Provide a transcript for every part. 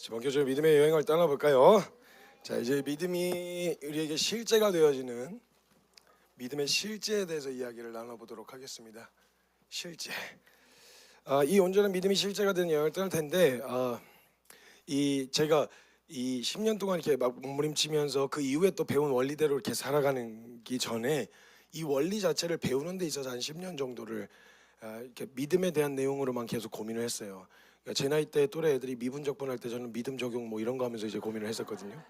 이번 교주 믿음의 여행을 떠나볼까요? 자, 이제 믿음이 우리에게 실제가 되어지는 믿음의 실제에 대해서 이야기를 나눠보도록 하겠습니다. 실제. 이 온전한 믿음이 실제가 되는 여행을 떠날 텐데, 제가 이 10년 동안 이렇게 막 몸부림치면서 그 이후에 또 배운 원리대로 이렇게 살아가는 기 전에 이 원리 자체를 배우는 데 있어서 한 10년 정도를 이렇게 믿음에 대한 내용으로만 계속 고민을 했어요. 그러니까 제 나이 때 또래 애들이 미분적분 할 때 저는 믿음 적용 뭐 이런 거 하면서 이제 고민을 했었거든요.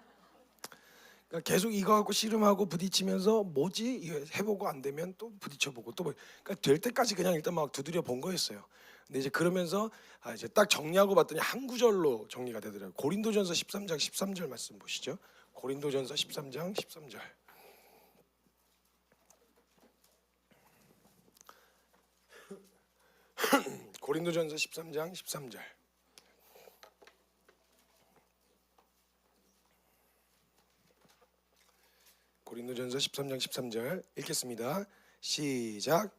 그러니까 계속 이거 갖고 씨름하고 부딪히면서 뭐지 이거 해보고 안 되면 또 부딪혀보고 또 뭐, 그러니까 될 때까지 그냥 일단 막 두드려 본 거였어요. 근데 이제 그러면서 이제 딱 정리하고 봤더니 한 구절로 정리가 되더라고요. 고린도전서 13장 13절 말씀 보시죠. 고린도전서 13장 13절. 고린도전서 13장 13절. 고린도전서 13장 13절 읽겠습니다. 시작.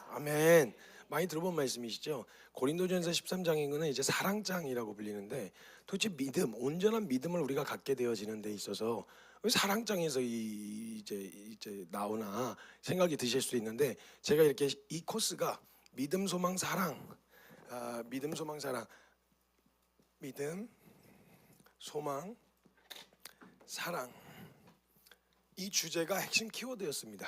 아멘. 많이 들어본 말씀이시죠? 고린도전서 13장인 이제 사랑장이라고 불리는데 도대체 믿음, 온전한 믿음을 우리가 갖게 되어지는 데 있어서 왜 사랑장에서 이제 나오나 생각이 드실 수 있는데 제가 이렇게 이 코스가 믿음, 소망, 사랑, 믿음, 소망, 사랑, 믿음, 소망, 사랑 이 주제가 핵심 키워드였습니다.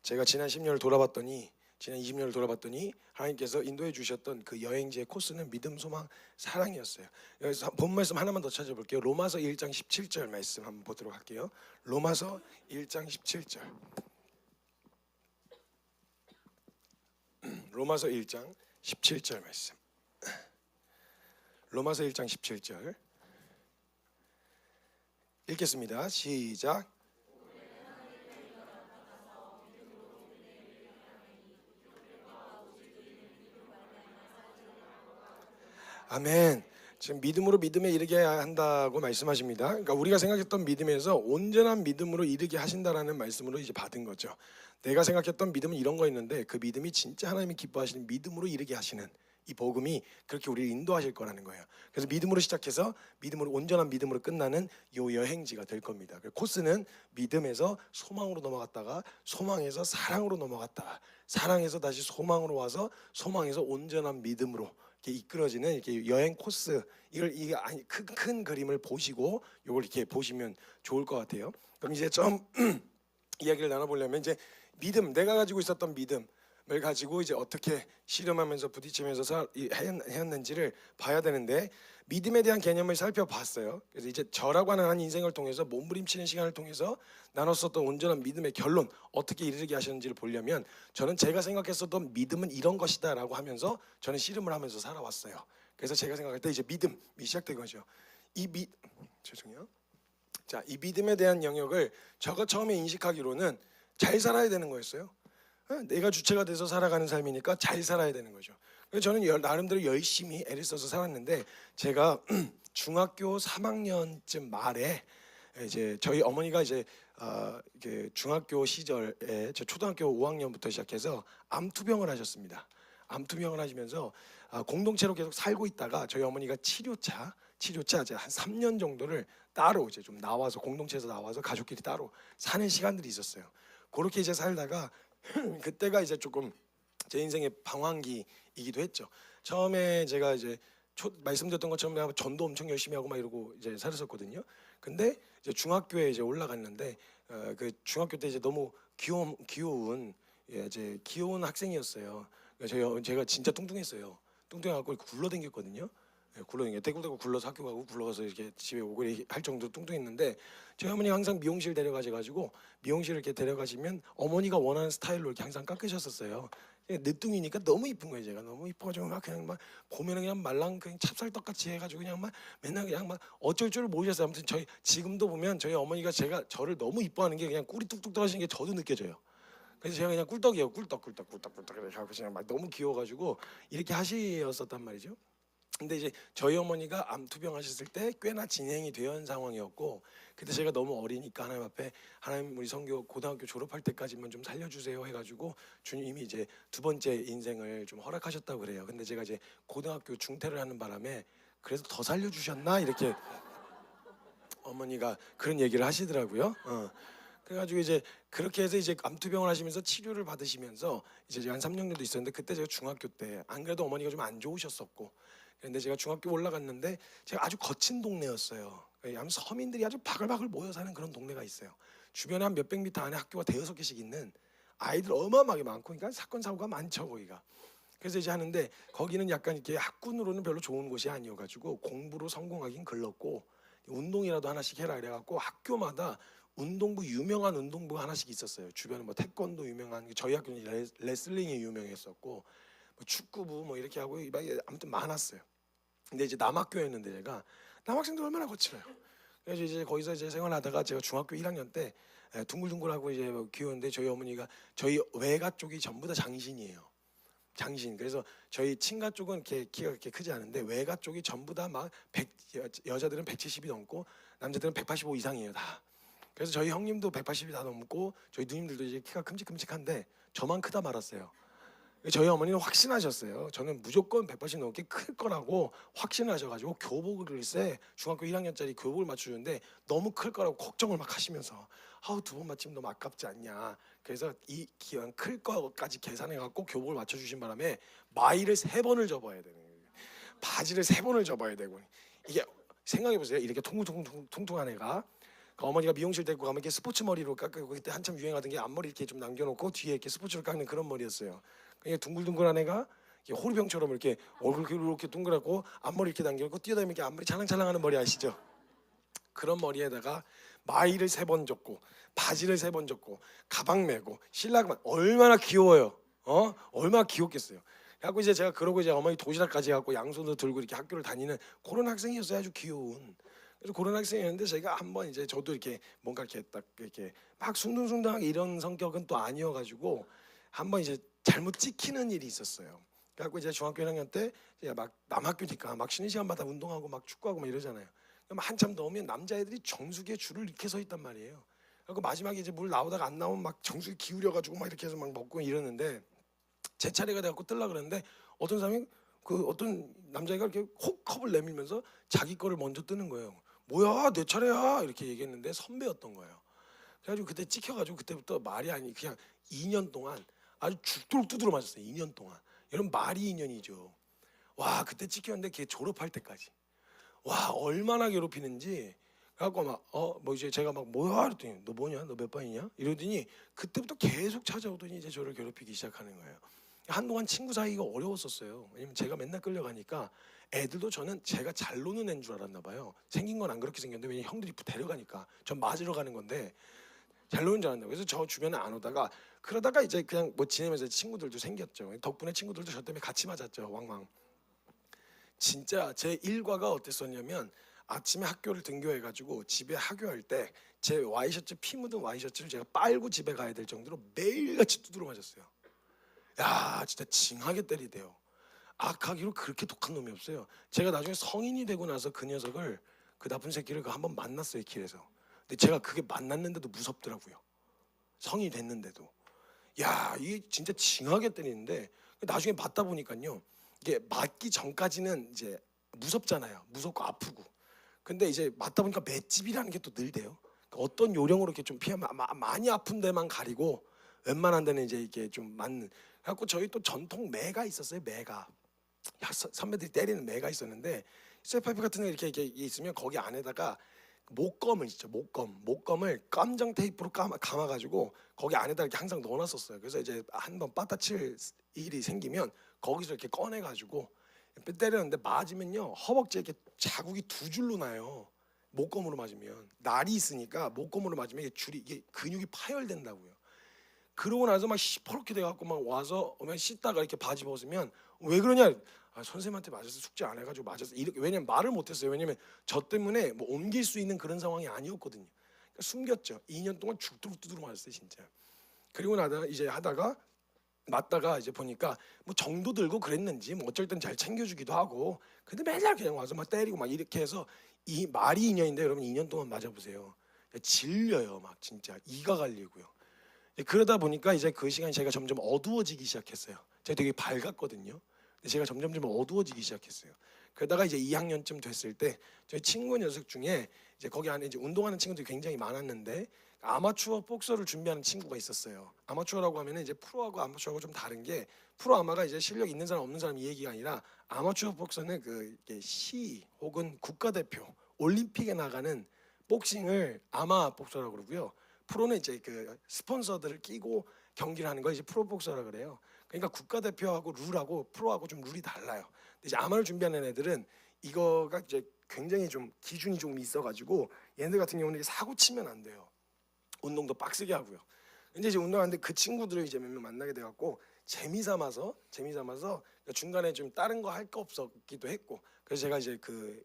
제가 지난 10년을 돌아봤더니 지난 20년을 돌아봤더니 하나님께서 인도해 주셨던 그 여행지의 코스는 믿음, 소망, 사랑이었어요. 여기서 본 말씀 하나만 더 찾아볼게요. 로마서 1장 17절 말씀 한번 보도록 할게요. 로마서 1장 17절. 로마서 1장 17절 말씀. 로마서 1장 17절 읽겠습니다. 시작. 아멘. 지금 믿음으로 믿음에 이르게 한다고 말씀하십니다. 그러니까 우리가 생각했던 믿음에서 온전한 믿음으로 이르게 하신다라는 말씀으로 이제 받은 거죠. 내가 생각했던 믿음은 이런 거였는데 그 믿음이 진짜 하나님이 기뻐하시는 믿음으로 이르게 하시는 이 복음이 그렇게 우리를 인도하실 거라는 거예요. 그래서 믿음으로 시작해서 믿음으로 온전한 믿음으로 끝나는 요 여행지가 될 겁니다. 코스는 믿음에서 소망으로 넘어갔다가 소망에서 사랑으로 넘어갔다가 사랑에서 다시 소망으로 와서 소망에서 온전한 믿음으로 이끌어지는 이렇게 여행 코스 이게 큰 그림을 보시고 이걸 이렇게 보시면 좋을 것 같아요. 그럼 이제 좀 이야기를 나눠보려면 이제 믿음, 내가 가지고 있었던 믿음을 가지고 이제 어떻게 씨름하면서 부딪히면서 해왔는지를 봐야 되는데 믿음에 대한 개념을 살펴봤어요. 그래서 이제 저라고 하는 한 인생을 통해서 몸부림치는 시간을 통해서 나눴었던 온전한 믿음의 결론 어떻게 이르게 하셨는지를 보려면 저는 제가 생각했었던 믿음은 이런 것이다라고 하면서 저는 씨름을 하면서 살아왔어요. 그래서 제가 생각할 때 이제 믿음이 시작된 거죠. 죄송해요. 자, 이 믿음에 대한 영역을 제가 처음에 인식하기로는 잘 살아야 되는 거였어요. 내가 주체가 돼서 살아가는 삶이니까 잘 살아야 되는 거죠. 그래서 저는 나름대로 열심히 애를 써서 살았는데 제가 중학교 3학년쯤 말에 이제 저희 어머니가 이제 중학교 시절에 저 초등학교 5학년부터 시작해서 암투병을 하셨습니다. 암투병을 하시면서 공동체로 계속 살고 있다가 저희 어머니가 치료차 이제 한 3년 정도를 따로 이제 좀 나와서 공동체에서 나와서 가족끼리 따로 사는 시간들이 있었어요. 그렇게 이제 살다가 그때가 이제 조금 제 인생의 방황기이기도 했죠. 처음에 제가 이제 말씀드렸던 것처럼 내가 전도 엄청 열심히 하고 막 이러고 이제 살았었거든요. 근데 이제 중학교에 이제 올라갔는데 그 중학교 때 이제 너무 귀여운 이제 귀여운 학생이었어요. 제가 진짜 뚱뚱했어요. 뚱뚱해갖고 굴러댕겼거든요. 굴러댕겨 대굴대굴 굴러서 학교 가고 굴러가서 이렇게 집에 오고 할 정도로 뚱뚱했는데 저희 어머니가 항상 미용실 데려가셔가지고 미용실 이렇게 데려가시면 어머니가 원하는 스타일로 이렇게 항상 깎으셨었어요. 늦둥이니까 너무 이쁜 거예요. 제가 너무 이뻐가지고 막 그냥 막 보면은 그냥 말랑 그냥 찹쌀떡같이 해가지고 그냥 막 맨날 그냥 막 어쩔 줄 모르겠어요. 아무튼 저희 지금도 보면 저희 어머니가 저를 너무 이뻐하는 게 그냥 꿀이 뚝뚝 떨어지는 게 저도 느껴져요. 그래서 제가 그냥 꿀떡이에요. 꿀떡 이렇게 하고 그냥 막 너무 귀여워가지고 이렇게 하시었었단 말이죠. 근데 이제 저희 어머니가 암 투병하셨을 때 꽤나 진행이 되어 상황이었고, 그때 제가 너무 어리니까 하나님 앞에, 하나님 우리 성교 고등학교 졸업할 때까지만 좀 살려주세요 해가지고 주님이 이제 두 번째 인생을 좀 허락하셨다고 그래요. 근데 제가 이제 고등학교 중퇴를 하는 바람에 그래서 더 살려주셨나 이렇게 어머니가 그런 얘기를 하시더라고요. 그래가지고 이제 그렇게 해서 이제 암투병을 하시면서 치료를 받으시면서 이제 제가 한 3년 정도 있었는데, 그때 제가 중학교 때 안 그래도 어머니가 좀 안 좋으셨었고, 그런데 제가 중학교 올라갔는데 제가 아주 거친 동네였어요. 그러니까 서민들이 아주 바글바글 모여 사는 그런 동네가 있어요. 주변에 한 몇백 미터 안에 학교가 대여섯 개씩 있는, 아이들 어마어마하게 많고, 그러니까 사건 사고가 많죠 거기가. 그래서 이제 하는데 거기는 약간 이렇게 학군으로는 별로 좋은 곳이 아니어가지고 공부로 성공하긴 글렀고, 운동이라도 하나씩 해라 그래갖고 학교마다 운동부, 유명한 운동부가 하나씩 있었어요. 주변에 뭐 태권도 유명한, 저희 학교는 레슬링이 유명했었고, 뭐 축구부 뭐 이렇게 하고 막 아무튼 많았어요. 근데 이제 남학교였는데 제가, 남학생들 얼마나 거칠어요. 그래서 이제 거기서 이제 생활하다가 제가 중학교 1학년 때 둥글둥글하고 이제 뭐 귀여운데, 저희 어머니가, 저희 외가 쪽이 전부 다 장신이에요. 장신. 그래서 저희 친가 쪽은 이렇게 키가 그렇게 크지 않은데, 외가 쪽이 전부 다 막 여자들은 170이 넘고 남자들은 185 이상이에요 다. 그래서 저희 형님도 180이 다 넘고 저희 누님들도 이제 키가 큼직큼직한데 저만 크다 말았어요. 저희 어머니는 확신하셨어요. 저는 무조건 180 넘게 클 거라고 확신하셔가지고 교복을, 글쎄 중학교 1학년짜리 교복을 맞춰주는데 너무 클 거라고 걱정을 막 하시면서, 아우 두 번 맞추면 너무 아깝지 않냐. 그래서 이 기왕 클 거까지 계산해갖고 교복을 맞춰주신 바람에 마이를 3번을 접어야 되는 거예요. 바지를 3번을 접어야 되고, 이게 생각해보세요. 이렇게 퉁퉁한 애가, 그 어머니가 미용실 데리고 가면 이렇게 스포츠 머리로 깎고, 그때 한참 유행하던 게 앞머리 이렇게 좀 남겨놓고 뒤에 이렇게 스포츠로 깎는 그런 머리였어요. 그냥 둥글둥글한 애가 호루병처럼 이렇게 얼굴 이렇게 동그랗고 앞머리 이렇게 당겨놓고 뛰어다니면 이렇게 앞머리 찰랑찰랑하는 머리 아시죠? 그런 머리에다가 마이를 3번 줬고 바지를 3번 줬고 가방 메고 신라가 얼마나 귀여워요. 얼마나 귀엽겠어요. 그래갖고 이제 제가 그러고 이제 어머니 도시락까지 갖고 양손으로 들고 이렇게 학교를 다니는 그런 학생이었어요. 아주 귀여운. 그래서 그런 학생이었는데, 제가 한번 이제 저도 이렇게 뭔가 이렇게 딱 이렇게 막 숭둥숭둥하게 이런 성격은 또 아니어가지고 한번 이제 잘못 찍히는 일이 있었어요. 그래갖고 이제 중학교 1학년 때 제가 막 남학교니까 막 쉬는 시간마다 운동하고 막 축구하고 막 이러잖아요. 그럼 한참 넘으면 남자애들이 정수기에 줄을 이렇게 서 있단 말이에요. 그리고 마지막에 이제 물 나오다가 안 나오면 막 정수기 기울여가지고 막 이렇게 해서 막 먹고 이러는데, 제 차례가 돼갖고 뜨려 그랬는데 어떤 사람이, 그 어떤 남자애가 이렇게 혹 컵을 내밀면서 자기 거를 먼저 뜨는 거예요. 뭐야 내 차례야 이렇게 얘기했는데 선배였던 거예요. 그래가지고 그때 찍혀가지고 그때부터 말이 아니 그냥 2년 동안 아주 죽도록 두드려 맞았어요. 2년 동안. 이런 말이 인연이죠. 와 그때 찍혔는데 걔 졸업할 때까지. 와 얼마나 괴롭히는지. 그래갖고 뭐 이제 제가 막 뭐야 그랬더니, 너 뭐냐, 너 몇 반이냐 이러더니 그때부터 계속 찾아오더니 이제 저를 괴롭히기 시작하는 거예요. 한동안 친구 사이가 어려웠었어요. 왜냐면 제가 맨날 끌려가니까 애들도 저는 제가 잘 노는 애인 줄 알았나 봐요. 생긴 건 안 그렇게 생겼는데, 왜냐면 형들이 데려가니까 전 맞으러 가는 건데 잘 노는 줄 알았나. 그래서 저 주변에 안 오다가, 그러다가 이제 그냥 뭐 지내면서 친구들도 생겼죠. 덕분에 친구들도 저 때문에 같이 맞았죠. 왕왕. 진짜 제 일과가 어땠었냐면, 아침에 학교를 등교해가지고 집에 하교할 때 제 와이셔츠, 피 묻은 와이셔츠를 제가 빨고 집에 가야 될 정도로 매일같이 두드려 맞았어요. 야 진짜 징하게 때리대요. 악하기로 그렇게 독한 놈이 없어요. 제가 나중에 성인이 되고 나서 그 녀석을, 그 나쁜 새끼를 그 한번 만났어요 길에서. 근데 제가 그게 만났는데도 무섭더라고요. 성인이 됐는데도. 야 이게 진짜 징하게 때리는데, 나중에 맞다 보니까요, 이게 맞기 전까지는 이제 무섭잖아요. 무섭고 아프고. 근데 이제 맞다 보니까 맷집이라는 게 또 늘대요. 그러니까 어떤 요령으로 이렇게 좀 피하면 많이 아픈 데만 가리고 웬만한 데는 이제 이게 좀 맞는. 그래갖고 저희 또 전통 매가 있었어요. 매가. 선배들이 때리는 매가 있었는데, 쇠파이프 같은 거 이렇게 있으면 거기 안에다가 목검을 있죠. 목검을 깜정 테이프로 감아가지고 거기 안에다 이렇게 항상 넣어놨었어요. 그래서 이제 한번 빠따칠 일이 생기면 거기서 이렇게 꺼내가지고 때리는데, 맞으면요 허벅지에 이렇게 자국이 2줄로 나요. 목검으로 맞으면 날이 있으니까 목검으로 맞으면 이게 근육이 파열된다고요. 그러고 나서 막 시퍼렇게 돼갖고 막 와서 씻다가 이렇게 바지 벗으면, 왜 그러냐, 선생님한테 맞아서 숙제 안 해가지고 맞아서 이렇게. 왜냐면 말을 못했어요. 왜냐면 저 때문에 뭐 옮길 수 있는 그런 상황이 아니었거든요. 그러니까 숨겼죠. 2년 동안 죽도록 두드려 맞았어요 진짜. 그리고 나다 이제 하다가 맞다가 이제 보니까 뭐 정도 들고 그랬는지 뭐 어쩔 땐 잘 챙겨주기도 하고, 근데 맨날 그냥 와서 막 때리고 막 이렇게 해서, 이 말이 2년인데 여러분 2년 동안 맞아보세요. 질려요. 막 진짜 이가 갈리고요. 그러다 보니까 이제 그 시간이 제가 점점 어두워지기 시작했어요. 제가 되게 밝았거든요. 근데 제가 점점 좀 어두워지기 시작했어요. 그러다가 이제 2학년쯤 됐을 때 저희 친구 녀석 중에 이제 거기 안에 이제 운동하는 친구들이 굉장히 많았는데, 아마추어 복서를 준비하는 친구가 있었어요. 아마추어라고 하면은 이제 프로하고 아마추어하고 좀 다른 게, 프로 아마가 이제 실력 있는 사람 없는 사람 이 얘기가 아니라, 아마추어 복서는 그 이게 시 혹은 국가대표 올림픽에 나가는 복싱을 아마 복서라고 그러고요. 프로는 이제 그 스폰서들을 끼고 경기를 하는 거 이제 프로 복서라 그래요. 그러니까 국가대표하고 룰하고 프로하고 좀 룰이 달라요. 근데 이제 아마를 준비하는 애들은 이거가 이제 굉장히 좀 기준이 조금 있어가지고, 얘네들 같은 경우는 사고 치면 안 돼요. 운동도 빡세게 하고요. 근데 이제 운동하는데 그 친구들을 이제 몇 명 만나게 돼갖고 재미삼아서 중간에 좀 다른 거 할 거 없었기도 했고, 그래서 제가 이제 그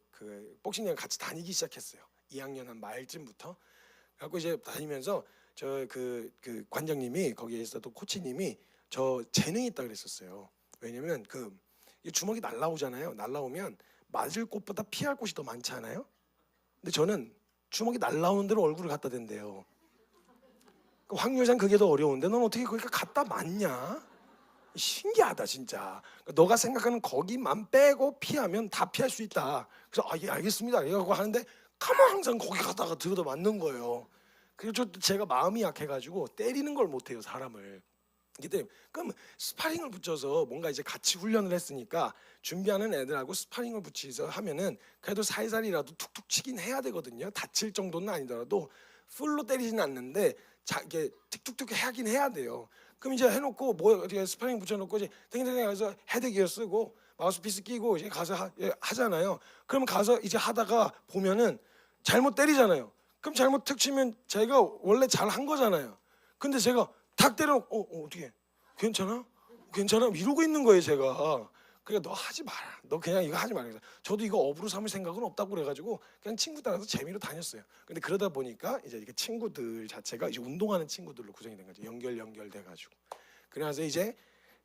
복싱장 같이 다니기 시작했어요. 2학년 한 말쯤부터. 갖고 이제 다니면서 저 그 관장님이, 거기에 있었던 코치님이 저 재능이 있다 그랬었어요. 왜냐면 그 주먹이 날라오잖아요. 날라오면 맞을 곳보다 피할 곳이 더 많잖아요. 근데 저는 주먹이 날라오는 대로 얼굴을 갖다 댄대요. 확률상 그게 더 어려운데 넌 어떻게 거기가 갖다 맞냐? 신기하다 진짜. 너가 생각하는 거기만 빼고 피하면 다 피할 수 있다. 그래서 예 알겠습니다 이러고 하는데, 가만 항상 거기 갖다가 들어다 맞는 거예요. 그래서 제가 마음이 약해가지고 때리는 걸 못해요, 사람을. 근데 그럼 스파링을 붙여서 뭔가 이제 같이 훈련을 했으니까 준비하는 애들하고 스파링을 붙여서 하면은 그래도 살살이라도 툭툭 치긴 해야 되거든요. 다칠 정도는 아니더라도 풀로 때리지는 않는데 이게 툭툭툭 하긴 해야 돼요. 그럼 이제 해놓고 뭐 어떻게 스파링 붙여놓고 이제 땡땡땡 해서 헤드기어 쓰고 마우스피스 끼고 이제 가서 하잖아요. 그럼 가서 이제 하다가 보면은 잘못 때리잖아요. 그럼 잘못 툭 치면 제가 원래 잘 한 거잖아요. 근데 제가 탁 때려놓고 어떻게 괜찮아? 괜찮아? 이러고 있는 거예요 제가. 그러니까 너 하지 마라. 너 그냥 이거 하지 마라. 저도 이거 업으로 삼을 생각은 없다고 그래가지고 그냥 친구 따라서 재미로 다녔어요. 근데 그러다 보니까 이제 이게 친구들 자체가 이제 운동하는 친구들로 구성이 된 거죠. 연결돼가지고. 그래서 이제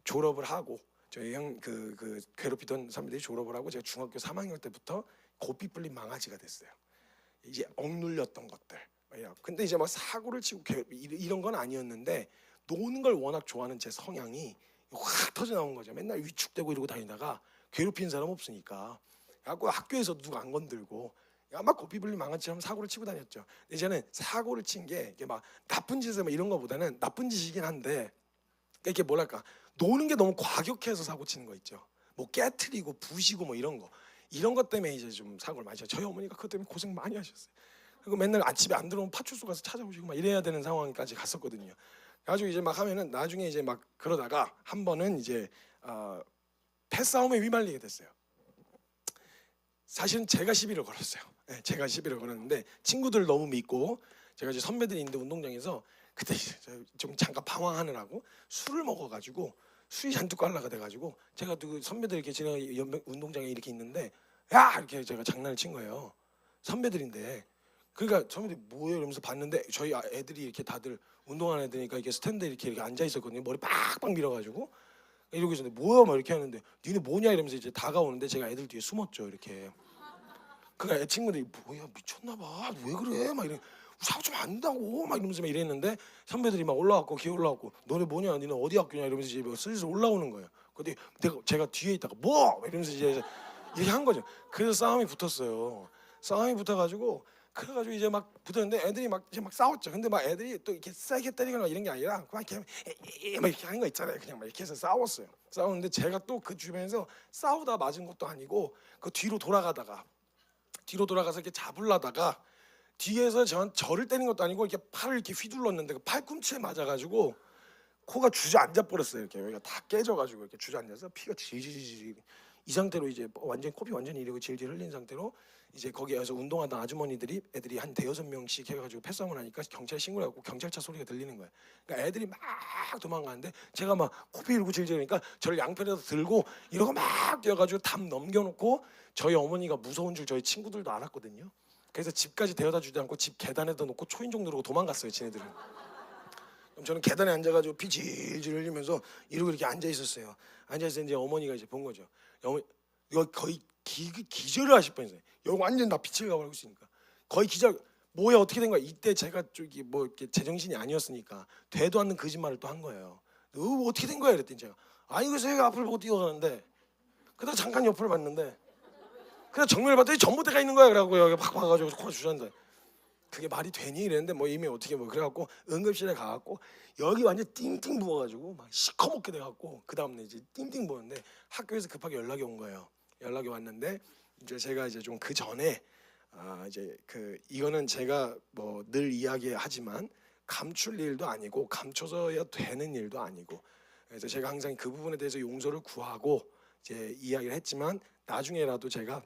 졸업을 하고 저희 그 괴롭히던 선배들이 졸업을 하고, 제가 중학교 3학년 때부터 고삐 뿔린 망아지가 됐어요. 이제 억눌렸던 것들. 근데 이제 막 사고를 치고 이런 건 아니었는데, 노는 걸 워낙 좋아하는 제 성향이 확 터져 나온 거죠. 맨날 위축되고 이러고 다니다가 괴롭히는 사람 없으니까, 그래갖고 학교에서 누가 안 건들고 막 고삐불리 망아지처럼 사고를 치고 다녔죠. 근데 저는 사고를 친 게 이게 막 나쁜 짓을 막 이런 거보다는, 나쁜 짓이긴 한데 이렇게 뭐랄까 노는 게 너무 과격해서 사고 치는 거 있죠. 뭐 깨트리고 부시고 뭐 이런 것 때문에 이제 좀 사고를 많이 쳤어요. 저희 어머니가 그것 때문에 고생 많이 하셨어요. 그리고 맨날 아침에 안 들어오면 파출소 가서 찾아오시고 막 이래야 되는 상황까지 갔었거든요. 그래가지고 이제 막 하면은 나중에 이제 막 그러다가 한 번은 이제 패싸움에 휘말리게 됐어요. 사실은 제가 시비를 걸었어요. 네, 제가 시비를 걸었는데 친구들 너무 믿고, 제가 이제 선배들이 있는데 운동장에서 그때 좀 잠깐 방황하느라고 술을 먹어가지고 술이 잔뜩 깔라가 돼가지고, 제가 그 선배들 이렇게 지나 운동장에 이렇게 있는데 야 이렇게 제가 장난을 친 거예요. 선배들인데. 그러니까 선배들이 뭐예요 이러면서 봤는데 저희 애들이 이렇게 다들 운동하는 애들이니까 이렇게 스탠드에 이렇게 앉아 있었거든요. 머리 빡빡 밀어가지고 이러고 있었는데 뭐야 막 이렇게 하는데, 니네 뭐냐 이러면서 이제 다가오는데 제가 애들 뒤에 숨었죠 이렇게. 그러니까 애 친구들이 뭐야 미쳤나봐 왜 그래 막 이래, 사고 좀 안다고 막 이러면서 막 이랬는데, 선배들이 막 올라왔고 기어 올라왔고 너네 뭐냐 니네 어디 학교냐 이러면서 이제 막 슬슬 올라오는 거예요. 근데 제가 뒤에 있다가 뭐 이러면서 이제 이렇게 한 거죠. 그래서 싸움이 붙었어요. 싸움이 붙어가지고 그래가지고 이제 막 붙었는데 애들이 막 이제 막 싸웠죠. 근데 막 애들이 또 이렇게 세게 때리거나 이런 게 아니라 그냥 이렇게 막 이렇게 하는 거 있잖아요. 그냥 막 이렇게 해서 싸웠어요. 싸우는데 제가 또 그 주변에서 싸우다 맞은 것도 아니고 그 뒤로 돌아가서 이렇게 잡으려다가 뒤에서 저를 때린 것도 아니고 이렇게 팔을 이렇게 휘둘렀는데 그 팔꿈치에 맞아가지고 코가 주저앉아 버렸어요. 이렇게 여기가 다 깨져가지고 이렇게 주저앉아서 피가 질질질, 이 상태로 이제 완전 코피 완전히 이러고 질질 흘린 상태로 이제 거기에서 운동하던 아주머니들이 애들이 한 대여섯 명씩 해가지고 패싸움을 하니까 경찰 신고를 하고 경찰차 소리가 들리는 거예요. 그러니까 애들이 막 도망가는데 제가 막 코피 흘리고 질질하니까 저를 양편에서 들고 이러고 막 뛰어가지고 담 넘겨놓고, 저희 어머니가 무서운 줄 저희 친구들도 알았거든요. 그래서 집까지 데려다 주지 않고 집 계단에다 놓고 초인종 누르고 도망갔어요 지네들은. 그럼 저는 계단에 앉아가지고 피 질질 흘리면서 이러고 이렇게 앉아 있었어요. 앉아 있었는데 이제 어머니가 이제 본 거죠. 어머니 이거 거의 기절을 하실 뻔했어요. 여기 완전 다 빛을 가고 있으니까 거의 기절. 뭐야 어떻게 된 거야? 이때 제가 저기 뭐 이렇게 제정신이 아니었으니까 되도 않는 거짓말을 또 한 거예요. 어떻게 된 거야? 그랬더니 제가 아니 그래서 얘가 앞을 보고 뛰어가는데 그러다 잠깐 옆을 봤는데 그냥 정면을 봤더니 전봇대가 있는 거야. 그래갖고 여기 팍 봐가지고 코 주셨는데 그게 말이 되니 이랬는데 뭐 이미 어떻게 뭐 그래갖고 응급실에 가갖고 여기 완전 띵띵 부어가지고 막 시커멓게 돼갖고 그 다음날 이제 띵띵 부었는데 학교에서 급하게 연락이 온 거예요. 연락이 왔는데 이제 제가 이제 좀 그 전에 이제 그 이거는 제가 뭐 늘 이야기하지만 감출 일도 아니고 감춰져야 되는 일도 아니고 그래서 제가 항상 그 부분에 대해서 용서를 구하고 이제 이야기를 했지만 나중에라도 제가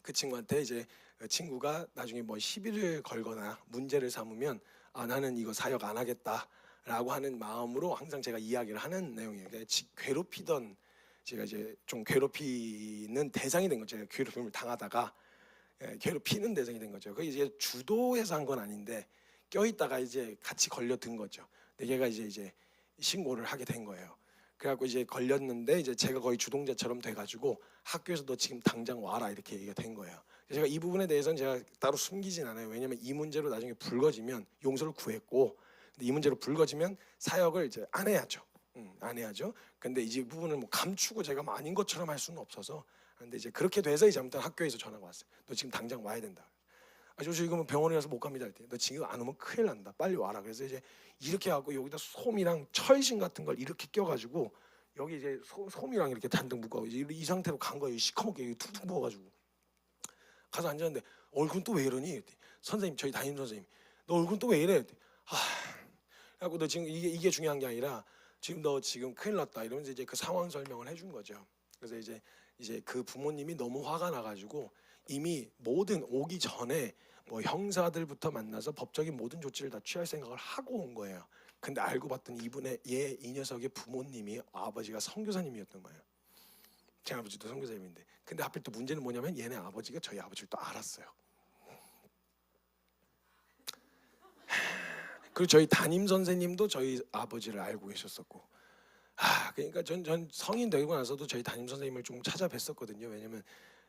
그 친구한테 이제 그 친구가 나중에 뭐 시비를 걸거나 문제를 삼으면 나는 이거 사역 안 하겠다라고 하는 마음으로 항상 제가 이야기를 하는 내용이에요. 괴롭히던 제가 이제 좀 괴롭히는 대상이 된 거죠. 제가 괴롭힘을 당하다가 괴롭히는 대상이 된 거죠. 그 이제 주도해서 한 건 아닌데 껴있다가 이제 같이 걸려든 거죠. 근데 얘가 이제 신고를 하게 된 거예요. 그래갖고 이제 걸렸는데 이제 제가 거의 주동자처럼 돼가지고 학교에서 너 지금 당장 와라 이렇게 얘기가 된 거예요. 제가 이 부분에 대해서는 제가 따로 숨기진 않아요. 왜냐하면 이 문제로 나중에 불거지면 용서를 구했고 근데 이 문제로 불거지면 사역을 이제 안 해야죠. 안 해야죠. 근데 이제 부분을 뭐 감추고 제가 뭐 아닌 것처럼 할 수는 없어서 근데 이제 그렇게 돼서 이제 아무튼 학교에서 전화가 왔어요. 너 지금 당장 와야 된다. 저 지금 병원에 가서 못 갑니다. 너 지금 안 오면 큰일 난다. 빨리 와라. 그래서 이제 이렇게 하고 여기다 솜이랑 철심 같은 걸 이렇게 껴가지고 여기 이제 솜이랑 이렇게 단등 묶어 이 상태로 간 거예요. 시커멓게 퉁퉁 부어가지고 가서 앉았는데 얼굴은 또 왜 이러니? 선생님 저희 담임 선생님 너 얼굴은 또 왜 이래? 그래갖고 너 지금 이게 중요한 게 아니라 지금 너 지금 큰일 났다 이러면서 이제 그 상황 설명을 해준 거죠. 그래서 이제 그 부모님이 너무 화가 나가지고 이미 모든 오기 전에 뭐 형사들부터 만나서 법적인 모든 조치를 다 취할 생각을 하고 온 거예요. 근데 알고 봤더니 이 녀석의 부모님이 아버지가 선교사님이었던 거예요. 제 아버지도 선교사님인데 근데 하필 또 문제는 뭐냐면 얘네 아버지가 저희 아버지를 또 알았어요. 그리고 저희 담임 선생님도 저희 아버지를 알고 계셨었고 그러니까 전 성인 되고 나서도 저희 담임 선생님을 좀 찾아뵀었거든요. 왜냐면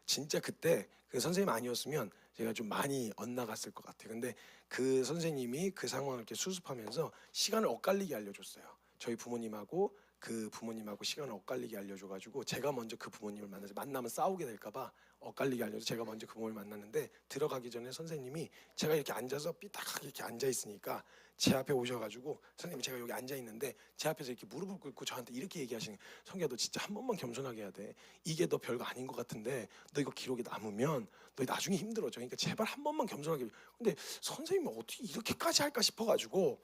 진짜 그때 그 선생님 아니었으면 제가 좀 많이 엇나갔을 것 같아요. 근데 그 선생님이 그 상황을 이렇게 수습하면서 시간을 엇갈리게 알려줬어요. 저희 부모님하고 그 부모님하고 시간을 엇갈리게 알려줘가지고 제가 먼저 그 부모님을 만나면 싸우게 될까봐 엇갈리게 알려서 제가 먼저 그 부모님을 만났는데 들어가기 전에 선생님이 제가 이렇게 앉아서 삐딱하게 이렇게 앉아 있으니까 제 앞에 오셔가지고 선생님 제가 여기 앉아 있는데 제 앞에서 이렇게 무릎을 꿇고 저한테 이렇게 얘기하시는 성기야 너 진짜 한 번만 겸손하게 해야 돼. 이게 너 별거 아닌 것 같은데 너 이거 기록에 남으면 너 나중에 힘들어져. 그러니까 제발 한 번만 겸손하게. 근데 선생님은 어떻게 이렇게까지 할까 싶어가지고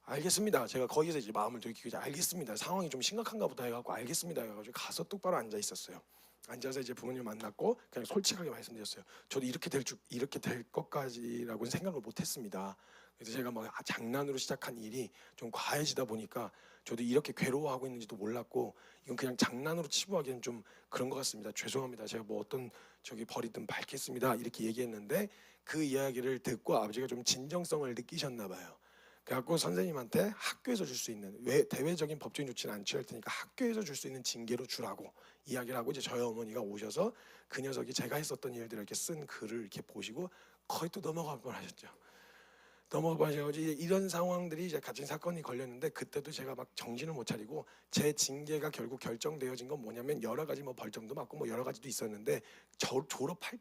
알겠습니다. 제가 거기서 이제 마음을 들이키고 알겠습니다. 상황이 좀 심각한가 보다 해갖고 알겠습니다 해가지고 가서 똑바로 앉아 있었어요. 앉아서 이제 부모님 만났고 그냥 솔직하게 말씀드렸어요. 저도 이렇게 될 것까지라고는 생각을 못했습니다. 그래서 제가 막 장난으로 시작한 일이 좀 과해지다 보니까 저도 이렇게 괴로워하고 있는지도 몰랐고 이건 그냥 장난으로 치부하기엔 좀 그런 것 같습니다. 죄송합니다. 제가 뭐 어떤 벌이든 밝겠습니다. 이렇게 얘기했는데 그 이야기를 듣고 아버지가 좀 진정성을 느끼셨나 봐요. 그래갖고 선생님한테 학교에서 줄 수 있는 대외적인 법적인 조치는 안 취할 테니까 학교에서 줄 수 있는 징계로 주라고 이야기를 하고 이제 저희 어머니가 오셔서 그 녀석이 제가 했었던 일들을 이렇게 쓴 글을 이렇게 보시고 거의 또 넘어갈 뻔하셨죠. 넘어가셔가지고 이런 상황들이 이제 같은 사건이 걸렸는데 그때도 제가 막 정신을 못 차리고 제 징계가 결국 결정되어진 건 뭐냐면 여러 가지 뭐 벌점도 맞고 뭐 여러 가지도 있었는데 졸업할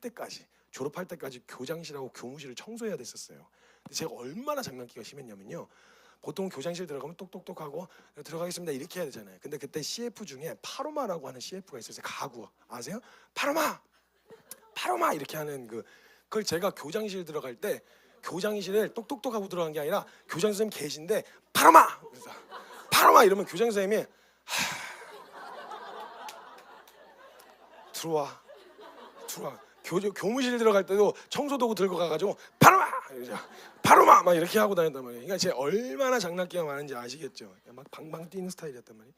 때까지 교장실하고 교무실을 청소해야 됐었어요. 근데 제가 얼마나 장난기가 심했냐면요. 보통 교장실 들어가면 똑똑똑하고 들어가겠습니다 이렇게 해야 되잖아요. 근데 그때 CF 중에 파로마라고 하는 CF가 있었어요. 가구 아세요? 파로마 이렇게 하는 그걸 제가 교장실 들어갈 때 교장실에 똑똑똑하고 들어간 게 아니라 교장 선생님 계신데 파로마 이러면 교장 선생님이 들어와 교무실 들어갈 때도 청소도구 들고 가가지고 파로마 막 이렇게 하고 다녔단 말이에요. 그러니까 제가 얼마나 장난기가 많은지 아시겠죠. 막 방방 뛰는 스타일이었단 말이에요.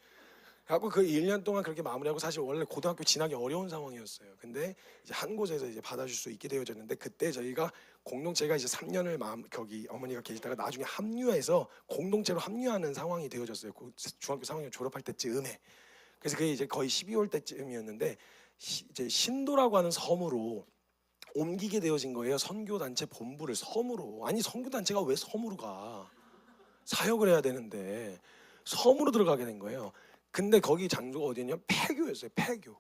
그래갖고 그 1년 동안 그렇게 마무리하고 사실 원래 고등학교 진학이 어려운 상황이었어요. 근데 이제 한 곳에서 이제 받아줄 수 있게 되어졌는데 그때 저희가 공동체가 이제 3년을 거기 어머니가 계시다가 나중에 합류해서 공동체로 합류하는 상황이 되어졌어요. 중학교 3학년 졸업할 때쯤에. 그래서 그게 이제 거의 12월 때쯤이었는데 이제 신도라고 하는 섬으로 옮기게 되어진 거예요. 선교단체 본부를 섬으로. 아니 선교단체가 왜 섬으로 가? 사역을 해야 되는데 섬으로 들어가게 된 거예요. 근데 거기 장소가 어디였냐? 폐교였어요. 폐교.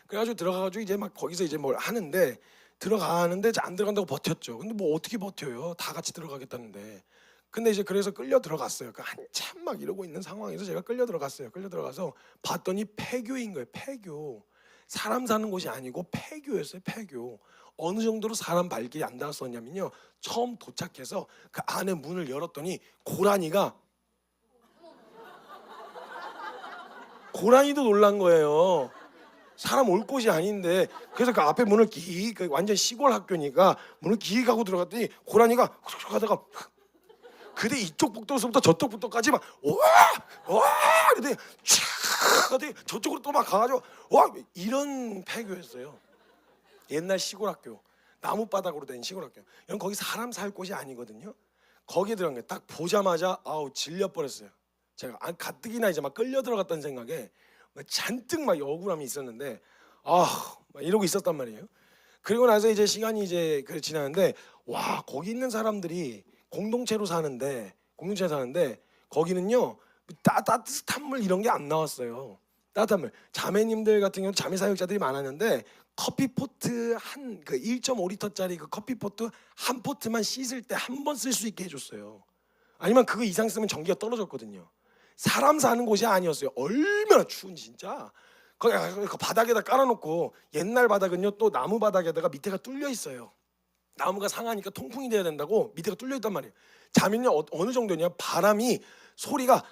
그래가지고 들어가가지고 이제 막 거기서 이제 뭘 하는데 들어가는데 안 들어간다고 버텼죠. 근데 뭐 어떻게 버텨요? 다 같이 들어가겠다는데. 근데 이제 그래서 끌려 들어갔어요. 한참 막 이러고 있는 상황에서 제가 끌려 들어갔어요. 끌려 들어가서 봤더니 폐교인 거예요. 폐교. 사람 사는 곳이 아니고 폐교였어요. 폐교. 어느 정도로 사람 발길이 안 닿았었냐면요. 처음 도착해서 그 안에 문을 열었더니 고라니도 놀란 거예요. 사람 올 곳이 아닌데. 그래서 그 앞에 문을 그 완전 시골 학교니까 문을 기 하고 들어갔더니 고라니가 훅 하다가 그때 이쪽 복도에서부터 저쪽 복도까지 막 와 이러더니 촥 저쪽으로 또 막 가가지고 와 이런 폐교였어요. 옛날 시골 학교, 나무바닥으로 된 시골 학교. 여러분 거기 사람 살 곳이 아니거든요. 거기에 들어간 게 딱 보자마자 아우 질려버렸어요. 제가 가뜩이나 이제 막 끌려 들어갔다는 생각에 잔뜩 막 억울함이 있었는데 막 이러고 있었단 말이에요. 그리고 나서 이제 시간이 이제 지나는데 와 거기 있는 사람들이 공동체로 사는데 거기는요 따뜻한 물 이런 게 안 나왔어요. 따뜻한 물. 자매님들 같은 경우는 자매 사역자들이 많았는데 커피포트 그 1.5리터짜리 그 커피포트 한 포트만 씻을 때 한 번 쓸 수 있게 해줬어요. 아니면 그거 이상 쓰면 전기가 떨어졌거든요. 사람 사는 곳이 아니었어요. 얼마나 추운지 진짜. 거기 그 바닥에다 깔아놓고 옛날 바닥은요 또 나무 바닥에다가 밑에가 뚫려 있어요. 나무가 상하니까 통풍이 돼야 된다고 밑에가 뚫려 있단 말이에요. 자면요 어느 정도냐 바람이 소리가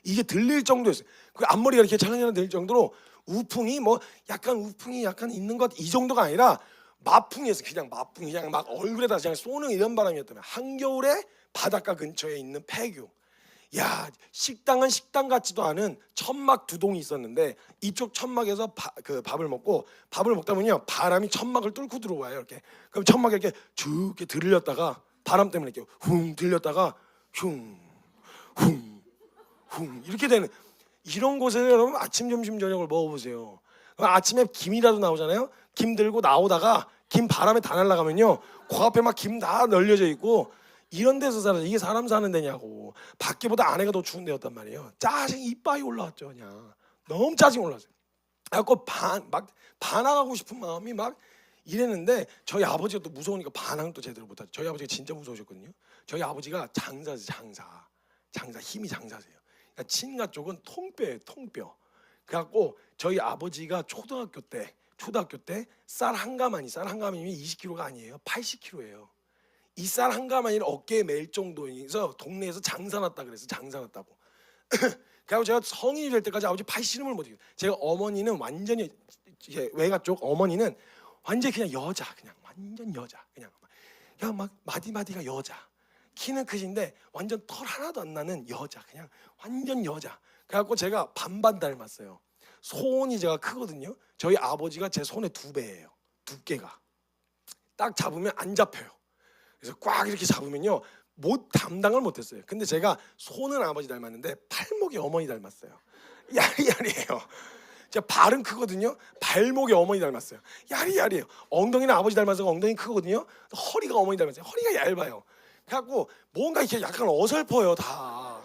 이게 들릴 정도였어요. 그 앞머리가 이렇게 차근차근 들릴 정도로 우풍이 약간 있는 것 이 정도가 아니라 마풍이었어요. 그냥 막 얼굴에다 그냥 쏘는 이런 바람이었다면 한겨울에 바닷가 근처에 있는 폐교. 야 식당은 식당 같지도 않은 천막 두 동이 있었는데 이쪽 천막에서 그 밥을 먹다 보면요 바람이 천막을 뚫고 들어와요. 이렇게 그럼 천막에 이렇게 쭉 이렇게 들렸다가 바람 때문에 이렇게 훙 들렸다가 흉 이렇게 되는 이런 곳에 여러분 아침 점심 저녁을 먹어보세요. 아침에 김이라도 나오잖아요. 김 들고 나오다가 김 바람에 다 날아가면요 그 앞에 막 김 다 널려져 있고 이런 데서 살아서 이게 사람 사는 데냐고. 밖에보다 안에가 더 추운 데였단 말이에요. 짜증이 이빨이 올라왔죠. 그냥 너무 짜증이 올라왔어요. 그래갖고 막 반항하고 싶은 마음이 막 이랬는데 저희 아버지가 또 무서우니까 반항을 또 제대로 못하죠. 저희 아버지가 진짜 무서우셨거든요. 저희 아버지가 장사세요. 힘이 장사세요. 그러니까 친가 쪽은 통뼈. 그래갖고 저희 아버지가 초등학교 때 쌀 한 가마니 20kg가 아니에요. 80kg예요. 이 쌀 한 가마니를 어깨에 맬 정도에서 동네에서 장사났다 그래서 장사났다고. 그래서 제가 성인이 될 때까지 아버지 팔 씨름을 못해요. 제가 어머니는 완전히 외가 쪽 어머니는 완전히 그냥 여자, 그냥 완전 여자, 그냥 막 마디마디가 여자. 키는 크신데 완전 털 하나도 안 나는 여자, 그냥 완전 여자. 그래갖고 제가 반반 닮았어요. 손이 제가 크거든요. 저희 아버지가 제 손의 2배예요. 두께가 딱 잡으면 안 잡혀요. 그래서 꽉 이렇게 잡으면요 담당을 못했어요. 근데 제가 손은 아버지 닮았는데 팔목이 어머니 닮았어요. 야리야리해요. 제가 발은 크거든요. 발목이 어머니 닮았어요. 야리야리해요. 엉덩이는 아버지 닮아서 엉덩이 크거든요. 허리가 어머니 닮았어요. 허리가 얇아요. 그래갖고 뭔가 이렇게 약간 어설퍼요. 다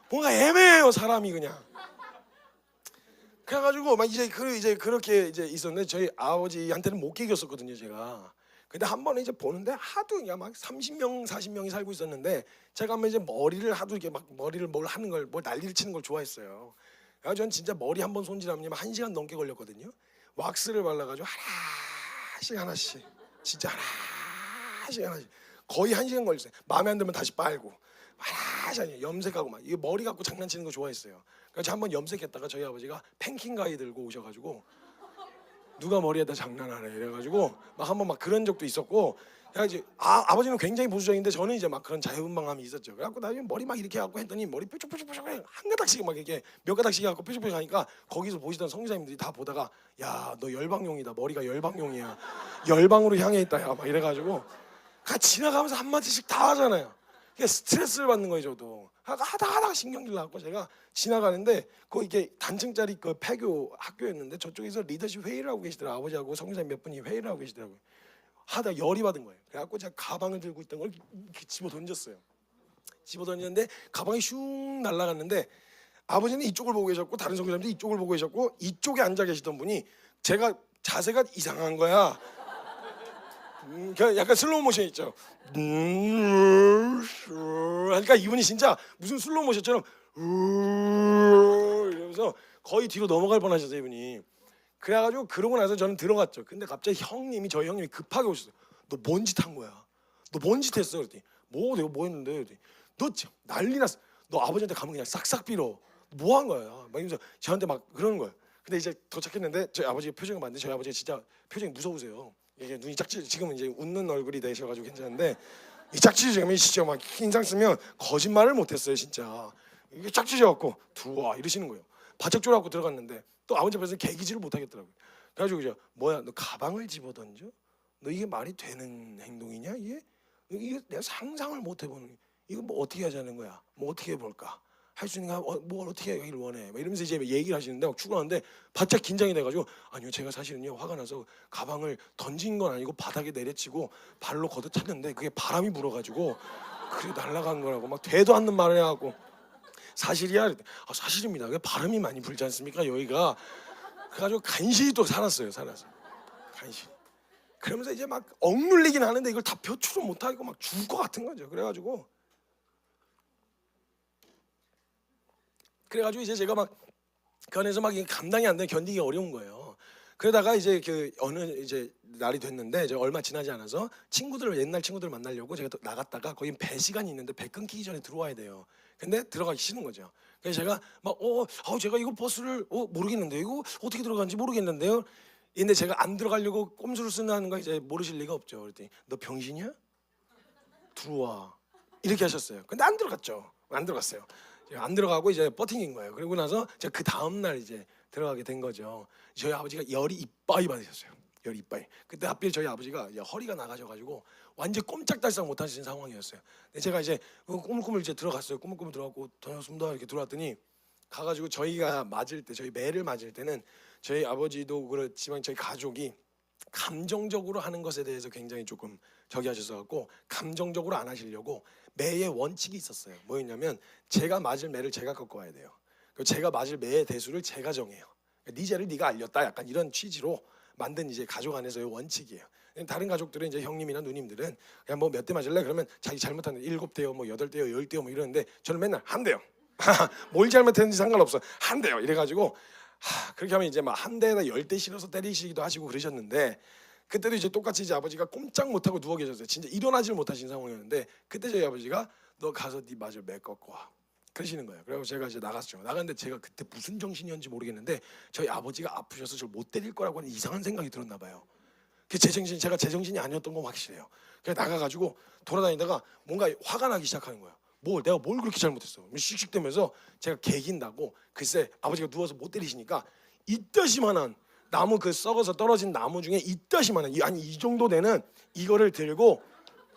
뭔가 애매해요. 사람이 그냥. 그래가지고 막 이제 그렇게 있었는데 저희 아버지한테는 못 깨겼었거든요. 제가. 근데 한 번에 이제 보는데 하도 그냥 막 30명, 40명이 살고 있었는데 제가 한번 이제 머리를 하도 이렇게 막 머리를 뭘 난리를 치는 걸 좋아했어요. 그래서 전 진짜 머리 한 번 손질하면 1시간 넘게 걸렸거든요. 왁스를 발라가지고 하나씩 진짜 하나씩 거의 1시간 걸렸어요. 마음에 안 들면 다시 빨고 하나씩 염색하고 막 이게 머리 갖고 장난치는 거 좋아했어요. 그래서 한번 염색했다가 저희 아버지가 팽킹 가위 들고 오셔가지고 누가 머리에다 장난하래 이래가지고 막 한번 막 그런 적도 있었고 그래가지고 아버지는 굉장히 보수적인데 저는 이제 막 그런 자유분방함이 있었죠. 그래갖고 나중에 머리 막 이렇게 갖고 했더니 머리 뾰족뾰족뾰족 한 가닥씩 막 이렇게 몇 가닥씩 갖고 뾰족뾰족 하니까 거기서 보시던 성지자님들이 다 보다가 야 너 열방용이다, 머리가 열방용이야, 열방으로 향해 있다 야 막 이래가지고 지나가면서 한마디씩 다 하잖아요. 그게 스트레스를 받는 거예요. 저도 하다가 신경질 나고 제가 지나가는데 거기 이게 단층짜리 그 폐교 학교였는데 저쪽에서 리더십 회의를 하고 계시더라고요. 아버지하고 성지자님 몇 분이 회의를 하고 계시더라고요. 하다 열이 받은 거예요. 그래갖고 제가 가방을 들고 있던 걸 이렇게 집어 던졌어요. 집어 던졌는데 가방이 슝 날아갔는데 아버지는 이쪽을 보고 계셨고 다른 성교사님들이 이쪽을 보고 계셨고 이쪽에 앉아 계시던 분이 제가 자세가 이상한 거야. 그냥 약간 슬로우 모션 있죠. 그러니까 이분이 진짜 무슨 슬로우 모션처럼 이러면서 거의 뒤로 넘어갈 뻔하셨어요 이분이. 그래가지고 그러고 나서 저는 들어갔죠. 근데 갑자기 저희 형님이 급하게 오셨어요. 너 뭔 짓 한 거야? 너 뭔 짓 했어? 그랬더니 내가 뭐 했는데? 그랬더니 너 지금 난리 났어. 너 아버지한테 가면 그냥 싹싹 빌어. 뭐 한 거야? 막 이러면서 저한테 막 그러는 거예요. 근데 이제 도착했는데 저희 아버지 표정을 봤는데 저희 아버지가 진짜 표정이 무서우세요. 이게 눈이 짝지 지금은 이제 웃는 얼굴이 되셔가지고 괜찮은데 이 짝지지면 진짜 막 인상 쓰면 거짓말을 못했어요 진짜. 이게 짝지져갖고 들어와 이러시는 거예요. 바짝 졸아갖고 들어갔는데 또 아버지 앞에서 개기지를 못하겠더라고요. 그래가지고 이제 뭐야 너 가방을 집어던져? 너 이게 말이 되는 행동이냐 이게? 이게 내가 상상을 못 해보는 이거 뭐 어떻게 하자는 거야? 뭐 어떻게 해볼까? 할 수 있는 거 뭘 어떻게 하기를 원해? 막 이러면서 이제 얘기를 하시는데 막 추구하는데 바짝 긴장이 돼가지고 아니요 제가 사실은요 화가 나서 가방을 던진 건 아니고 바닥에 내려치고 발로 걷어찼는데 그게 바람이 불어가지고 그래 날아간 거라고 막 되도 않는 말을 해갖고 사실이야? 사실입니다. 그 바람이 많이 불지 않습니까 여기가? 그래가지고 간신히 또 살았어요. 간신히. 그러면서 이제 막 억눌리긴 하는데 이걸 다 표출을 못하고 막 죽을 것 같은 거죠. 그래가지고 이제 제가 막 그 안에서 막 감당이 안 돼 견디기 어려운 거예요. 그러다가 이제 그 어느 이제 날이 됐는데 이제 얼마 지나지 않아서 옛날 친구들 만나려고 제가 또 나갔다가 거기 배 시간이 있는데 배 끊기기 전에 들어와야 돼요. 근데 들어가기 싫은 거죠. 그래서 제가 막 제가 이거 버스를 모르겠는데 이거 어떻게 들어가는지 모르겠는데요. 근데 제가 안 들어가려고 꼼수를 쓰는 거 이제 모르실 리가 없죠. 그랬더니 너 병신이야? 들어와 이렇게 하셨어요. 근데 안 들어갔죠. 안 들어갔어요. 안 들어가고 이제 버팅인 거예요. 그리고 나서 제가 그 다음 날 이제 들어가게 된 거죠. 저희 아버지가 열이 이빠이 받으셨어요. 열이 이빠이. 그때 하필 저희 아버지가 허리가 나가셔가지고 완전 꼼짝달싹 못하시는 상황이었어요. 근데 제가 이제 꾸물꾸물 이제 들어갔어요. 꾸물꾸물 들어가고 다녀왔습니다 이렇게 들어왔더니 가가지고 저희가 맞을 때 저희 매를 맞을 때는 저희 아버지도 그렇지만 저희 가족이 감정적으로 하는 것에 대해서 굉장히 조금 저기 하셔서갖고 감정적으로 안 하시려고 매의 원칙이 있었어요. 뭐였냐면 제가 맞을 매를 제가 갖고 와야 돼요. 그리고 제가 맞을 매의 대수를 제가 정해요. 네 죄를 네가 알렸다 약간 이런 취지로 만든 이제 가족 안에서의 원칙이에요. 다른 가족들은 이제 형님이나 누님들은 그냥 뭐 몇 대 맞을래? 그러면 자기 잘못한 7대요, 뭐 8대요, 10대요 뭐 이러는데 저는 맨날 한 대요. 뭘 잘못했는지 상관없어. 한 대요. 이래가지고 그렇게 하면 이제 막 한 대에다 10대 실어서 때리시기도 하시고 그러셨는데 그때도 이제 똑같이 이제 아버지가 꼼짝 못하고 누워 계셨어요. 진짜 일어나질 못하신 상황이었는데 그때 저희 아버지가 너 가서 네 맞을 매 꺾고 와 그러시는 거예요. 그래서 제가 이제 나갔죠. 나갔는데 제가 그때 무슨 정신이었는지 모르겠는데 저희 아버지가 아프셔서 저를 못 때릴 거라고 하는 이상한 생각이 들었나 봐요. 제가 제정신이 아니었던 건 확실해요. 그래서 나가가지고 돌아다니다가 뭔가 화가 나기 시작하는 거예요. 내가 뭘 그렇게 잘못했어? 씩씩대면서 제가 개긴다고 글쎄 아버지가 누워서 못 때리시니까 이따시만한 나무 그 썩어서 떨어진 나무 중에 이따시만한 아니 이 정도 되는 이거를 들고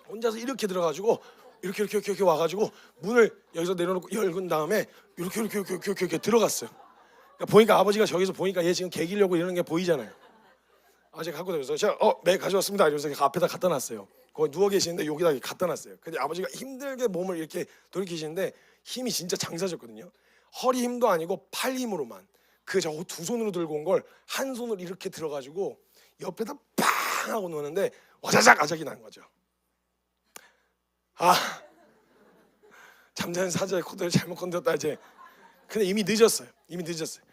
혼자서 이렇게 들어가지고 이렇게 와가지고 문을 여기서 내려놓고 열은 다음에 이렇게 들어갔어요. 그러니까 보니까 아버지가 저기서 보니까 얘 지금 개기려고 이러는 게 보이잖아요. 아버지가 갖고 다녀서 제가 매 가져왔습니다 이러면서 앞에다 갖다 놨어요. 거기 누워 계시는데 여기다 갖다 놨어요. 근데 아버지가 힘들게 몸을 이렇게 돌이키시는데 힘이 진짜 장사졌거든요. 허리 힘도 아니고 팔 힘으로만 그 저 두 손으로 들고 온 걸 한 손으로 이렇게 들어가지고 옆에다 팡 하고 놓는데 와자작 아작이 난 거죠. 잠자는 사자의 코드를 잘못 건드렸다 이제. 근데 이미 늦었어요.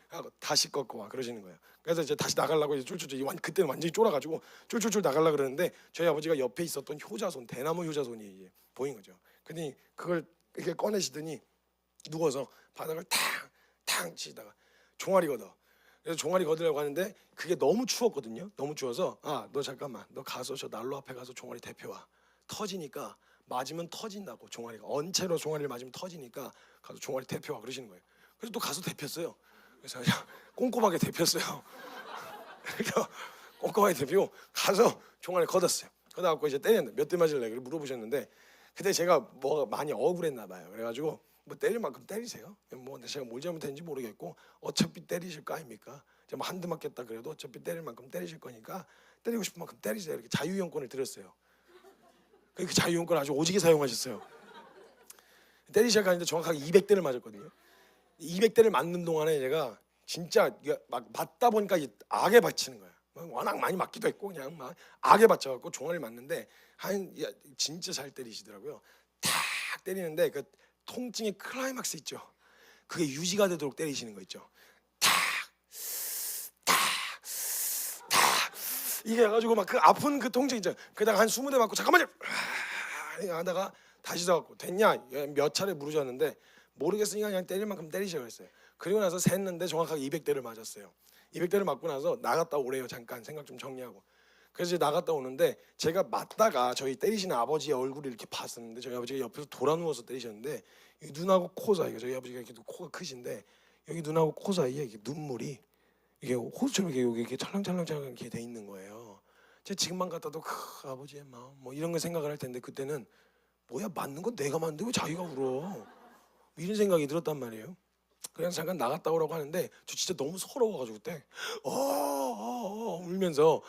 하고 다시 꺾고 와 그러시는 거예요. 그래서 이제 다시 나가려고 이제 쫄쫄쫄 그때는 완전히 쫄아가지고 쫄쫄쫄 나가려고 그러는데 저희 아버지가 옆에 있었던 효자손 대나무 효자손이 이제 보인 거죠. 근데 그걸 이렇게 꺼내시더니 누워서 바닥을 탕탕 치다가 종아리 걷어. 그래서 종아리 걷으려고 하는데 그게 너무 추웠거든요. 너무 추워서 너 잠깐만, 너 가서 저 난로 앞에 가서 종아리 데펴와. 터지니까 맞으면 터진다고, 종아리가 언체로 종아리를 맞으면 터지니까 가서 종아리 데펴와 그러시는 거예요. 그래서 또 가서 데폈어요. 그래서 그냥 꼼꼼하게 데폈어요. 그러니까 꼼꼼하게 데피고 가서 종아리 걷었어요. 걷어갖고 이제 때렸는데 몇 대 맞을래? 그래 물어보셨는데 그때 제가 뭐가 많이 억울했나 봐요. 그래가지고 뭐 때릴 만큼 때리세요. 뭐 제가 뭘 잘못했는지 모르겠고 어차피 때리실 거 아닙니까? 제가 뭐 한대 맞겠다 그래도 어차피 때릴 만큼 때리실 거니까 때리고 싶은 만큼 때리세요. 이렇게 자유형권을 드렸어요. 그 자유형권 아주 오지게 사용하셨어요. 때리기 시작하는데 정확하게 200대를 맞았거든요. 200대를 맞는 동안에 제가 진짜 막 맞다 보니까 악에 받치는 거야. 워낙 많이 맞기도 했고 그냥 막 악에 받쳐갖고 종아리를 맞는데 진짜 잘 때리시더라고요. 탁 때리는데 그 통증의 클라이막스 있죠. 그게 유지가 되도록 때리시는 거 있죠. 탁, 탁, 탁 이게 해가지고 막 그 아픈 그 통증 있죠. 그다가 한 20대 맞고 잠깐만요 하다가 다시 서갖고 됐냐 몇 차례 물으셨는데 모르겠으니까 그냥 때릴 만큼 때리시라고 했어요. 그리고 나서 셌는데 정확하게 200대를 맞았어요. 200대를 맞고 나서 나갔다 오래요. 잠깐 생각 좀 정리하고. 그래서 이제 나갔다 오는데 제가 맞다가 저희 때리시는 아버지의 얼굴을 이렇게 봤었는데 저희 아버지가 옆에서 돌아 누워서 때리셨는데 이 눈하고 코 사이가 저희 아버지가 이렇게 코가 크신데 여기 눈하고 코 사이에 이렇게 눈물이 이게 호수처럼 이렇게 찰랑찰랑찰랑 이렇게 돼 있는 거예요. 제가 지금만 갖다도 아버지의 마음 뭐 이런 걸 생각을 할 텐데 그때는 뭐야 맞는 건 내가 맞는데 왜 자기가 울어? 이런 생각이 들었단 말이에요. 그냥 잠깐 나갔다 오라고 하는데 저 진짜 너무 서러워가지고 그때 울면서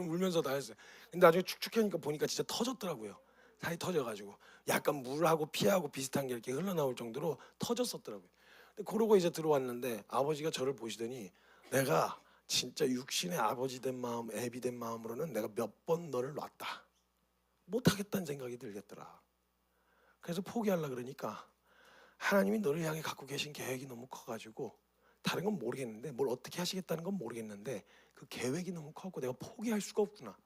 울면서 다 했어요. 근데 나중에 축축하니까 보니까 진짜 터졌더라고요. 살이 터져가지고 약간 물하고 피하고 비슷한 게 이렇게 흘러나올 정도로 터졌었더라고요. 근데 그러고 이제 들어왔는데 아버지가 저를 보시더니 내가 진짜 육신의 아버지 된 마음, 애비 된 마음으로는 내가 몇 번 너를 놨다. 못하겠다는 생각이 들겠더라. 그래서 포기하려고 그러니까 하나님이 너를 향해 갖고 계신 계획이 너무 커가지고 다른 건 모르겠는데 뭘 어떻게 하시겠다는 건 모르겠는데 그 계획이 너무 커갖고 내가 포기할 수가 없구나.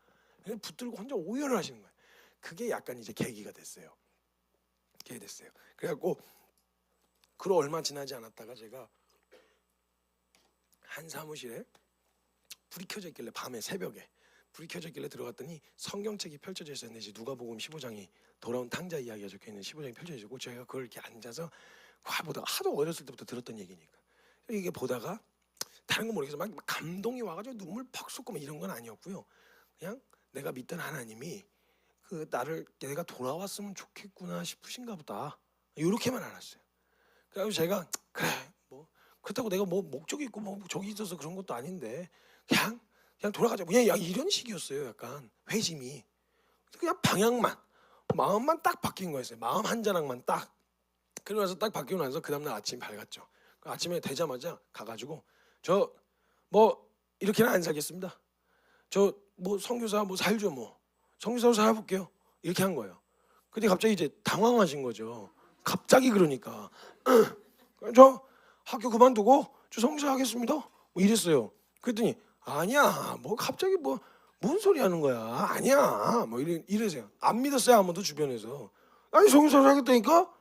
그냥 붙들고 혼자 오열을 하시는 거예요. 그게 약간 이제 계기가 됐어요. 계기 됐어요. 그래갖고 그로 얼마 지나지 않았다가 제가 한 사무실에 불이 켜져 있길래 밤에 새벽에 불이 켜져 있길래 들어갔더니 성경책이 펼쳐져 있었는데 이제 누가복음 15장이 돌아온 탕자 이야기가 적혀있는 15장이 펼쳐져 있고 제가 그걸 이렇게 앉아서 보다가 하도 어렸을 때부터 들었던 얘기니까 이게 보다가 다른 건 모르겠어 막 감동이 와가지고 눈물 팍 쏟고 막 이런 건 아니었고요. 그냥 내가 믿던 하나님이 그 나를 내가 돌아왔으면 좋겠구나 싶으신가 보다 이렇게만 알았어요. 그래서 제가 그래 뭐 그렇다고 내가 뭐 목적이 있고 뭐 적이 있어서 그런 것도 아닌데 그냥 돌아가자 그냥 이런 식이었어요. 약간 회심이 그냥 방향만 마음만 딱 바뀐 거였어요. 마음 한 자락만 딱. 그러고 나서 딱 바뀌고 나서 그 다음날 아침 밝았죠. 아침에 되자마자 가가지고 저 뭐 이렇게는 안 살겠습니다. 저 뭐 선교사 뭐 살죠 뭐 선교사로 살아볼게요. 이렇게 한 거예요. 근데 갑자기 이제 당황하신 거죠. 갑자기 그러니까 저 학교 그만두고 저 선교사 하겠습니다. 뭐 이랬어요. 그랬더니 아니야 뭐 갑자기 뭐 뭔 소리 하는 거야 아니야 뭐 이래세요. 안 믿었어요. 아무도 주변에서. 아니 선교사 살겠다니까.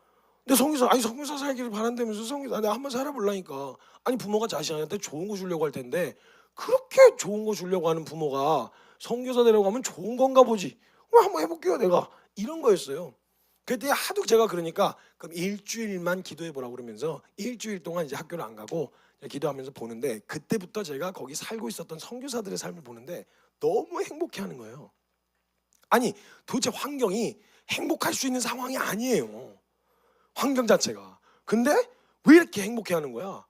근데 선교사 살기를 바란다면서 선교사 내가 한번 살아보려니까. 아니 부모가 자식한테 좋은 거 주려고 할 텐데 그렇게 좋은 거 주려고 하는 부모가 선교사 되려고 하면 좋은 건가 보지. 한번 해볼게요 내가 이런 거였어요. 그때 하도 제가 그러니까 그럼 일주일만 기도해 보라고 그러면서 일주일 동안 이제 학교를 안 가고 기도하면서 보는데 그때부터 제가 거기 살고 있었던 선교사들의 삶을 보는데 너무 행복해하는 거예요. 아니 도대체 환경이 행복할 수 있는 상황이 아니에요. 환경 자체가. 근데 왜 이렇게 행복해하는 거야?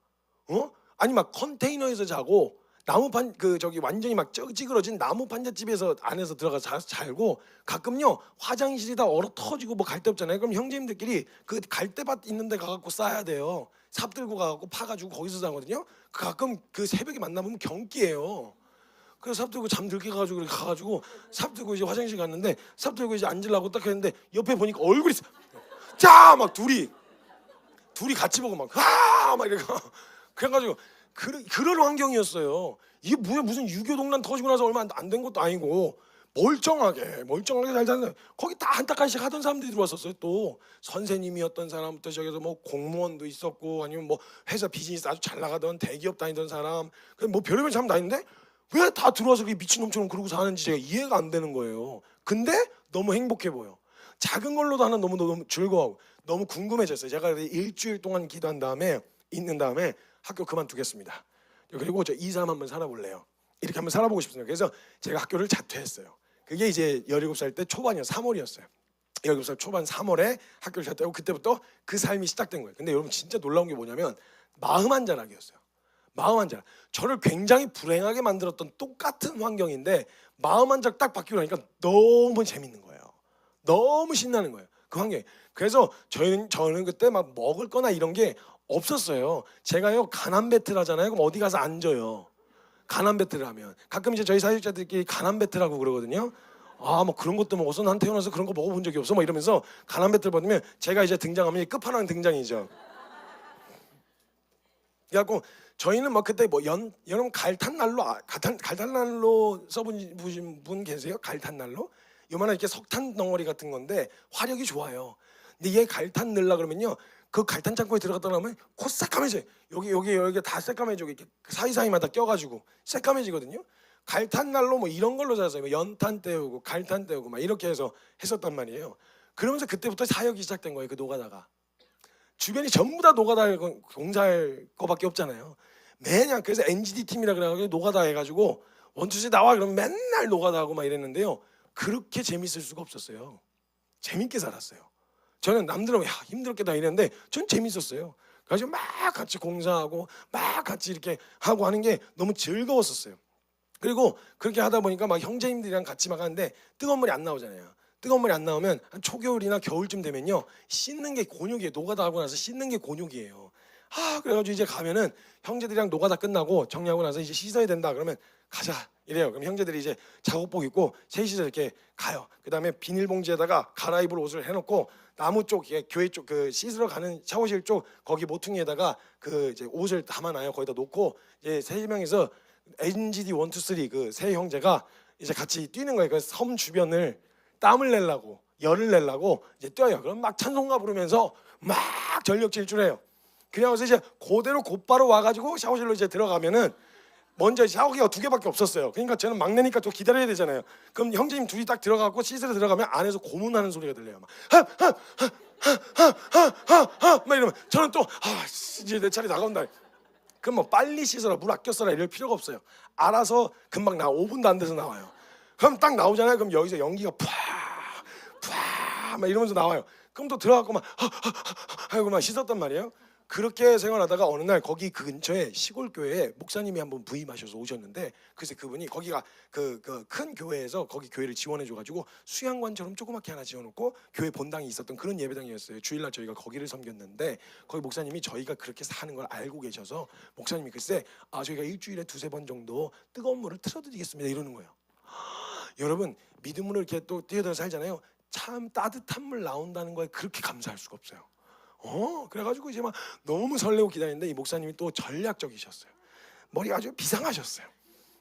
아니 막 컨테이너에서 자고 나무판 저기 완전히 막 찌그러진 나무 판잣집에서 안에서 들어가서 살고 가끔요 화장실이 다 얼어 터지고 뭐 갈 데 없잖아요. 그럼 형제님들끼리 그 갈대밭 있는 데 가갖고 싸야 돼요. 삽 들고 가갖고 파가지고 거기서 자거든요. 가끔 그 새벽에 만나보면 경기예요. 그래서 삽 들고 잠들게 가가지고 삽 들고 이제 화장실 갔는데 삽 들고 이제 앉으려고 딱 했는데 옆에 보니까 얼굴이 자 막 둘이 같이 보고 막 이렇게 그래가지고 그런 환경이었어요. 이게 뭐야 무슨 유교동란 터지고 나서 얼마 안 된 것도 아니고 멀쩡하게 잘 사는, 거기 다 한 닭간씩 하던 사람들이 들어왔었어요. 또 선생님이었던 사람부터 시작해서 뭐 공무원도 있었고, 아니면 뭐 회사 비즈니스 아주 잘 나가던 대기업 다니던 사람, 뭐 별의별 사람 다 있는데 왜 다 들어와서 그렇게 미친놈처럼 그러고 사는지 제가 이해가 안 되는 거예요. 근데 너무 행복해 보여. 작은 걸로도 하나 너무 즐거워하고 너무 궁금해졌어요. 제가 일주일 동안 기도한 다음에 있는 다음에 학교 그만두겠습니다. 그리고 저 이 삶 한번 살아볼래요. 이렇게 한번 살아보고 싶습니다. 그래서 제가 학교를 자퇴했어요. 그게 이제 17살 때 초반이었어요. 3월이었어요. 17살 초반 3월에 학교를 자퇴하고 그때부터 그 삶이 시작된 거예요. 근데 여러분 진짜 놀라운 게 뭐냐면 마음 한 자락이었어요. 마음 한 자락. 저를 굉장히 불행하게 만들었던 똑같은 환경인데 마음 한 자락 딱 바뀌고 나니까 너무 재밌는 거예요. 너무 신나는 거예요. 그 환경이. 그래서 저는 그때 막 먹을 거나 이런 게 없었어요. 제가요 가난 배틀 하잖아요. 그럼 어디 가서 앉아요. 가난 배틀을 하면 가끔 이제 저희 사역자들끼리 가난 배틀하고 그러거든요. 아 뭐 그런 것도 먹었어? 난 태어나서 그런 거 먹어본 적이 없어. 뭐 이러면서 가난 배틀 받으면 제가 이제 등장하면 끝판왕 등장이죠. 그래갖고 저희는 뭐 그때 뭐 여러분 갈탄난로 써보신 분 계세요? 갈탄난로? 요만한 이렇게 석탄 덩어리 같은 건데 화력이 좋아요. 근데 얘 갈탄 넣으려 그러면요. 그 갈탄 창고에 들어갔다 나오면 코 새까매져요. 여기 다 새까매져. 이렇게 사이사이마다 껴가지고 새까매지거든요. 갈탄 난로 뭐 이런 걸로 샀어요. 뭐 연탄 때우고 갈탄 때우고 막 이렇게 해서 했었단 말이에요. 그러면서 그때부터 사역이 시작된 거예요. 그 노가다가 주변이 전부 다 노가다 공사할 거밖에 없잖아요. 매년 그래서 NGD 팀이라 그래가지고 노가다 해가지고 원투시 나와 그러면 맨날 노가다 하고 막 이랬는데요. 그렇게 재밌을 수가 없었어요. 재밌게 살았어요. 저는 남들은 야 힘들었겠다 이랬는데 전 재밌었어요. 그래서 막 같이 공사하고 막 같이 이렇게 하고 하는 게 너무 즐거웠었어요. 그리고 그렇게 하다 보니까 막 형제님들이랑 같이 막 하는데 뜨거운 물이 안 나오잖아요. 뜨거운 물이 안 나오면 한 초겨울이나 겨울쯤 되면요 씻는 게 곤욕이에요. 노가다 하고 나서 씻는 게 곤욕이에요. 그래가지고 이제 가면은 형제들이랑 노가다 끝나고 정리하고 나서 이제 씻어야 된다 그러면 가자 이래요. 그럼 형제들이 이제 작업복 입고 셋이서 이렇게 가요. 그 다음에 비닐봉지에다가 갈아입을 옷을 해놓고 나무 쪽 교회 쪽 그 씻으러 가는 샤워실 쪽 거기 모퉁이에다가 그 이제 옷을 담아놔요. 거기다 놓고 이제 세 명이서 NGD 1, 2, 3 그 세 형제가 이제 같이 뛰는 거예요. 그 섬 주변을 땀을 내려고 열을 내려고 이제 뛰어요. 그럼 막 찬송가 부르면서 막 전력 질주해요. 그래서 이제 그대로 곧바로 와가지고 샤워실로 이제 들어가면은 먼저 샤워기가 2개밖에 없었어요. 그러니까 저는 막내니까 또 기다려야 되잖아요. 그럼 형제님 둘이 딱 들어가고 씻으러 들어가면 안에서 고문하는 소리가 들려요. 막 막 이러면 저는 또 이제 내 차례 나간다. 그럼 뭐 빨리 씻어라 물 아껴 써라 이럴 필요가 없어요. 알아서 금방 5분도 안 돼서 나와요. 그럼 딱 나오잖아요. 그럼 여기서 연기가 막 이러면서 나와요. 그럼 또 들어가고 막 하고 막 씻었단 말이에요. 그렇게 생활하다가 어느 날 거기 그 근처에 시골 교회에 목사님이 한번 부임하셔서 오셨는데 글쎄 그분이 거기가 그 큰 교회에서 거기 교회를 지원해줘가지고 수양관처럼 조그맣게 하나 지어놓고 교회 본당이 있었던 그런 예배당이었어요. 주일날 저희가 거기를 섬겼는데 거기 목사님이 저희가 그렇게 사는 걸 알고 계셔서 목사님이 글쎄 저희가 일주일에 2-3번 정도 뜨거운 물을 틀어드리겠습니다 이러는 거예요. 여러분 믿음으로 이렇게 또 뛰어들어 살잖아요. 참 따뜻한 물 나온다는 거에 그렇게 감사할 수가 없어요. 그래가지고 이제 막 너무 설레고 기다리는데 이 목사님이 또 전략적이셨어요. 머리가 아주 비상하셨어요.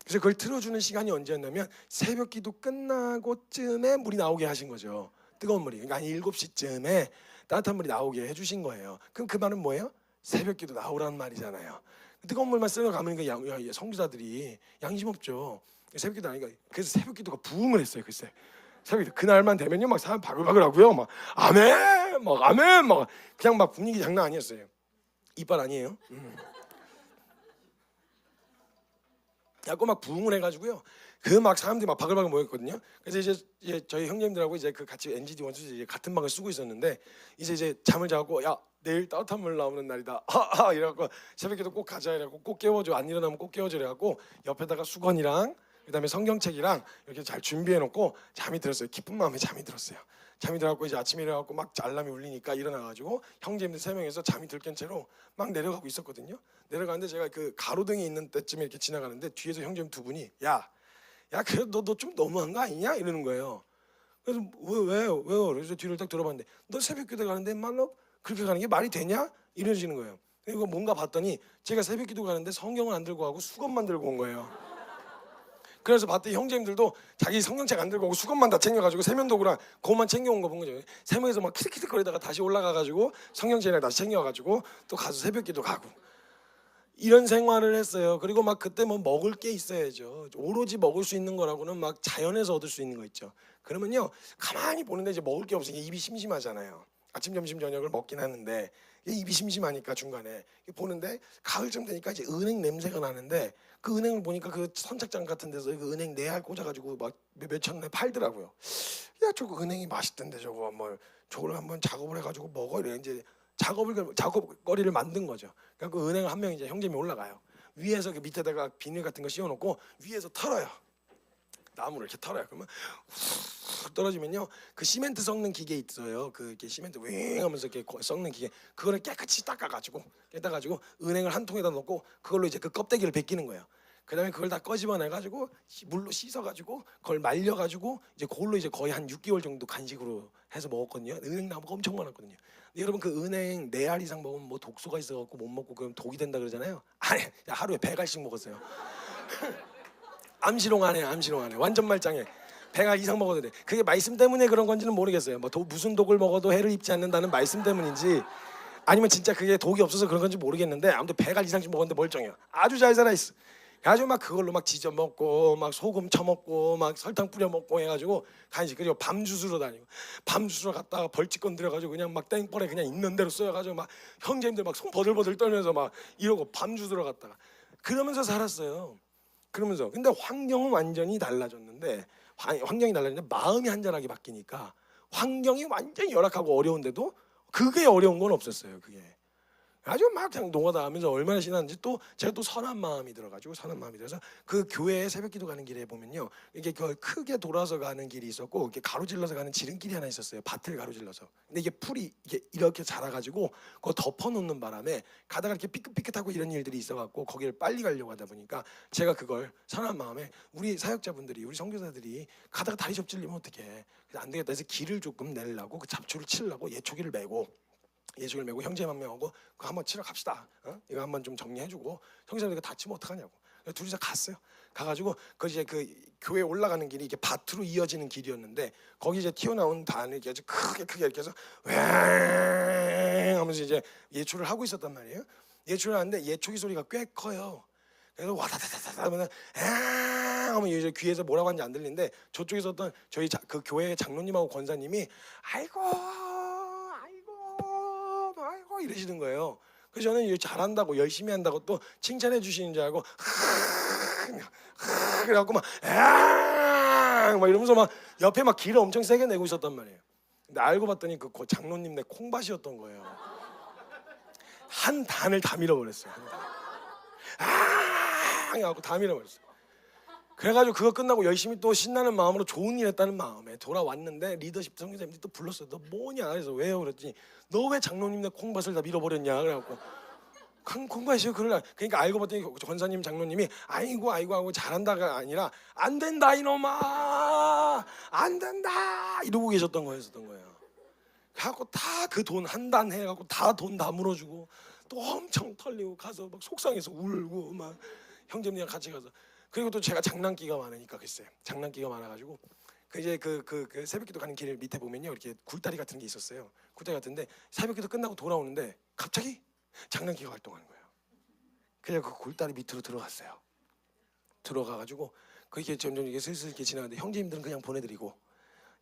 그래서 그걸 틀어주는 시간이 언제였냐면 새벽 기도 끝나고쯤에 물이 나오게 하신 거죠. 뜨거운 물이. 그러니까 한 7시쯤에 따뜻한 물이 나오게 해주신 거예요. 그럼 그 말은 뭐예요? 새벽 기도 나오라는 말이잖아요. 뜨거운 물만 쓰러 가면 성주자들이 양심 없죠. 새벽 기도 하니까 그래서 새벽 기도가 부흥을 했어요. 글쎄. 새벽 그날만 되면요 막 사람 바글바글 하고요 막 아멘 막 아멘 막 그냥 막 분위기 장난 아니었어요. 이빨 아니에요? 야고 막 부흥을 해가지고요 그 막 사람들이 막 바글바글 모였거든요. 그래서 이제 저희 형님들하고 이제 그 같이 NGD 원수 이제 같은 방을 쓰고 있었는데 이제 잠을 자고 야 내일 따뜻한 물 나오는 날이다 이래갖고 새벽에도 꼭 가자 이래갖고 꼭 깨워줘 안 일어나면 꼭 깨워줘 이래갖고 옆에다가 수건이랑 그다음에 성경책이랑 이렇게 잘 준비해놓고 잠이 들었어요. 기쁜 마음에 잠이 들었어요. 잠이 들어갖고 이제 아침에 일어나갖고 막 알람이 울리니까 일어나가지고 형제님들 3명이서 잠이 들깬 채로 막 내려가고 있었거든요. 내려가는데 제가 그 가로등이 있는 때쯤에 이렇게 지나가는데 뒤에서 형제님 2분이 야 그래도 너 좀 너무한 거 아니냐 이러는 거예요. 그래서 왜요? 그래서 뒤를 딱 돌아봤는데 너 새벽기도 가는데 말로 그렇게 가는 게 말이 되냐? 이러시는 거예요. 그리고 뭔가 봤더니 제가 새벽기도 가는데 성경을 안 들고 가고 수건만 들고 온 거예요. 그래서 봤더니 형제님들도 자기 성경책 안 들고 오고 수건만 다 챙겨가지고 세면도구랑 그것만 챙겨온 거 본 거죠. 세 명이서 막 키득키득거리다가 다시 올라가가지고 성경책이랑 다시 챙겨가지고 또 가서 새벽기도 가고 이런 생활을 했어요. 그리고 막 그때 뭐 먹을 게 있어야죠. 오로지 먹을 수 있는 거라고는 막 자연에서 얻을 수 있는 거 있죠. 그러면요 가만히 보는데 이제 먹을 게 없으니까 입이 심심하잖아요. 아침 점심 저녁을 먹긴 하는데 입이 심심하니까 중간에 보는데 가을쯤 되니까 이제 은행 냄새가 나는데 그 은행을 보니까 그 선착장 같은 데서 그 은행 내알 꽂아가지고 막 몇천 원에 팔더라고요. 야 저거 은행이 맛있던데 저거 뭐 저걸 한번 작업을 해가지고 먹어 이래 이제 작업거리를 만든 거죠. 그러니까 그 은행 한 명 이제 형제님이 올라가요. 위에서 그 밑에다가 비닐 같은 거 씌워놓고 위에서 털어요. 나무를 이렇게 털어요. 그러면 후 떨어지면요 그 시멘트 섞는 기계 있어요. 그 이렇게 시멘트 윙 하면서 이렇게 섞는 기계 그거를 깨끗이 닦아가지고 은행을 한 통에다 넣고 그걸로 이제 그 껍데기를 벗기는 거예요. 그다음에 그걸 다 꺼집어내가지고 물로 씻어가지고 그걸 말려가지고 이제 그걸로 이제 거의 한 6개월 정도 간식으로 해서 먹었거든요. 은행 나무가 엄청 많았거든요. 근데 여러분 그 은행 4알 이상 먹으면 뭐 독소가 있어갖고 못 먹고 그럼 독이 된다 그러잖아요. 아니 하루에 100알씩 먹었어요. 암시롱 안 해요. 암시롱 안 해요. 완전 말짱해. 100알 이상 먹어도 돼. 그게 말씀 때문에 그런 건지는 모르겠어요. 뭐 무슨 독을 먹어도 해를 입지 않는다는 말씀 때문인지 아니면 진짜 그게 독이 없어서 그런 건지 모르겠는데 아무튼 100알 이상씩 먹었는데 멀쩡해요. 아주 잘 살아있어. 그래가지고 막 그걸로 막 지져 먹고 막 소금 쳐먹고 막 설탕 뿌려 먹고 해가지고 간식 그리고 밤 주스로 다니고 밤 주스로 갔다가 벌집 건드려가지고 그냥 막 땡벌에 그냥 있는 대로 써가지고 막 형제님들 막 손 버들버들 떨면서 막 이러고 밤 주스로 갔다가 그러면서 살았어요. 그러면서 근데 환경은 완전히 달라졌는데 환경이 달라졌는데 마음이 한잔하게 바뀌니까 환경이 완전히 열악하고 어려운데도 그게 어려운 건 없었어요. 그게 아주 막 그냥 노가다 하면서 얼마나 신났는지 또 제가 또 선한 마음이 들어가지고 선한 마음이 들어서 그 교회에 새벽기도 가는 길에 보면요 이게 그 크게 돌아서 가는 길이 있었고 이렇게 가로질러서 가는 지름길이 하나 있었어요. 밭을 가로질러서. 근데 이게 풀이 이렇게 자라가지고 그거 덮어놓는 바람에 가다가 이렇게 삐끗삐끗하고 이런 일들이 있어갖고 거기를 빨리 가려고 하다 보니까 제가 그걸 선한 마음에 우리 사역자분들이 우리 선교사들이 가다가 다리 접질리면 어떡해. 그래서 안 되겠다 해서 길을 조금 내려고 그 잡초를 치려고 예초기를 메고 형제 한 명하고 그거 한번 치러 갑시다. 이거 한번 좀 정리해주고 형제들 이거 다치면 어떡하냐고. 둘이서 갔어요. 가가지고 그 이제 그 교회 올라가는 길이 이게 밭으로 이어지는 길이었는데 거기 이제 튀어나온 단을 이렇게 아주 크게 이렇게 해서 왱 하면서 이제 예초를 하고 있었단 말이에요. 예초를 하는데 예초기 소리가 꽤 커요. 그래서 와다다다다 하면 하면 이제 귀에서 뭐라고 하는지 안 들리는데 저쪽에서 어떤 저희 그 교회 장로님하고 권사님이 아이고 이러시는 거예요. 그래서 저는 이제 잘한다고 열심히 한다고 또 칭찬해 주시는 줄 알고 그래갖고 막 이러면서 막 옆에 막 기를 엄청 세게 내고 있었단 말이에요. 근데 알고 봤더니 그 장로님네 콩밭이었던 거예요. 한 단을 다 밀어버렸어요. 하고 다 밀어버렸어요. 그래가지고 그거 끝나고 열심히 또 신나는 마음으로 좋은 일 했다는 마음에 돌아왔는데 리더십 성교사님들이 또 불렀어요. 너 뭐냐? 그래서 왜요? 그랬더니 너 왜 장로님네 콩밭을 다 밀어버렸냐? 그래갖고 콩밭이요? 그러니까 알고 봤더니 권사님 장로님이 아이고 하고 잘한다가 아니라 안 된다 이놈아 안 된다 이러고 계셨던 거예요. 그래갖고 다 그 돈 한 단 해갖고 다 돈 다 물어주고 또 엄청 털리고 가서 막 속상해서 울고 막 형제님이랑 같이 가서 그리고 또 제가 장난기가 많으니까 글쎄 장난기가 많아가지고 그 이제 그 새벽기도 가는 길 밑에 보면요 이렇게 굴다리 같은 게 있었어요. 굴다리 같은데 새벽기도 끝나고 돌아오는데 갑자기 장난기가 활동하는 거예요. 그래서 그 굴다리 밑으로 들어갔어요. 들어가가지고 그게 점점 이게 슬슬 이렇게 지나가는데 형제님들은 그냥 보내드리고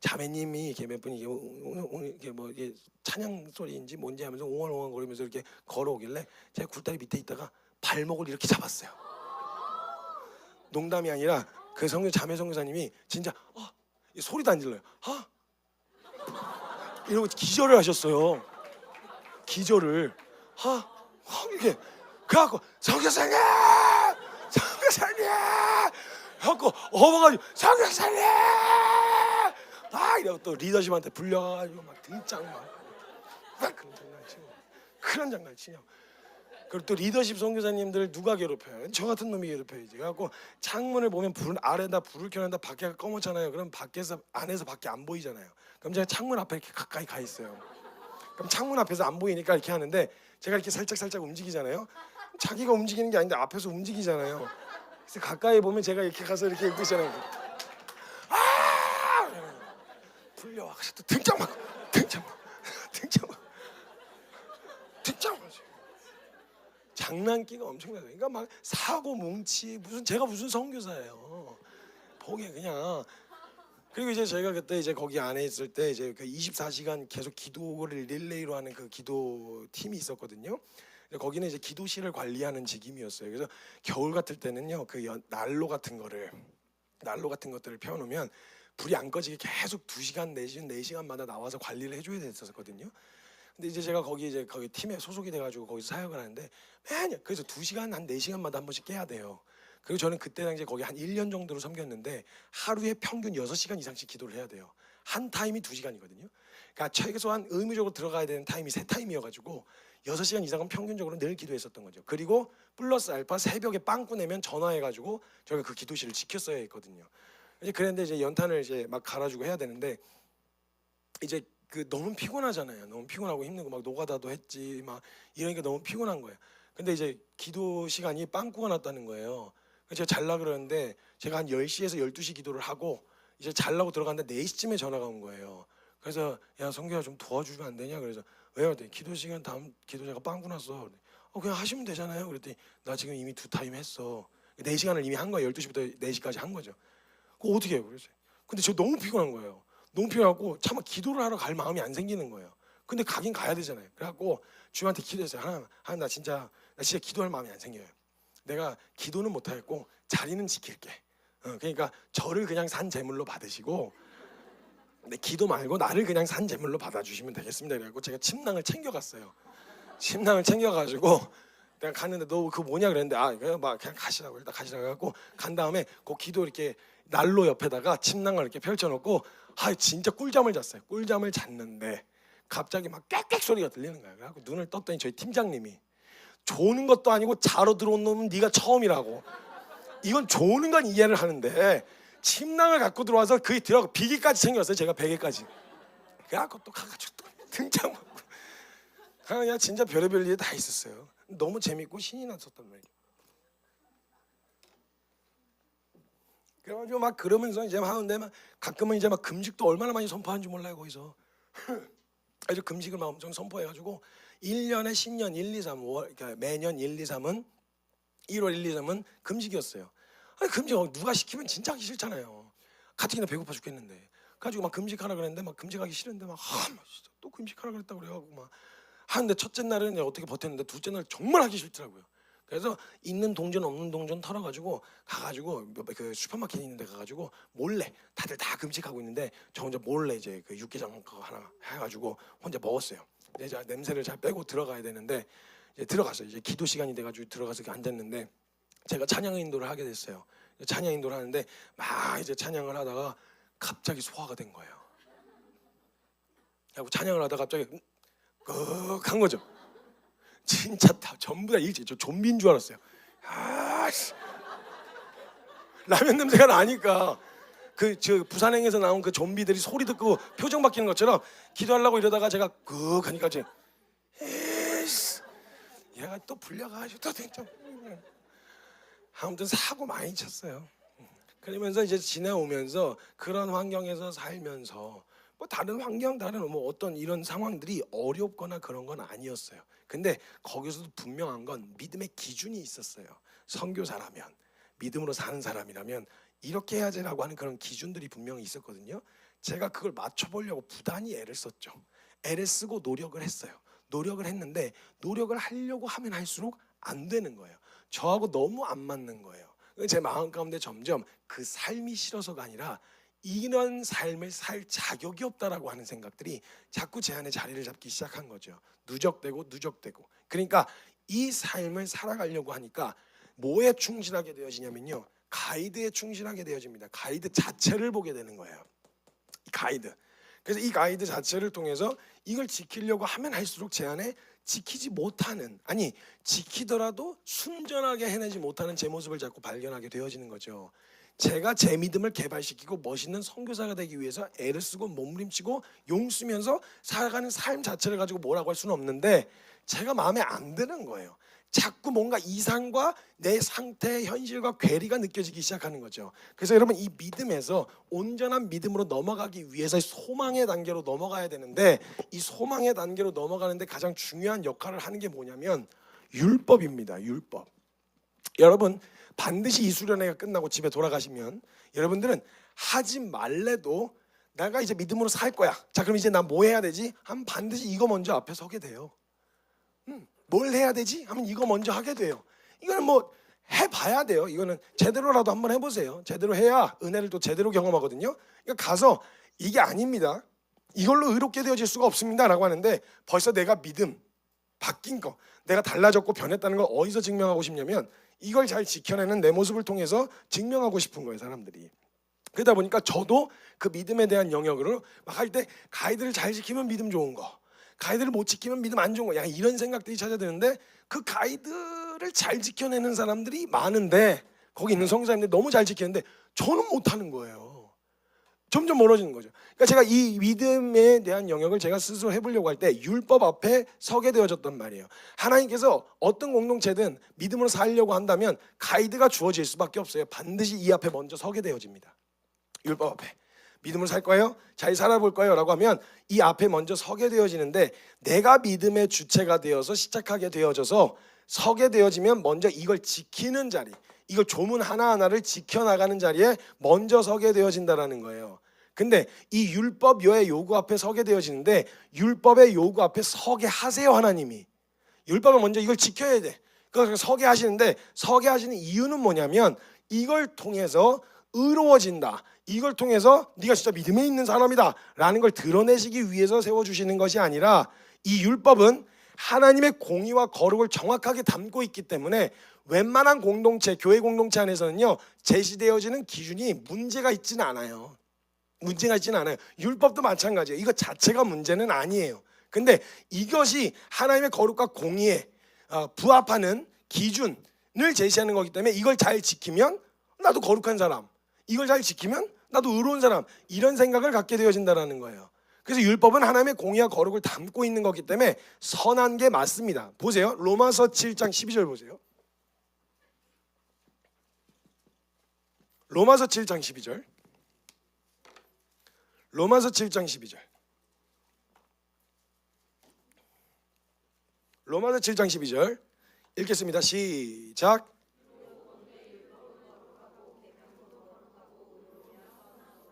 자매님이 이렇게 몇 분이 이게 뭐 이게 찬양 소리인지 뭔지 하면서 옹알옹알 거리면서 이렇게 걸어오길래 제가 굴다리 밑에 있다가 발목을 이렇게 잡았어요. 농담이 아니라 그 자매 선교사님이 진짜 소리도 안 질러요. 이러고 기절을 하셨어요. 기절을 이렇게 그래갖고 선교사님 해갖고 어머가지고 선교사님 이러고 또 리더십한테 불려가지고 막 등짝 막 그런 장난을 치냐고. 그리고 또 리더십 선교사님들 누가 괴롭혀요? 저 같은 놈이 괴롭혀야지. 그래갖고 창문을 보면 아래다 불을 켜는다 밖에가 검었잖아요. 그럼 안에서 밖에 안 보이잖아요. 그럼 제가 창문 앞에 이렇게 가까이 가 있어요. 그럼 창문 앞에서 안 보이니까 이렇게 하는데 제가 이렇게 살짝 움직이잖아요. 자기가 움직이는 게 아닌데 앞에서 움직이잖아요. 그래서 가까이 보면 제가 이렇게 가서 이렇게 읽고 있잖아요. 아! 풀려와서 또 등짝 맞고 등짝 장난기가 엄청나요. 그러니까 막 사고 뭉치 제가 무슨 선교사예요. 보기에 그냥. 그리고 이제 저희가 그때 이제 거기 안에 있을 때 이제 그 24시간 계속 기도를 릴레이로 하는 그 기도 팀이 있었거든요. 거기는 이제 기도실을 관리하는 직임이었어요. 그래서 겨울 같을 때는요, 그 난로 같은 것들을 펴놓으면 불이 안 꺼지게 계속 2시간 내지는 4시간마다 나와서 관리를 해줘야 됐었거든요. 근데 이제 제가 거기 팀에 소속이 돼가지고 거기서 사역을 하는데 매년 그래서 2시간 한 4시간마다 한 번씩 깨야 돼요. 그리고 저는 그때 당시에 거기 한 1년 정도로 섬겼는데 하루에 평균 6시간 이상씩 기도를 해야 돼요. 한 타임이 2시간이거든요. 그러니까 최소한 의무적으로 들어가야 되는 타임이 3타임이어가지고 6시간 이상은 평균적으로 늘 기도했었던 거죠. 그리고 플러스 알파 새벽에 빵꾸 내면 전화해가지고 저희가 그 기도실을 지켰어야 했거든요. 이제 그랬는데 이제 연탄을 이제 막 갈아주고 해야 되는데 이제 그 너무 피곤하잖아요. 너무 피곤하고 힘들고 막 노가다도 했지 막 이러니까 너무 피곤한 거예요. 근데 이제 기도 시간이 빵꾸가 났다는 거예요. 그래서 제가 잘라 그러는데 제가 한 10시에서 12시 기도를 하고 이제 잘라고 들어갔는데 4시쯤에 전화가 온 거예요. 그래서 야 성규야 좀 도와주면 안 되냐? 그래서 왜요? 그랬더니 기도 시간 다음 기도자가 빵꾸 났어. 그냥 하시면 되잖아요. 그랬더니 나 지금 이미 2타임 했어. 4시간을 이미 한 거예요. 12시부터 4시까지 한 거죠. 그거 어떻게 해요? 그래서 근데 저 너무 피곤한 거예요. 너무 피곤하고 차마 기도를 하러 갈 마음이 안 생기는 거예요. 근데 가긴 가야 되잖아요. 그래갖고 주님한테 기도했어요. 하나님 나 진짜 기도할 마음이 안 생겨요. 내가 기도는 못하겠고 자리는 지킬게. 그러니까 저를 그냥 산 제물로 받으시고 근데 기도 말고 나를 그냥 산 제물로 받아주시면 되겠습니다. 그래갖고 제가 침낭을 챙겨갔어요. 침낭을 챙겨가지고 내가 갔는데 너 그거 뭐냐 그랬는데 그냥 가시라고 일단 가시라고 해갖고 간 다음에 그 기도 이렇게 난로 옆에다가 침낭을 이렇게 펼쳐놓고 진짜 꿀잠을 잤어요. 꿀잠을 잤는데 갑자기 막 꽥꽥 소리가 들리는 거예요. 그래갖고 눈을 떴더니 저희 팀장님이 조는 것도 아니고 자러 들어온 놈은 네가 처음이라고. 이건 조는 건 이해를 하는데 침낭을 갖고 들어와서 그게 들어가고 비계까지 챙겼어요. 제가 베개까지. 그래갖고 또 가가지고 또 등장 맞고 그냥 진짜 별의별 일이 다 있었어요. 너무 재밌고 신이 났었단 말이에요. 그래가지고 막 그러면서 이제 하는데 막 가끔은 이제 막 금식도 얼마나 많이 선포하는지 몰라요 거기서. 아주 금식을 막 엄청 선포해가지고 1년에 신년 1, 2, 3, 5월 그러니까 매년 1, 2, 3은 1월 1, 2, 3은 금식이었어요. 금식 누가 시키면 진짜 하기 싫잖아요. 가뜩이나 배고파 죽겠는데. 가지고 막 금식하라 그랬는데 막 금식하기 싫은데 막 또 금식하라 그랬다고 그래가지고 막 하는데 첫째 날은 어떻게 버텼는데 둘째 날 정말 하기 싫더라고요. 그래서 있는 동전 없는 동전 털어가지고 가가지고 그 슈퍼마켓 있는 데 가가지고 몰래 다들 다 금식하고 있는데 저 혼자 몰래 이제 그 육개장 그거 하나 해가지고 혼자 먹었어요. 이제 냄새를 잘 빼고 들어가야 되는데 이제 들어갔어요. 이제 기도 시간이 돼가지고 들어가서 앉았는데 제가 찬양 인도를 하게 됐어요. 찬양 인도를 하는데 막 이제 찬양을 하다가 갑자기 소화가 된 거예요. 그리고 찬양을 하다가 갑자기 한 거죠. 진짜 다 전부 다 일제 저 좀비인 줄 알았어요. 라면 냄새가 나니까 저 부산행에서 나온 그 좀비들이 소리 듣고 표정 바뀌는 것처럼 기도하려고 이러다가 제가 하니까 이제 얘가 또 불려가지고 또 진짜 아무튼 사고 많이 쳤어요. 그러면서 이제 지내오면서 그런 환경에서 살면서 뭐 다른 환경 다른 뭐 어떤 이런 상황들이 어렵거나 그런 건 아니었어요. 근데 거기서도 분명한 건 믿음의 기준이 있었어요. 선교사라면 믿음으로 사는 사람이라면 이렇게 해야지라고 하는 그런 기준들이 분명히 있었거든요. 제가 그걸 맞춰보려고 부단히 애를 썼죠. 애를 쓰고 노력을 했어요. 노력을 했는데 노력을 하려고 하면 할수록 안 되는 거예요. 저하고 너무 안 맞는 거예요. 제 마음 가운데 점점 그 삶이 싫어서가 아니라 이런 삶을 살 자격이 없다라고 하는 생각들이 자꾸 제 안에 자리를 잡기 시작한 거죠. 누적되고 그러니까 이 삶을 살아가려고 하니까 뭐에 충실하게 되어지냐면요, 가이드에 충실하게 되어집니다. 가이드 자체를 보게 되는 거예요. 이 가이드. 그래서 이 가이드 자체를 통해서 이걸 지키려고 하면 할수록 제 안에 지키지 못하는, 아니 지키더라도 순전하게 해내지 못하는 제 모습을 자꾸 발견하게 되어지는 거죠. 제가 제 믿음을 개발시키고 멋있는 선교사가 되기 위해서 애를 쓰고 몸부림치고 용 쓰면서 살아가는 삶 자체를 가지고 뭐라고 할 수는 없는데, 제가 마음에 안 드는 거예요. 자꾸 뭔가 이상과 내 상태, 현실과 괴리가 느껴지기 시작하는 거죠. 그래서 여러분, 이 믿음에서 온전한 믿음으로 넘어가기 위해서 소망의 단계로 넘어가야 되는데, 이 소망의 단계로 넘어가는데 가장 중요한 역할을 하는 게 뭐냐면 율법입니다. 율법. 여러분, 반드시 이 수련회가 끝나고 집에 돌아가시면 여러분들은 하지 말래도 내가 이제 믿음으로 살 거야. 자, 그럼 이제 나 뭐 해야 되지? 하면 반드시 이거 먼저 앞에 서게 돼요. 뭘 해야 되지? 하면 이거 먼저 하게 돼요. 이거는 뭐 해봐야 돼요. 이거는 제대로라도 한번 해보세요. 제대로 해야 은혜를 또 제대로 경험하거든요. 그러니까 가서 이게 아닙니다, 이걸로 의롭게 되어질 수가 없습니다 라고 하는데, 벌써 내가 믿음 바뀐 거, 내가 달라졌고 변했다는 걸 어디서 증명하고 싶냐면 이걸 잘 지켜내는 내 모습을 통해서 증명하고 싶은 거예요, 사람들이. 그러다 보니까 저도 그 믿음에 대한 영역으로 막 할 때 가이드를 잘 지키면 믿음 좋은 거, 가이드를 못 지키면 믿음 안 좋은 거, 야, 이런 생각들이 찾아드는데, 그 가이드를 잘 지켜내는 사람들이 많은데, 거기 있는 성사님들이 너무 잘 지키는데 저는 못하는 거예요. 점점 멀어지는 거죠. 그러니까 제가 이 믿음에 대한 영역을 제가 스스로 해보려고 할 때 율법 앞에 서게 되어졌단 말이에요. 하나님께서 어떤 공동체든 믿음으로 살려고 한다면 가이드가 주어질 수밖에 없어요. 반드시 이 앞에 먼저 서게 되어집니다. 율법 앞에 믿음으로 살 거예요? 잘 살아볼 거예요? 라고 하면 이 앞에 먼저 서게 되어지는데, 내가 믿음의 주체가 되어서 시작하게 되어져서 서게 되어지면 먼저 이걸 지키는 자리, 이걸 조문 하나하나를 지켜나가는 자리에 먼저 서게 되어진다는 거예요. 근데 이 율법의 요구 앞에 서게 되어지는데, 율법의 요구 앞에 서게 하세요. 하나님이 율법은 먼저 이걸 지켜야 돼. 그래서 서게 하시는데, 서게 하시는 이유는 뭐냐면 이걸 통해서 의로워진다, 이걸 통해서 네가 진짜 믿음에 있는 사람이다 라는 걸 드러내시기 위해서 세워주시는 것이 아니라, 이 율법은 하나님의 공의와 거룩을 정확하게 담고 있기 때문에 웬만한 공동체, 교회 공동체 안에서는요, 제시되어지는 기준이 문제가 있지는 않아요. 문제가 있지는 않아요. 율법도 마찬가지예요. 이거 자체가 문제는 아니에요. 근데 이것이 하나님의 거룩과 공의에 부합하는 기준을 제시하는 거기 때문에 이걸 잘 지키면 나도 거룩한 사람, 이걸 잘 지키면 나도 의로운 사람, 이런 생각을 갖게 되어진다는 거예요. 그래서 율법은 하나님의 공의와 거룩을 담고 있는 거기 때문에 선한 게 맞습니다. 보세요. 로마서 7장 12절 보세요. 로마서 7장 12절. 로마서 7장 12절. 로마서 7장 12절 읽겠습니다. 시작.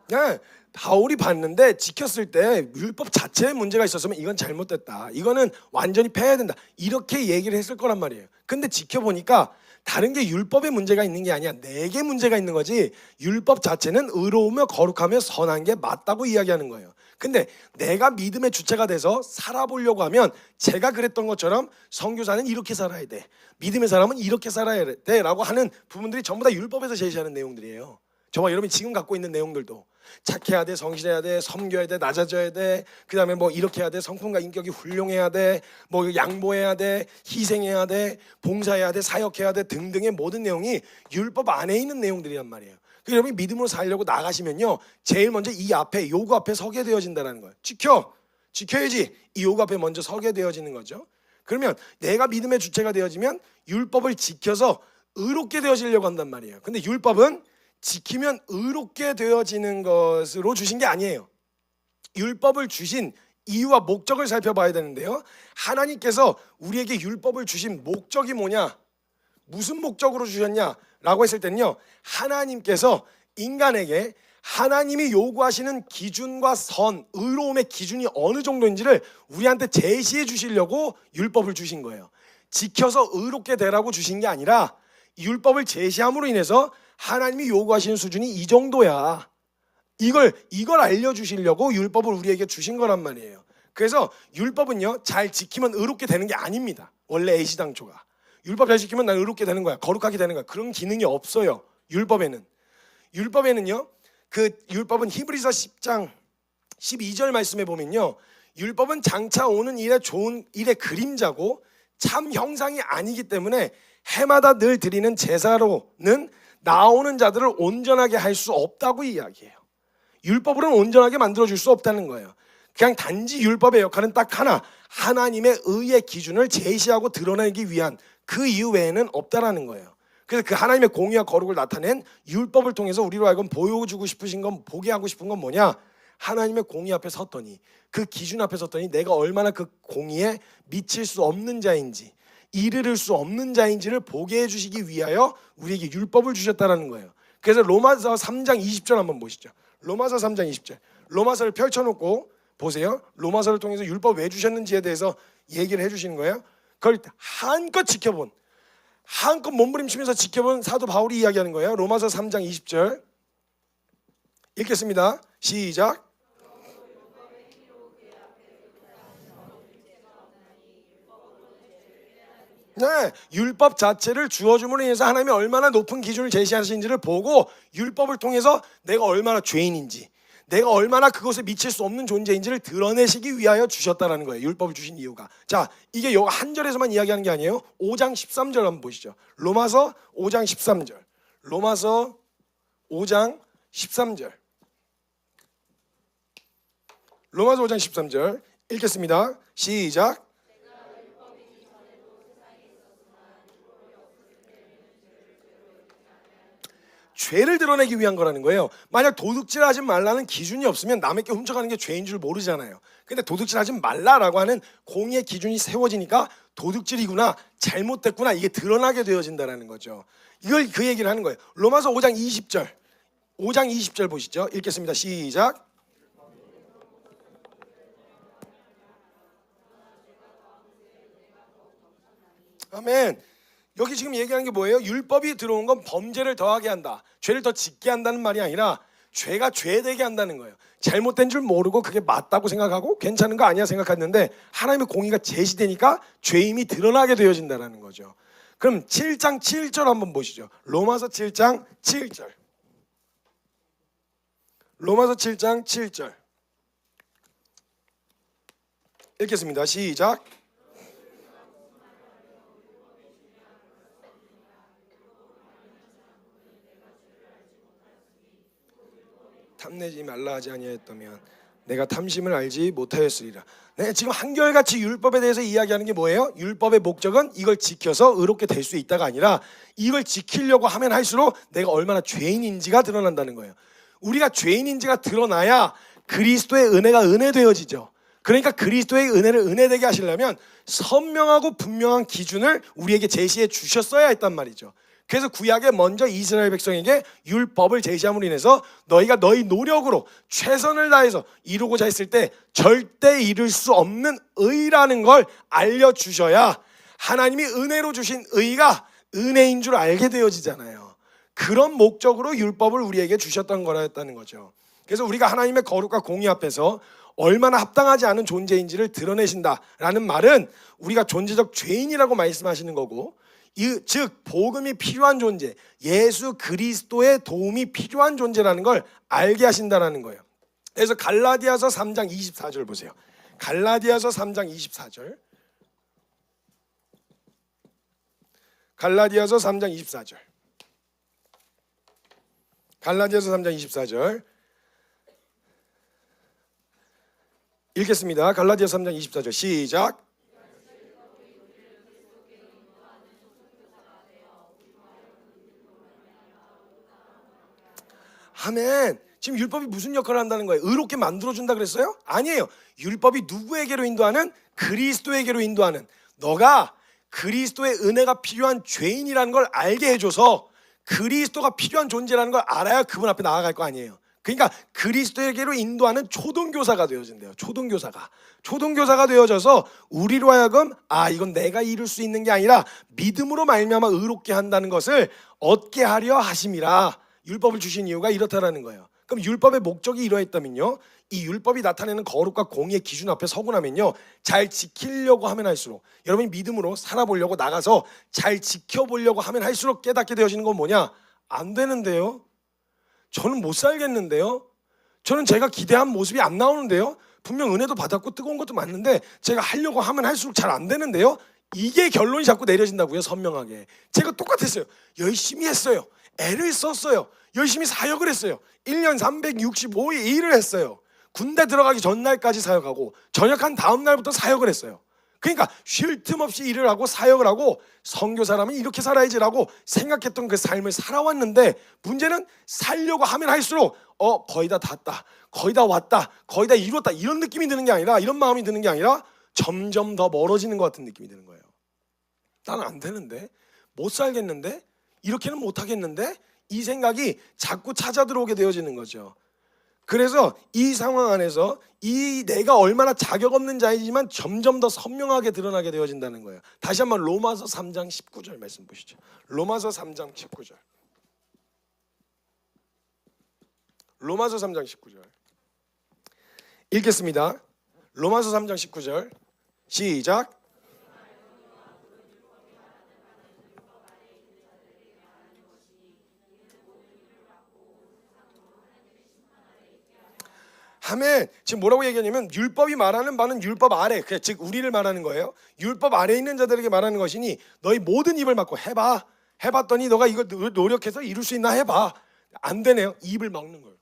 네, 바울이 봤는데 지켰을 때 율법 자체에 문제가 있었으면 이건 잘못됐다, 이거는 완전히 폐해야 된다, 이렇게 얘기를 했을 거란 말이에요. 근데 지켜보니까 다른 게 율법에 문제가 있는 게 아니야, 내게 문제가 있는 거지. 율법 자체는 의로우며 거룩하며 선한 게 맞다고 이야기하는 거예요. 근데 내가 믿음의 주체가 돼서 살아보려고 하면 제가 그랬던 것처럼 선교사는 이렇게 살아야 돼, 믿음의 사람은 이렇게 살아야 돼 라고 하는 부분들이 전부 다 율법에서 제시하는 내용들이에요. 정말 여러분이 지금 갖고 있는 내용들도 착해야 돼, 성실해야 돼, 섬겨야 돼, 낮아져야 돼, 그 다음에 뭐 이렇게 해야 돼, 성품과 인격이 훌륭해야 돼, 뭐 양보해야 돼, 희생해야 돼, 봉사해야 돼, 사역해야 돼 등등의 모든 내용이 율법 안에 있는 내용들이란 말이에요. 그래서 여러분이 믿음으로 살려고 나가시면요, 제일 먼저 이 앞에, 요구 앞에 서게 되어진다는 거예요. 지켜야지. 이 요구 앞에 먼저 서게 되어지는 거죠. 그러면 내가 믿음의 주체가 되어지면 율법을 지켜서 의롭게 되어지려고 한단 말이에요. 근데 율법은 지키면 의롭게 되어지는 것으로 주신 게 아니에요. 율법을 주신 이유와 목적을 살펴봐야 되는데요, 하나님께서 우리에게 율법을 주신 목적이 뭐냐, 무슨 목적으로 주셨냐라고 했을 때는요, 하나님께서 인간에게 하나님이 요구하시는 기준과 선, 의로움의 기준이 어느 정도인지를 우리한테 제시해 주시려고 율법을 주신 거예요. 지켜서 의롭게 되라고 주신 게 아니라 율법을 제시함으로 인해서 하나님이 요구하시는 수준이 이 정도야, 이걸 알려주시려고 율법을 우리에게 주신 거란 말이에요. 그래서 율법은요, 잘 지키면 의롭게 되는 게 아닙니다. 원래 애시당초가 율법 잘 지키면 난 의롭게 되는 거야, 거룩하게 되는 거야, 그런 기능이 없어요. 율법에는요, 그 율법은 히브리서 10장 12절 말씀에 보면요, 율법은 장차 오는 일의 좋은 일의 그림자고 참 형상이 아니기 때문에 해마다 늘 드리는 제사로는 나오는 자들을 온전하게 할 수 없다고 이야기해요. 율법으로는 온전하게 만들어줄 수 없다는 거예요. 그냥 단지 율법의 역할은 딱 하나, 하나님의 의의 기준을 제시하고 드러내기 위한 그 이유 외에는 없다라는 거예요. 그래서 그 하나님의 공의와 거룩을 나타낸 율법을 통해서 우리로 하여금 보여주고 싶으신 건, 보게 하고 싶은 건 뭐냐? 하나님의 공의 앞에 섰더니, 그 기준 앞에 섰더니 내가 얼마나 그 공의에 미칠 수 없는 자인지, 이르를 수 없는 자인지를 보게 해주시기 위하여 우리에게 율법을 주셨다라는 거예요. 그래서 로마서 3장 20절 한번 보시죠. 로마서 3장 20절. 로마서를 펼쳐놓고 보세요. 로마서를 통해서 율법 왜 주셨는지에 대해서 얘기를 해주시는 거예요. 그걸 한껏 지켜본, 한껏 몸부림치면서 지켜본 사도 바울이 이야기하는 거예요. 로마서 3장 20절 읽겠습니다. 시작. 네, 율법 자체를 주어줌으로 인해서 하나님이 얼마나 높은 기준을 제시하시는지를 보고 율법을 통해서 내가 얼마나 죄인인지, 내가 얼마나 그것에 미칠 수 없는 존재인지를 드러내시기 위하여 주셨다는 거예요. 율법을 주신 이유가. 자, 이게 요 한 절에서만 이야기하는 게 아니에요. 5장 13절 한번 보시죠. 로마서 5장 13절. 로마서 5장 13절. 로마서 5장 13절 읽겠습니다. 시작. 죄를 드러내기 위한 거라는 거예요. 만약 도둑질하지 말라는 기준이 없으면 남에게 훔쳐가는 게 죄인 줄 모르잖아요. 근데 도둑질하지 말라라고 하는 공의의 기준이 세워지니까 도둑질이구나, 잘못됐구나, 이게 드러나게 되어진다는 거죠. 이걸 그 얘기를 하는 거예요. 로마서 5장 20절 5장 20절 보시죠. 읽겠습니다. 시작. 아멘. 여기 지금 얘기하는 게 뭐예요? 율법이 들어온 건 범죄를 더하게 한다, 죄를 더 짓게 한다는 말이 아니라 죄가 죄되게 한다는 거예요. 잘못된 줄 모르고 그게 맞다고 생각하고 괜찮은 거 아니야 생각했는데 하나님의 공의가 제시되니까 죄임이 드러나게 되어진다는 거죠. 그럼 7장 7절 한번 보시죠. 로마서 7장 7절. 로마서 7장 7절 읽겠습니다. 시작. 탐내지 말라 하지 아니하였다면 내가 탐심을 알지 못하였으리라. 네, 지금 한결같이 율법에 대해서 이야기하는 게 뭐예요? 율법의 목적은 이걸 지켜서 의롭게 될 수 있다가 아니라 이걸 지키려고 하면 할수록 내가 얼마나 죄인인지가 드러난다는 거예요. 우리가 죄인인지가 드러나야 그리스도의 은혜가 은혜되어지죠. 그러니까 그리스도의 은혜를 은혜되게 하시려면 선명하고 분명한 기준을 우리에게 제시해 주셨어야 했단 말이죠. 그래서 구약에 먼저 이스라엘 백성에게 율법을 제시함으로 인해서 너희가 너희 노력으로 최선을 다해서 이루고자 했을 때 절대 이룰 수 없는 의라는 걸 알려주셔야 하나님이 은혜로 주신 의가 은혜인 줄 알게 되어지잖아요. 그런 목적으로 율법을 우리에게 주셨던 거라였다는 거죠. 그래서 우리가 하나님의 거룩과 공의 앞에서 얼마나 합당하지 않은 존재인지를 드러내신다라는 말은 우리가 존재적 죄인이라고 말씀하시는 거고, 즉 복음이 필요한 존재, 예수 그리스도의 도움이 필요한 존재라는 걸 알게 하신다는 거예요. 그래서 갈라디아서 3장 24절 보세요. 갈라디아서 3장 24절. 갈라디아서 3장 24절. 갈라디아서 3장 24절 읽겠습니다. 갈라디아서 3장 24절 시작. 아멘. 지금 율법이 무슨 역할을 한다는 거예요? 의롭게 만들어준다 그랬어요? 아니에요. 율법이 누구에게로 인도하는? 그리스도에게로 인도하는, 너가 그리스도의 은혜가 필요한 죄인이라는 걸 알게 해줘서 그리스도가 필요한 존재라는 걸 알아야 그분 앞에 나아갈 거 아니에요. 그러니까 그리스도에게로 인도하는 초등교사가 되어진대요. 초등교사가 되어져서 우리로 하여금 이건 내가 이룰 수 있는 게 아니라 믿음으로 말미암아 의롭게 한다는 것을 얻게 하려 하심이라. 율법을 주신 이유가 이렇다라는 거예요. 그럼 율법의 목적이 이러했다면요, 이 율법이 나타내는 거룩과 공의의 기준 앞에 서고 나면요, 잘 지키려고 하면 할수록, 여러분이 믿음으로 살아보려고 나가서 잘 지켜보려고 하면 할수록 깨닫게 되어지는 건 뭐냐? 안 되는데요, 저는 못 살겠는데요, 저는 제가 기대한 모습이 안 나오는데요, 분명 은혜도 받았고 뜨거운 것도 맞는데 제가 하려고 하면 할수록 잘 안 되는데요. 이게 결론이 자꾸 내려진다고요. 선명하게 제가 똑같았어요. 열심히 했어요. 애를 썼어요. 열심히 사역을 했어요. 1년 365일 일을 했어요. 군대 들어가기 전날까지 사역하고 전역한 다음 날부터 사역을 했어요. 그러니까 쉴 틈 없이 일을 하고 사역을 하고 선교사라면 이렇게 살아야지라고 생각했던 그 삶을 살아왔는데, 문제는 살려고 하면 할수록 거의 다 닿았다, 거의 다 왔다, 거의 다 이뤘다, 이런 느낌이 드는 게 아니라, 이런 마음이 드는 게 아니라 점점 더 멀어지는 것 같은 느낌이 드는 거예요. 나는 안 되는데, 못 살겠는데, 이렇게는 못 하겠는데, 이 생각이 자꾸 찾아 들어오게 되어지는 거죠. 그래서 이 상황 안에서 이 내가 얼마나 자격 없는 자이지만 점점 더 선명하게 드러나게 되어진다는 거예요. 다시 한번 로마서 3장 19절 말씀 보시죠. 로마서 3장 19절. 로마서 3장 19절 읽겠습니다. 로마서 3장 19절 시작. 하면 지금 뭐라고 얘기하냐면, 율법이 말하는 바는 율법 아래, 즉 우리를 말하는 거예요. 율법 아래 있는 자들에게 말하는 것이니 너희 모든 입을 막고 해봐. 해봤더니 너가 이거 노력해서 이룰 수 있나 해봐. 안 되네요. 입을 막는 거예요.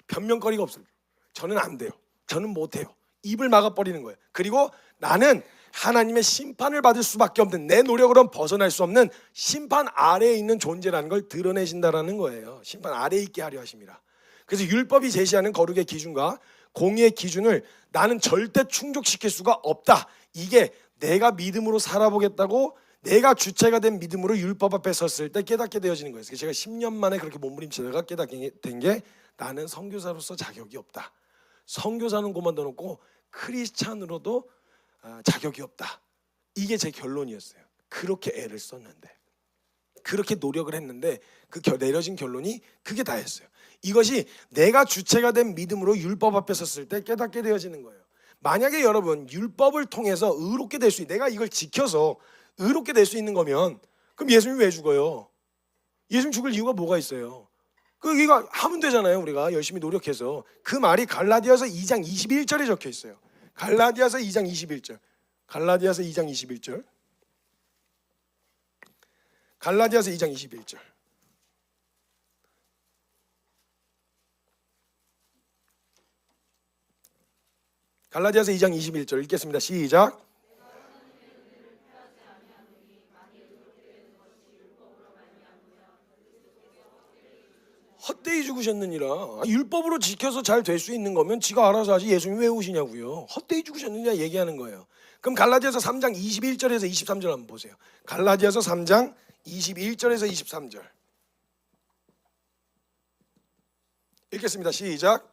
변명거리가 없어요. 저는 안 돼요. 저는 못해요. 입을 막아버리는 거예요. 그리고 나는 하나님의 심판을 받을 수밖에 없는, 내 노력으로는 벗어날 수 없는 심판 아래에 있는 존재라는 걸 드러내신다라는 거예요. 심판 아래에 있게 하려 하십니다. 그래서 율법이 제시하는 거룩의 기준과 공의의 기준을 나는 절대 충족시킬 수가 없다. 이게 내가 믿음으로 살아보겠다고, 내가 주체가 된 믿음으로 율법 앞에 섰을 때 깨닫게 되어지는 거예요. 그래서 제가 10년 만에 그렇게 몸부림치다가 깨닫게 된 게, 나는 선교사로서 자격이 없다. 선교사는 그만둬 놓고 크리스찬으로도 자격이 없다. 이게 제 결론이었어요. 그렇게 애를 썼는데, 그렇게 노력을 했는데 그 내려진 결론이 그게 다였어요. 이것이 내가 주체가 된 믿음으로 율법 앞에 섰을 때 깨닫게 되어지는 거예요. 만약에 여러분 율법을 통해서 의롭게 될 수 있는, 내가 이걸 지켜서 의롭게 될 수 있는 거면, 그럼 예수님이 왜 죽어요? 예수님 죽을 이유가 뭐가 있어요? 이거 하면 되잖아요. 우리가 열심히 노력해서. 그 말이 갈라디아서 2장 21절에 적혀 있어요. 갈라디아서 2장 21절. 갈라디아서 2장 21절. 갈라디아서 2장 21절. 갈라디아서 2장 21절 읽겠습니다. 시작. 헛되이 죽으셨느니라. 율법으로 지켜서 잘 될 수 있는 거면 지가 알아서 하지, 예수님이 왜 오시냐고요. 헛되이 죽으셨느냐 얘기하는 거예요. 그럼 갈라디아서 3장 21절에서 23절 한번 보세요. 갈라디아서 3장 21절에서 23절 읽겠습니다. 시작.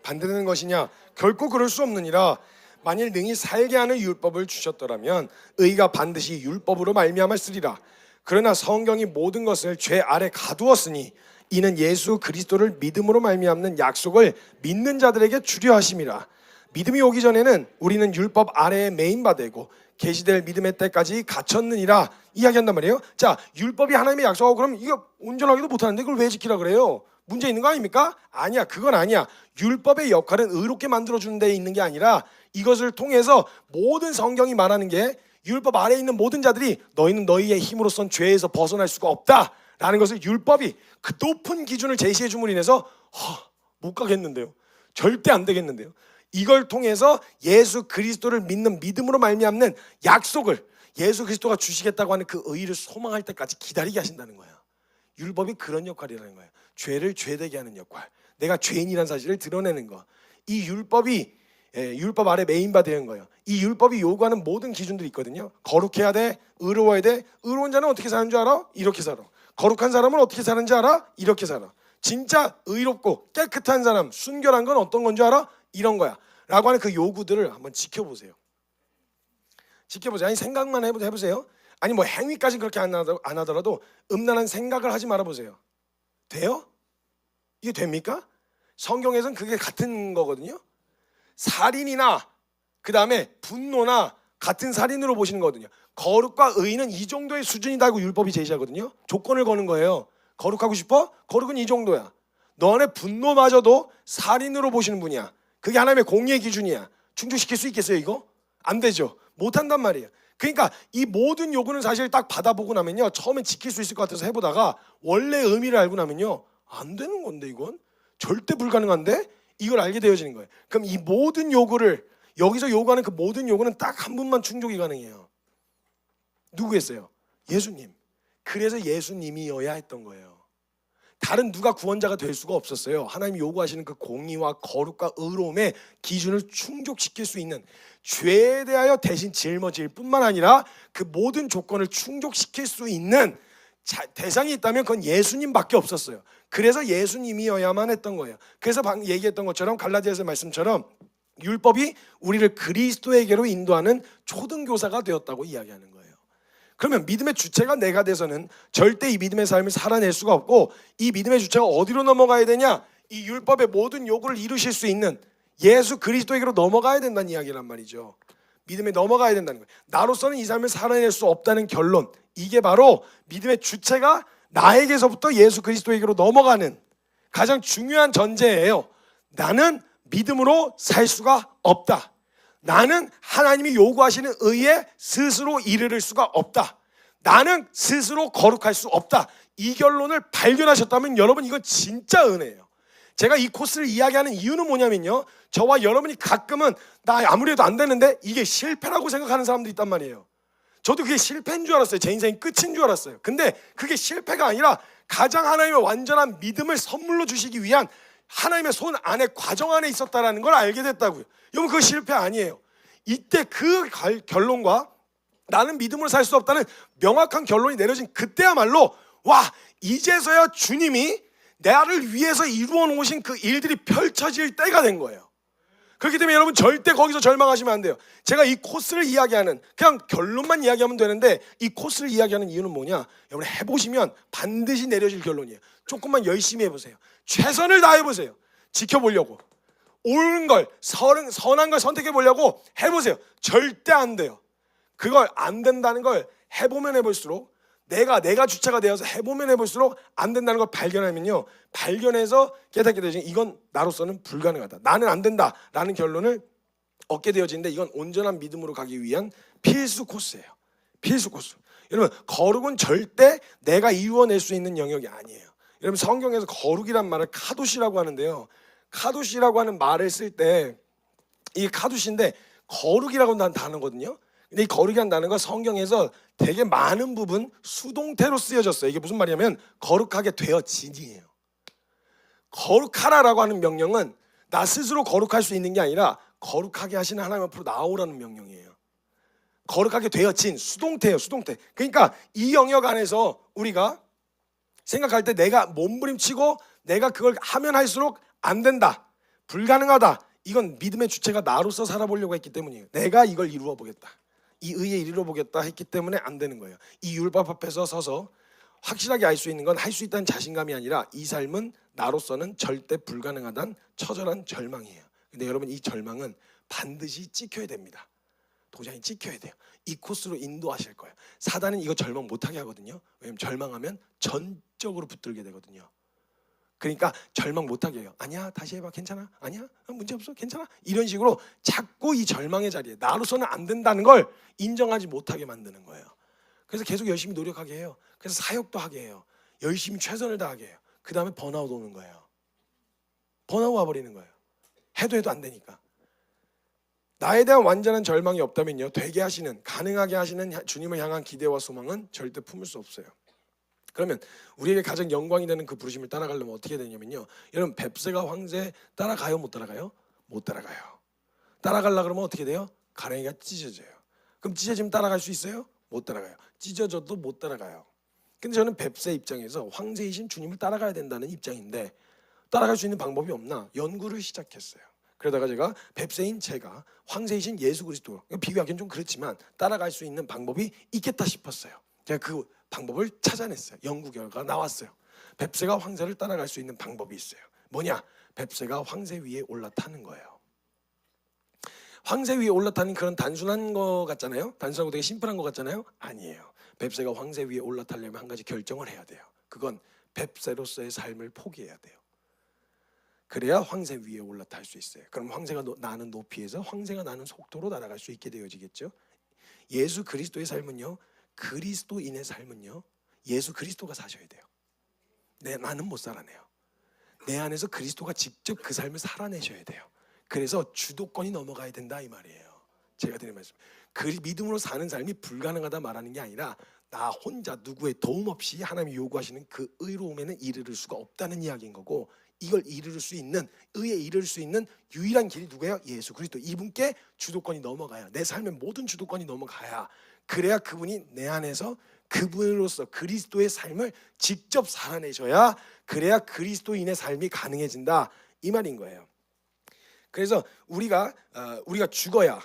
반대되는 것이냐? 결코 그럴 수 없느니라. 만일 능히 살게 하는 율법을 주셨더라면 의가 반드시 율법으로 말미암았으리라. 그러나 성경이 모든 것을 죄 아래 가두었으니 이는 예수 그리스도를 믿음으로 말미암는 약속을 믿는 자들에게 주려 하심이라. 믿음이 오기 전에는 우리는 율법 아래에 매인 바 되고 계시될 믿음의 때까지 갇혔느니라 이야기한단 말이에요. 자, 율법이 하나님의 약속하고, 그럼 이거 온전하기도 못하는데 그걸 왜 지키라 그래요? 문제 있는 거 아닙니까? 아니야, 그건 아니야. 율법의 역할은 의롭게 만들어주는 데 있는 게 아니라, 이것을 통해서 모든 성경이 말하는 게, 율법 아래에 있는 모든 자들이 너희는 너희의 힘으로선 죄에서 벗어날 수가 없다라는 것을 율법이 그 높은 기준을 제시해 줌으로 인해서 못 가겠는데요. 절대 안 되겠는데요. 이걸 통해서 예수 그리스도를 믿는 믿음으로 말미암는 약속을 예수 그리스도가 주시겠다고 하는 그 의의를 소망할 때까지 기다리게 하신다는 거예요. 율법이 그런 역할이라는 거예요. 죄를 죄되게 하는 역할, 내가 죄인이라는 사실을 드러내는 거. 이 율법이 율법 아래 메인바 되는 거예요. 이 율법이 요구하는 모든 기준들이 있거든요. 거룩해야 돼, 의로워야 돼. 의로운 자는 어떻게 사는 줄 알아? 이렇게 살아. 거룩한 사람은 어떻게 사는지 알아? 이렇게 살아. 진짜 의롭고 깨끗한 사람, 순결한 건 어떤 건 줄 알아? 이런 거야 라고 하는 그 요구들을 한번 지켜보세요. 지켜보세요. 아니 생각만 해보세요. 아니 뭐 행위까지 그렇게 안 하더라도 음란한 생각을 하지 말아보세요. 돼요? 이게 됩니까? 성경에서는 그게 같은 거거든요. 살인이나 그 다음에 분노나 같은 살인으로 보시는 거거든요. 거룩과 의는 이 정도의 수준이다고 율법이 제시하거든요. 조건을 거는 거예요. 거룩하고 싶어? 거룩은 이 정도야. 너 안에 분노마저도 살인으로 보시는 분이야. 그게 하나님의 공의의 기준이야. 충족시킬 수 있겠어요 이거? 안 되죠. 못한단 말이에요. 그러니까 이 모든 요구는 사실 딱 받아보고 나면요, 처음엔 지킬 수 있을 것 같아서 해보다가 원래 의미를 알고 나면요 안 되는 건데, 이건 절대 불가능한데 이걸 알게 되어지는 거예요. 그럼 이 모든 요구를 여기서 요구하는 그 모든 요구는 딱 한 분만 충족이 가능해요. 누구겠어요? 예수님. 그래서 예수님이어야 했던 거예요. 다른 누가 구원자가 될 수가 없었어요. 하나님이 요구하시는 그 공의와 거룩과 의로움의 기준을 충족시킬 수 있는, 죄에 대하여 대신 짊어질 뿐만 아니라 그 모든 조건을 충족시킬 수 있는 대상이 있다면 그건 예수님밖에 없었어요. 그래서 예수님이어야만 했던 거예요. 그래서 방금 얘기했던 것처럼 갈라디아서 말씀처럼 율법이 우리를 그리스도에게로 인도하는 초등교사가 되었다고 이야기하는 거예요. 그러면 믿음의 주체가 내가 돼서는 절대 이 믿음의 삶을 살아낼 수가 없고, 이 믿음의 주체가 어디로 넘어가야 되냐? 이 율법의 모든 요구를 이루실 수 있는 예수 그리스도에게로 넘어가야 된다는 이야기란 말이죠. 믿음에 넘어가야 된다는 거예요. 나로서는 이 삶을 살아낼 수 없다는 결론, 이게 바로 믿음의 주체가 나에게서부터 예수 그리스도에게로 넘어가는 가장 중요한 전제예요. 나는 믿음으로 살 수가 없다. 나는 하나님이 요구하시는 의에 스스로 이르를 수가 없다. 나는 스스로 거룩할 수 없다. 이 결론을 발견하셨다면 여러분, 이건 진짜 은혜예요. 제가 이 코스를 이야기하는 이유는 뭐냐면요, 저와 여러분이 가끔은 나 아무리 해도 안 되는데 이게 실패라고 생각하는 사람들이 있단 말이에요. 저도 그게 실패인 줄 알았어요. 제 인생이 끝인 줄 알았어요. 근데 그게 실패가 아니라 가장 하나님의 완전한 믿음을 선물로 주시기 위한 하나님의 손 안에, 과정 안에 있었다는 걸 알게 됐다고요. 여러분, 그거 실패 아니에요. 이때 그 결론과 나는 믿음으로 살 수 없다는 명확한 결론이 내려진 그때야말로, 와, 이제서야 주님이 나를 위해서 이루어 놓으신 그 일들이 펼쳐질 때가 된 거예요. 그렇기 때문에 여러분, 절대 거기서 절망하시면 안 돼요. 제가 이 코스를 이야기하는, 그냥 결론만 이야기하면 되는데 이 코스를 이야기하는 이유는 뭐냐? 여러분, 해보시면 반드시 내려질 결론이에요. 조금만 열심히 해보세요. 최선을 다해보세요. 지켜보려고, 옳은 걸, 선한 걸 선택해보려고 해보세요. 절대 안 돼요. 그걸 안 된다는 걸 해보면 해볼수록, 내가 주체가 되어서 해보면 해볼수록 안 된다는 걸 발견하면요, 발견해서 깨닫게 되지만 이건 나로서는 불가능하다, 나는 안 된다라는 결론을 얻게 되어지는데, 이건 온전한 믿음으로 가기 위한 필수 코스예요. 필수 코스. 여러분, 거룩은 절대 내가 이루어낼 수 있는 영역이 아니에요. 여러분, 성경에서 거룩이란 말을 카도시라고 하는데요, 카도시라고 하는 말을 쓸 때 이게 카도시인데 거룩이라고 하는 단어거든요. 근데 이 거룩이라는 단어가 성경에서 되게 많은 부분 수동태로 쓰여졌어요. 이게 무슨 말이냐면 거룩하게 되어지니에요. 거룩하라라고 하는 명령은 나 스스로 거룩할 수 있는 게 아니라 거룩하게 하시는 하나님 앞으로 나오라는 명령이에요. 거룩하게 되어진 수동태예요. 수동태. 그러니까 이 영역 안에서 우리가 생각할 때 내가 몸부림치고 내가 그걸 하면 할수록 안 된다, 불가능하다, 이건 믿음의 주체가 나로서 살아보려고 했기 때문이에요. 내가 이걸 이루어 보겠다, 이 의에 이르러 보겠다 했기 때문에 안 되는 거예요. 이 율법 앞에서 서서 확실하게 알 수 있는 건 할 수 있다는 자신감이 아니라 이 삶은 나로서는 절대 불가능하다는 처절한 절망이에요. 근데 여러분, 이 절망은 반드시 찍혀야 됩니다. 도장이 찍혀야 돼요. 이 코스로 인도하실 거예요. 사단은 이거 절망 못하게 하거든요. 왜냐면 절망하면 전적으로 붙들게 되거든요. 그러니까 절망 못하게 해요. 아니야, 다시 해봐, 괜찮아, 아니야, 문제없어, 괜찮아, 이런 식으로 자꾸 이 절망의 자리에 나로서는 안 된다는 걸 인정하지 못하게 만드는 거예요. 그래서 계속 열심히 노력하게 해요. 그래서 사역도 하게 해요. 열심히 최선을 다하게 해요. 그 다음에 번아웃 오는 거예요. 번아웃 와버리는 거예요. 해도 안 되니까. 나에 대한 완전한 절망이 없다면요, 되게 하시는, 가능하게 하시는 주님을 향한 기대와 소망은 절대 품을 수 없어요. 그러면 우리에게 가장 영광이 되는 그 부르심을 따라가려면 어떻게 되냐면요, 여러분, 뱁새가 황새 따라가요, 못 따라가요? 못 따라가요. 따라가려고 그러면 어떻게 돼요? 가랑이가 찢어져요. 그럼 찢어지면 따라갈 수 있어요? 못 따라가요. 찢어져도 못 따라가요. 근데 저는 뱁새 입장에서 황새이신 주님을 따라가야 된다는 입장인데, 따라갈 수 있는 방법이 없나 연구를 시작했어요. 그러다가 제가 뱁새인 제가 황새이신 예수 그리스도, 비교하기는 좀 그렇지만 따라갈 수 있는 방법이 있겠다 싶었어요. 제가 그 방법을 찾아냈어요. 연구 결과가 나왔어요. 뱁새가 황새를 따라갈 수 있는 방법이 있어요. 뭐냐? 뱁새가 황새 위에 올라타는 거예요. 황새 위에 올라타는 그런 단순한 거 같잖아요. 단순하고 되게 심플한 거 같잖아요. 아니에요. 뱁새가 황새 위에 올라타려면 한 가지 결정을 해야 돼요. 그건 뱁새로서의 삶을 포기해야 돼요. 그래야 황새 위에 올라탈 수 있어요. 그럼 황새가 나는 높이에서 황새가 나는 속도로 날아갈 수 있게 되어지겠죠. 예수 그리스도의 삶은요, 그리스도인의 삶은요, 예수 그리스도가 사셔야 돼요. 나는 못 살아내요. 내 안에서 그리스도가 직접 그 삶을 살아내셔야 돼요. 그래서 주도권이 넘어가야 된다 이 말이에요. 제가 드린 말씀, 그 믿음으로 사는 삶이 불가능하다 말하는 게 아니라 나 혼자 누구의 도움 없이 하나님이 요구하시는 그 의로움에는 이르를 수가 없다는 이야기인 거고, 이걸 이룰 수 있는, 의에 이룰 수 있는 유일한 길이 누구예요? 예수 그리스도. 이분께 주도권이 넘어가야, 내 삶의 모든 주도권이 넘어가야, 그래야 그분이 내 안에서 그분으로서 그리스도의 삶을 직접 살아내셔야, 그래야 그리스도인의 삶이 가능해진다 이 말인 거예요. 그래서 우리가 죽어야,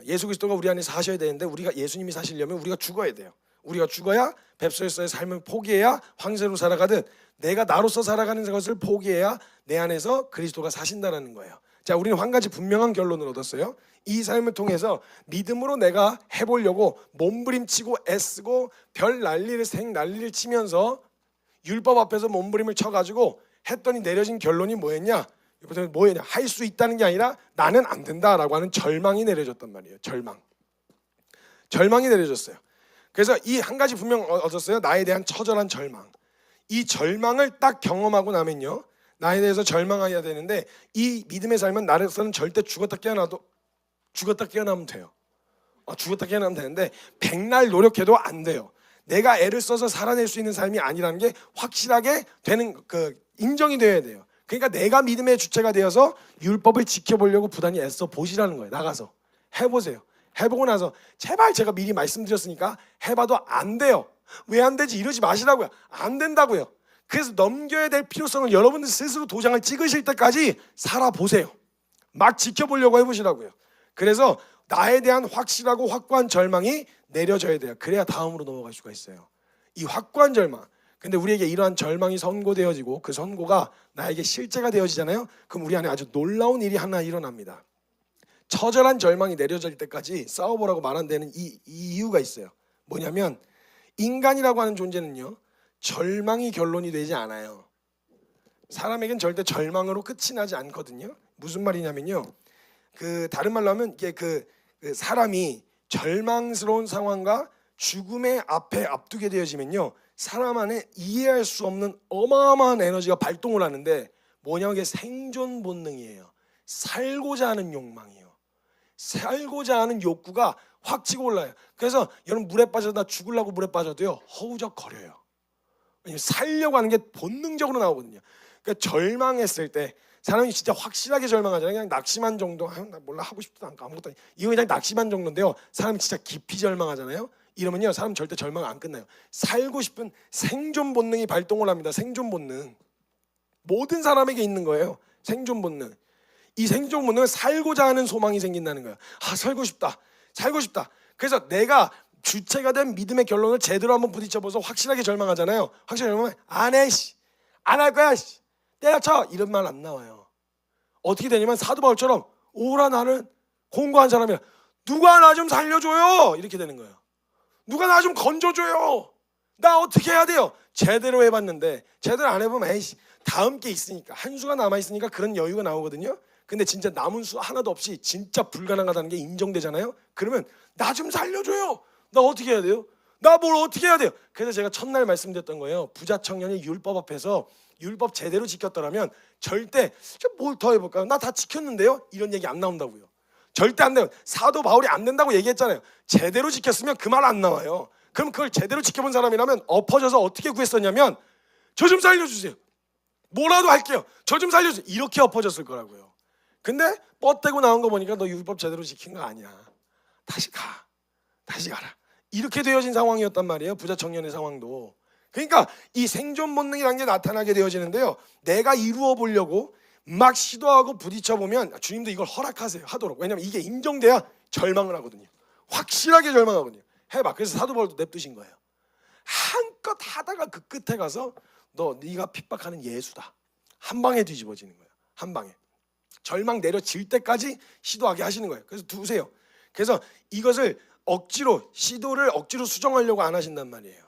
예수 그리스도가 우리 안에 사셔야 되는데, 우리가 예수님이 사시려면 우리가 죽어야 돼요. 우리가 죽어야 뱁소에서의 삶을 포기해야 황새로 살아가듯 내가 나로서 살아가는 것을 포기해야 내 안에서 그리스도가 사신다라는 거예요. 자, 우리는 한 가지 분명한 결론을 얻었어요. 이 삶을 통해서 믿음으로 내가 해보려고 몸부림치고 애쓰고 별 난리를 생 난리를 치면서 율법 앞에서 몸부림을 쳐가지고 했더니 내려진 결론이 뭐였냐? 할 수 있다는 게 아니라 나는 안 된다라고 하는 절망이 내려졌단 말이에요. 절망이 내려졌어요. 그래서 이 한 가지 분명 얻었어요. 나에 대한 처절한 절망. 이 절망을 딱 경험하고 나면요, 나에 대해서 절망해야 되는데, 이 믿음의 삶은 나로서는 절대 죽었다 깨어나면 돼요. 죽었다 깨어나면 되는데 백날 노력해도 안 돼요. 내가 애를 써서 살아낼 수 있는 삶이 아니라는 게 확실하게 되는, 인정이 되어야 돼요. 그러니까 내가 믿음의 주체가 되어서 율법을 지켜보려고 부단히 애써 보시라는 거예요. 나가서 해보세요. 해보고 나서 제발, 제가 미리 말씀드렸으니까 해봐도 안 돼요. 왜 안 되지? 이러지 마시라고요. 안 된다고요. 그래서 넘겨야 될 필요성을 여러분들 스스로 도장을 찍으실 때까지 살아보세요. 막 지켜보려고 해보시라고요. 그래서 나에 대한 확실하고 확고한 절망이 내려져야 돼요. 그래야 다음으로 넘어갈 수가 있어요. 이 확고한 절망. 근데 우리에게 이러한 절망이 선고되어지고 그 선고가 나에게 실제가 되어지잖아요. 그럼 우리 안에 아주 놀라운 일이 하나 일어납니다. 처절한 절망이 내려질 때까지 싸워보라고 말 안 되는 이 이유가 있어요. 뭐냐면, 인간이라고 하는 존재는요, 절망이 결론이 되지 않아요. 사람에겐 절대 절망으로 끝이 나지 않거든요. 무슨 말이냐면요, 다른 말로 하면 이게 사람이 절망스러운 상황과 죽음의 앞에 앞두게 되어지면요, 사람 안에 이해할 수 없는 어마어마한 에너지가 발동을 하는데, 뭐냐면 이게 생존 본능이에요. 살고자 하는 욕망이에요. 살고자 하는 욕구가 확 치고 올라요. 그래서 여러분, 물에 빠져서 나 죽으려고 물에 빠져도요, 허우적거려요. 왜냐면 살려고 하는 게 본능적으로 나오거든요. 그러니까 절망했을 때 사람이 진짜 확실하게 절망하잖아요. 그냥 낙심한 정도, 나 몰라, 하고 싶지도 않고 아무것도 아니고, 이거 그냥 낙심한 정도인데요, 사람이 진짜 깊이 절망하잖아요. 이러면요, 사람 절대 절망 안 끝나요. 살고 싶은 생존 본능이 발동을 합니다. 생존 본능. 모든 사람에게 있는 거예요. 생존 본능. 이 생존 본능은 살고자 하는 소망이 생긴다는 거예요. 살고 싶다. 그래서 내가 주체가 된 믿음의 결론을 제대로 한번 부딪혀봐서 확실하게 절망하잖아요. 확실하게 절망하면 안 해, 안 할 거야, 때려쳐, 이런 말 안 나와요. 어떻게 되냐면, 사도 바울처럼 오라 나는 공고한 사람이야, 누가 나 좀 살려줘요, 이렇게 되는 거예요. 누가 나 좀 건져줘요. 나 어떻게 해야 돼요? 제대로 해봤는데 제대로 안 해보면 다음 게 있으니까, 한 수가 남아있으니까 그런 여유가 나오거든요. 근데 진짜 남은 수 하나도 없이 진짜 불가능하다는 게 인정되잖아요. 그러면 나 좀 살려줘요. 나 어떻게 해야 돼요? 나 뭘 어떻게 해야 돼요? 그래서 제가 첫날 말씀드렸던 거예요. 부자 청년이 율법 앞에서 율법 제대로 지켰더라면 절대, 뭘 더 해볼까요? 나 다 지켰는데요? 이런 얘기 안 나온다고요. 절대 안 돼요. 사도 바울이 안 된다고 얘기했잖아요. 제대로 지켰으면 그 말 안 나와요. 그럼 그걸 제대로 지켜본 사람이라면 엎어져서 어떻게 구했었냐면, 저 좀 살려주세요. 뭐라도 할게요. 저 좀 살려주세요. 이렇게 엎어졌을 거라고요. 근데 뻗대고 나온 거 보니까 너 율법 제대로 지킨 거 아니야. 다시 가라. 이렇게 되어진 상황이었단 말이에요. 부자 청년의 상황도. 그러니까 이 생존 본능이라는 게 나타나게 되어지는데요, 내가 이루어 보려고 막 시도하고 부딪혀 보면 주님도 이걸 허락하세요. 하도록. 왜냐하면 이게 인정돼야 절망을 하거든요. 확실하게 절망하거든요. 해봐. 그래서 사도 바울도 냅두신 거예요. 한껏 하다가 그 끝에 가서 네가 핍박하는 예수다, 한 방에 뒤집어지는 거예요. 한 방에. 절망 내려질 때까지 시도하게 하시는 거예요. 그래서 두세요. 그래서 이것을 시도를 억지로 수정하려고 안 하신단 말이에요.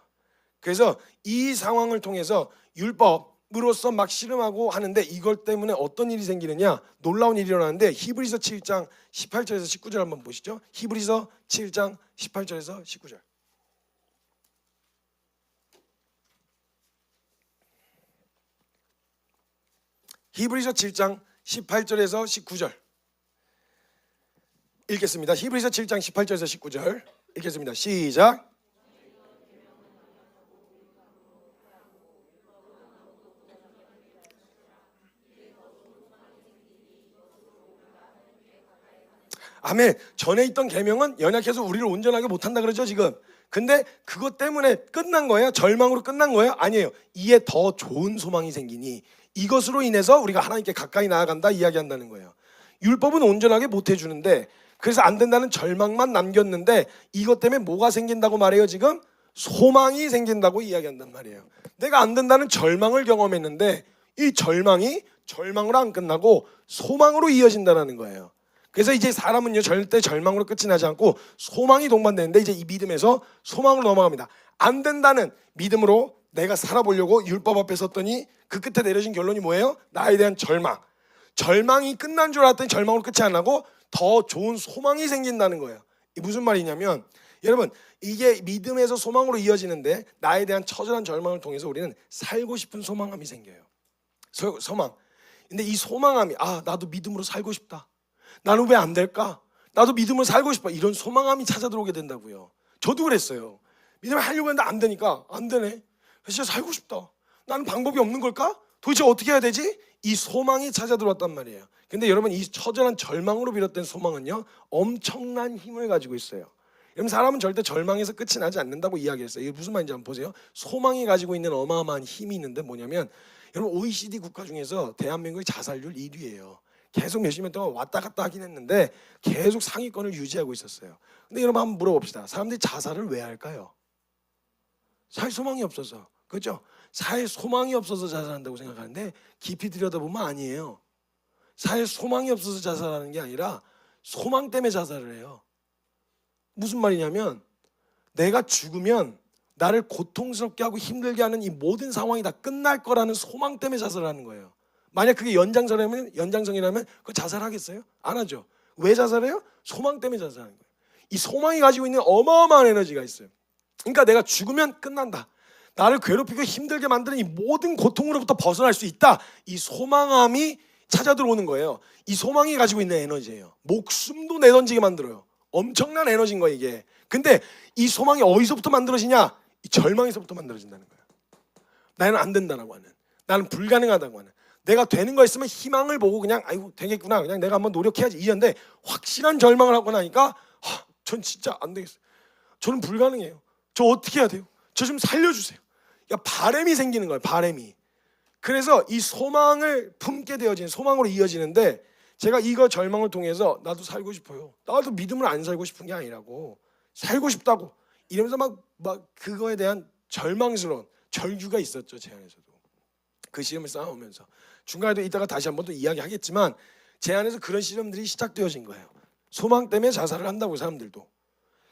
그래서 이 상황을 통해서 율법으로서 막 씨름하고 하는데, 이것 때문에 어떤 일이 생기느냐, 놀라운 일이 일어나는데, 히브리서 7장 18절에서 19절 한번 보시죠. 히브리서 7장 18절에서 19절. 히브리서 7장 18절에서 19절 읽겠습니다. 히브리서 7장 18절에서 19절 읽겠습니다. 시작. 아멘. 전에 있던 계명은 연약해서 우리를 온전하게 못한다 그러죠 지금. 근데 그것 때문에 끝난 거예요? 절망으로 끝난 거예요? 아니에요. 이에 더 좋은 소망이 생기니 이것으로 인해서 우리가 하나님께 가까이 나아간다 이야기한다는 거예요. 율법은 온전하게 못 해주는데, 그래서 안 된다는 절망만 남겼는데 이것 때문에 뭐가 생긴다고 말해요 지금? 소망이 생긴다고 이야기한단 말이에요. 내가 안 된다는 절망을 경험했는데 이 절망이 절망으로 안 끝나고 소망으로 이어진다는 거예요. 그래서 이제 사람은요 절대 절망으로 끝이 나지 않고 소망이 동반되는데, 이제 이 믿음에서 소망으로 넘어갑니다. 안 된다는 믿음으로 내가 살아보려고 율법 앞에 섰더니 그 끝에 내려진 결론이 뭐예요? 나에 대한 절망. 절망이 끝난 줄 알았더니 절망으로 끝이 안 나고 더 좋은 소망이 생긴다는 거예요. 이게 무슨 말이냐면, 여러분 이게 믿음에서 소망으로 이어지는데 나에 대한 처절한 절망을 통해서 우리는 살고 싶은 소망함이 생겨요. 소망. 근데 이 소망함이, 나도 믿음으로 살고 싶다, 나는 왜 안 될까? 나도 믿음을 살고 싶어. 이런 소망함이 찾아 들어오게 된다고요. 저도 그랬어요. 믿음을 하려고 했는데 안 되니까 안 되네. 진짜 살고 싶다. 나는 방법이 없는 걸까? 도대체 어떻게 해야 되지? 이 소망이 찾아 들어왔단 말이에요. 근데 여러분 이 처절한 절망으로 비롯된 소망은요 엄청난 힘을 가지고 있어요. 여러분 사람은 절대 절망에서 끝이 나지 않는다고 이야기했어요. 이게 무슨 말인지 한번 보세요. 소망이 가지고 있는 어마어마한 힘이 있는데 뭐냐면, 여러분 OECD 국가 중에서 대한민국의 자살률 1위예요. 계속 몇십 년 동안 왔다 갔다 하긴 했는데 계속 상위권을 유지하고 있었어요. 근데 여러분 한번 물어봅시다. 사람들이 자살을 왜 할까요? 살 소망이 없어서. 그렇죠? 살 소망이 없어서 자살한다고 생각하는데 깊이 들여다보면 아니에요. 살 소망이 없어서 자살하는 게 아니라 소망 때문에 자살을 해요. 무슨 말이냐면, 내가 죽으면 나를 고통스럽게 하고 힘들게 하는 이 모든 상황이 다 끝날 거라는 소망 때문에 자살을 하는 거예요. 만약 그게 연장성이라면 그거 자살하겠어요? 안 하죠. 왜 자살해요? 소망 때문에 자살하는 거예요. 이 소망이 가지고 있는 어마어마한 에너지가 있어요. 그러니까 내가 죽으면 끝난다, 나를 괴롭히고 힘들게 만드는 이 모든 고통으로부터 벗어날 수 있다, 이 소망함이 찾아 들어오는 거예요. 이 소망이 가지고 있는 에너지예요. 목숨도 내던지게 만들어요. 엄청난 에너지인 거예요 이게. 근데 이 소망이 어디서부터 만들어지냐? 이 절망에서부터 만들어진다는 거예요. 나는 안 된다라고 하는, 나는 불가능하다고 하는, 내가 되는 거 있으면 희망을 보고 그냥 아이고 되겠구나, 그냥 내가 한번 노력해야지 이건데, 확실한 절망을 하고 나니까 전 진짜 안 되겠어요. 저는 불가능해요. 저 어떻게 해야 돼요? 저 좀 살려주세요. 바램이 생기는 거예요. 바램이. 그래서 이 소망을 품게 되어지는, 소망으로 이어지는데, 제가 이거 절망을 통해서 나도 살고 싶어요. 나도 믿음을 안 살고 싶은 게 아니라고, 살고 싶다고 이러면서 막 그거에 대한 절망스러운 절규가 있었죠. 제 안에서도 그 시험을 쌓아오면서. 중간에도 이따가 다시 한번 또 이야기하겠지만 제 안에서 그런 시험들이 시작되어진 거예요. 소망 때문에 자살을 한다고 사람들도.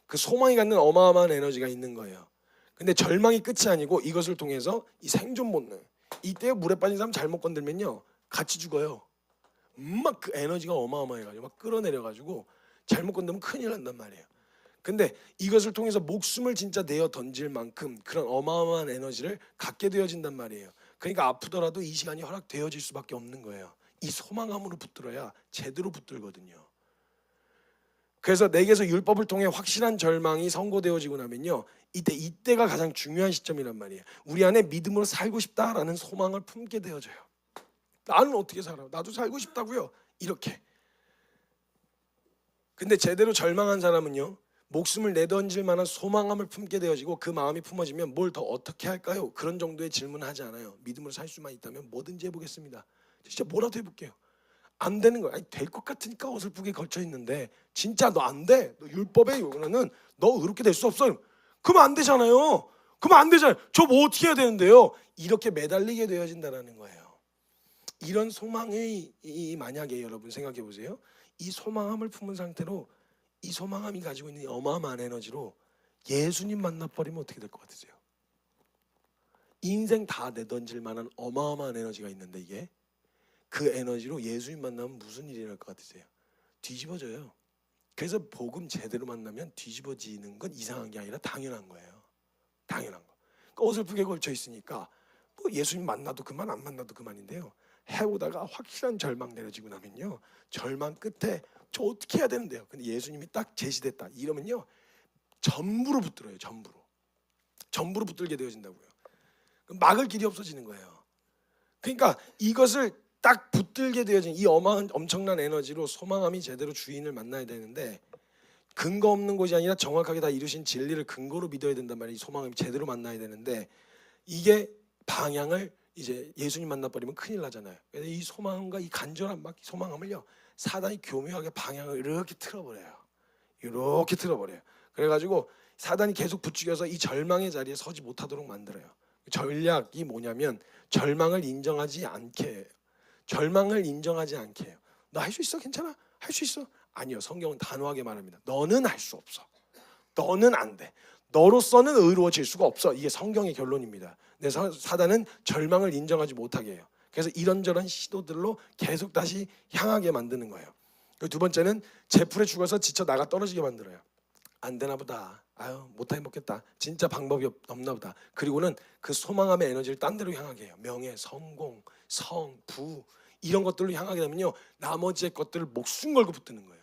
그 소망이 갖는 어마어마한 에너지가 있는 거예요. 근데 절망이 끝이 아니고 이것을 통해서 이 생존 본능, 이때 물에 빠진 사람 잘못 건들면요 같이 죽어요. 막 그 에너지가 어마어마해가지고 막 끌어내려가지고 잘못 건드면 큰일 난단 말이에요. 근데 이것을 통해서 목숨을 진짜 내어 던질 만큼 그런 어마어마한 에너지를 갖게 되어진단 말이에요. 그러니까 아프더라도 이 시간이 허락되어질 수밖에 없는 거예요. 이 소망함으로 붙들어야 제대로 붙들거든요. 그래서 내게서 율법을 통해 확실한 절망이 선고되어지고 나면요, 이때가 가장 중요한 시점이란 말이에요. 우리 안에 믿음으로 살고 싶다라는 소망을 품게 되어져요. 나는 어떻게 살아? 나도 살고 싶다고요. 이렇게. 근데 제대로 절망한 사람은요, 목숨을 내던질 만한 소망함을 품게 되어지고 그 마음이 품어지면 뭘 더 어떻게 할까요? 그런 정도의 질문을 하지 않아요. 믿음으로 살 수만 있다면 뭐든지 해보겠습니다. 진짜 뭐라도 해볼게요. 안 되는 거야. 될 것 같으니까 어설프게 걸쳐 있는데 진짜 너 안 돼. 너 율법에 요구는 너 의롭게 될 수 없어. 그러면 안 되잖아요. 그러면 안 되잖아요. 저 뭐 어떻게 해야 되는데요? 이렇게 매달리게 되어진다는 거예요. 이런 소망이 만약에 여러분 생각해 보세요. 이 소망함을 품은 상태로 이 소망함이 가지고 있는 어마어마한 에너지로 예수님 만나버리면 어떻게 될 것 같으세요? 인생 다 내던질 만한 어마어마한 에너지가 있는데 이게 그 에너지로 예수님 만나면 무슨 일이 날 것 같으세요? 뒤집어져요. 그래서 복음 제대로 만나면 뒤집어지는 건 이상한 게 아니라 당연한 거예요. 당연한 거. 그러니까 어설프게 걸쳐 있으니까 뭐 예수님 만나도 그만 안 만나도 그만인데요. 해오다가 확실한 절망 내려지고 나면요, 절망 끝에 저 어떻게 해야 되는데요? 근데 예수님이 딱 제시됐다 이러면요, 전부로 붙들어요. 전부로 붙들게 되어진다고요. 막을 길이 없어지는 거예요. 그러니까 이것을 딱 붙들게 되어진 이 엄청난 에너지로 소망함이 제대로 주인을 만나야 되는데, 근거 없는 곳이 아니라 정확하게 다 이루신 진리를 근거로 믿어야 된단 말이에요. 이 소망함이 제대로 만나야 되는데, 이게 방향을 이제 예수님 만나버리면 큰일 나잖아요. 그래서 이 소망함과 이 간절한 막 소망함을요, 사단이 교묘하게 방향을 이렇게 틀어버려요. 이렇게 틀어버려요. 그래가지고 사단이 계속 부추겨서 이 절망의 자리에 서지 못하도록 만들어요. 전략이 뭐냐면 절망을 인정하지 않게 해요. 절망을 인정하지 않게 해요. 너 할 수 있어? 괜찮아? 할 수 있어? 아니요. 성경은 단호하게 말합니다. 너는 할 수 없어. 너는 안 돼. 너로서는 의로워질 수가 없어. 이게 성경의 결론입니다. 그래서 사단은 절망을 인정하지 못하게 해요. 그래서 이런저런 시도들로 계속 다시 향하게 만드는 거예요. 두 번째는 제풀에 죽어서 지쳐 나가 떨어지게 만들어요. 안 되나 보다. 아유, 못하게 먹겠다. 진짜 방법이 없나 보다. 그리고는 그 소망함의 에너지를 딴 데로 향하게 해요. 명예, 성공, 성, 부 이런 것들로 향하게 되면요, 나머지의 것들을 목숨 걸고 붙드는 거예요.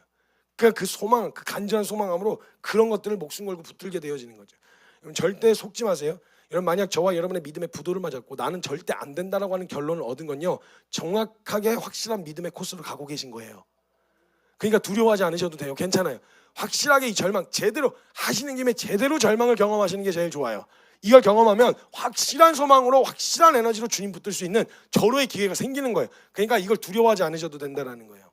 그러니까 그 소망, 그 간절한 소망함으로 그런 것들을 목숨 걸고 붙들게 되어지는 거죠. 여러분 절대 속지 마세요. 여러분 만약 저와 여러분의 믿음의 부도를 맞았고 나는 절대 안 된다라고 하는 결론을 얻은 건요, 정확하게 확실한 믿음의 코스로 가고 계신 거예요. 그러니까 두려워하지 않으셔도 돼요. 괜찮아요. 확실하게 이 절망 제대로 하시는 김에 제대로 절망을 경험하시는 게 제일 좋아요. 이걸 경험하면 확실한 소망으로 확실한 에너지로 주님 붙들 수 있는 절호의 기회가 생기는 거예요. 그러니까 이걸 두려워하지 않으셔도 된다는 거예요.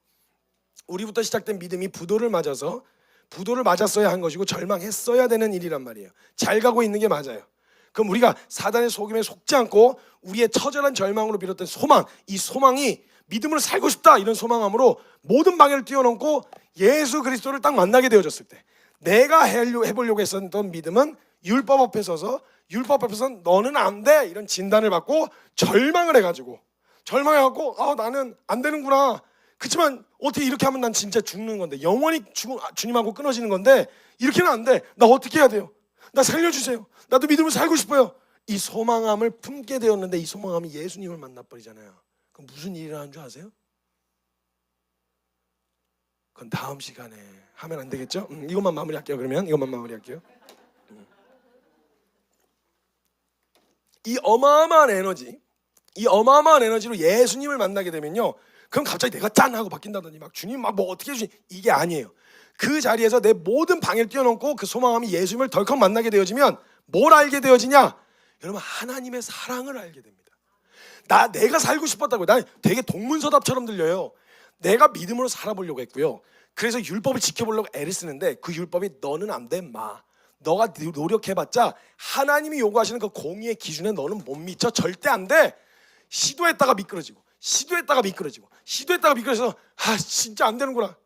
우리부터 시작된 믿음이 부도를 맞았어야 한 것이고 절망했어야 되는 일이란 말이에요. 잘 가고 있는 게 맞아요. 그럼 우리가 사단의 속임에 속지 않고 우리의 처절한 절망으로 비롯된 소망, 이 소망이 믿음으로 살고 싶다 이런 소망함으로 모든 방해를 뛰어넘고 예수 그리스도를 딱 만나게 되어졌을 때, 내가 해보려고 했었던 믿음은 율법 앞에 서서 율법 앞에서 너는 안 돼 이런 진단을 받고 절망을 해가지고 나는 안 되는구나. 그렇지만 어떻게 이렇게 하면 난 진짜 죽는 건데, 영원히 주님하고 끊어지는 건데 이렇게는 안 돼. 나 어떻게 해야 돼요? 나 살려주세요. 나도 믿음을 살고 싶어요. 이 소망함을 품게 되었는데 이 소망함이 예수님을 만나버리잖아요. 그럼 무슨 일이 일어나는 줄 아세요? 그건 다음 시간에 하면 안 되겠죠? 이것만 마무리할게요. 그러면 이것만 마무리할게요. 이 어마어마한 에너지로 예수님을 만나게 되면요, 그럼 갑자기 내가 짠 하고 바뀐다더니 막 주님 막 뭐 어떻게 해주니, 이게 아니에요. 그 자리에서 내 모든 방해를 뛰어넘고 그 소망함이 예수님을 덜컥 만나게 되어지면 뭘 알게 되어지냐? 여러분, 하나님의 사랑을 알게 됩니다. 내가 살고 싶었다고요. 난 되게 동문서답처럼 들려요. 내가 믿음으로 살아보려고 했고요. 그래서 율법을 지켜보려고 애를 쓰는데 그 율법이 너는 안 돼, 마. 너가 노력해봤자 하나님이 요구하시는 그 공의의 기준에 너는 못 미쳐. 절대 안 돼. 시도했다가 미끄러지고 시도했다가 진짜 안 되는구나.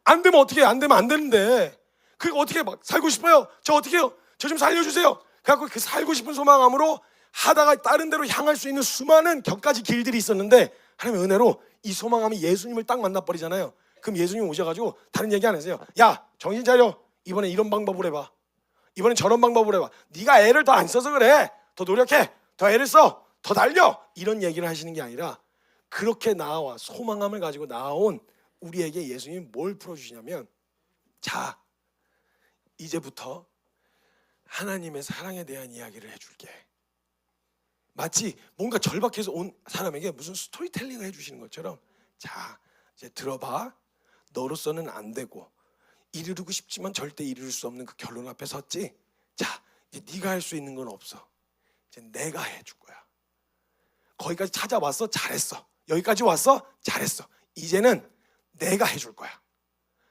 안 되면 어떻게 해? 안 되면 안 되는데 그거 어떻게 막 살고 싶어요? 저 어떻게 해요? 저 좀 살려주세요. 그래갖고 그 살고 싶은 소망함으로 하다가 다른 데로 향할 수 있는 수많은 격가지 길들이 있었는데, 하나님의 은혜로 이 소망함이 예수님을 딱 만나버리잖아요. 그럼 예수님 오셔가지고 다른 얘기 안 하세요. 야, 정신 차려. 이번엔 이런 방법으로 해봐. 이번엔 저런 방법으로 해봐. 네가 애를 더 안 써서 그래. 더 노력해. 더 애를 써. 더 달려. 이런 얘기를 하시는 게 아니라, 그렇게 나와 소망함을 가지고 나온 우리에게 예수님이 뭘 풀어주시냐면, 자, 이제부터 하나님의 사랑에 대한 이야기를 해줄게. 마치 뭔가 절박해서 온 사람에게 무슨 스토리텔링을 해주시는 것처럼, 자, 이제 들어봐. 너로서는 안 되고 이루고 싶지만 절대 이룰 수 없는 그 결론 앞에 섰지. 자, 이제 네가 할 수 있는 건 없어. 이제 내가 해줄 거야. 거기까지 찾아왔어? 잘했어. 여기까지 왔어? 잘했어. 이제는 내가 해줄 거야.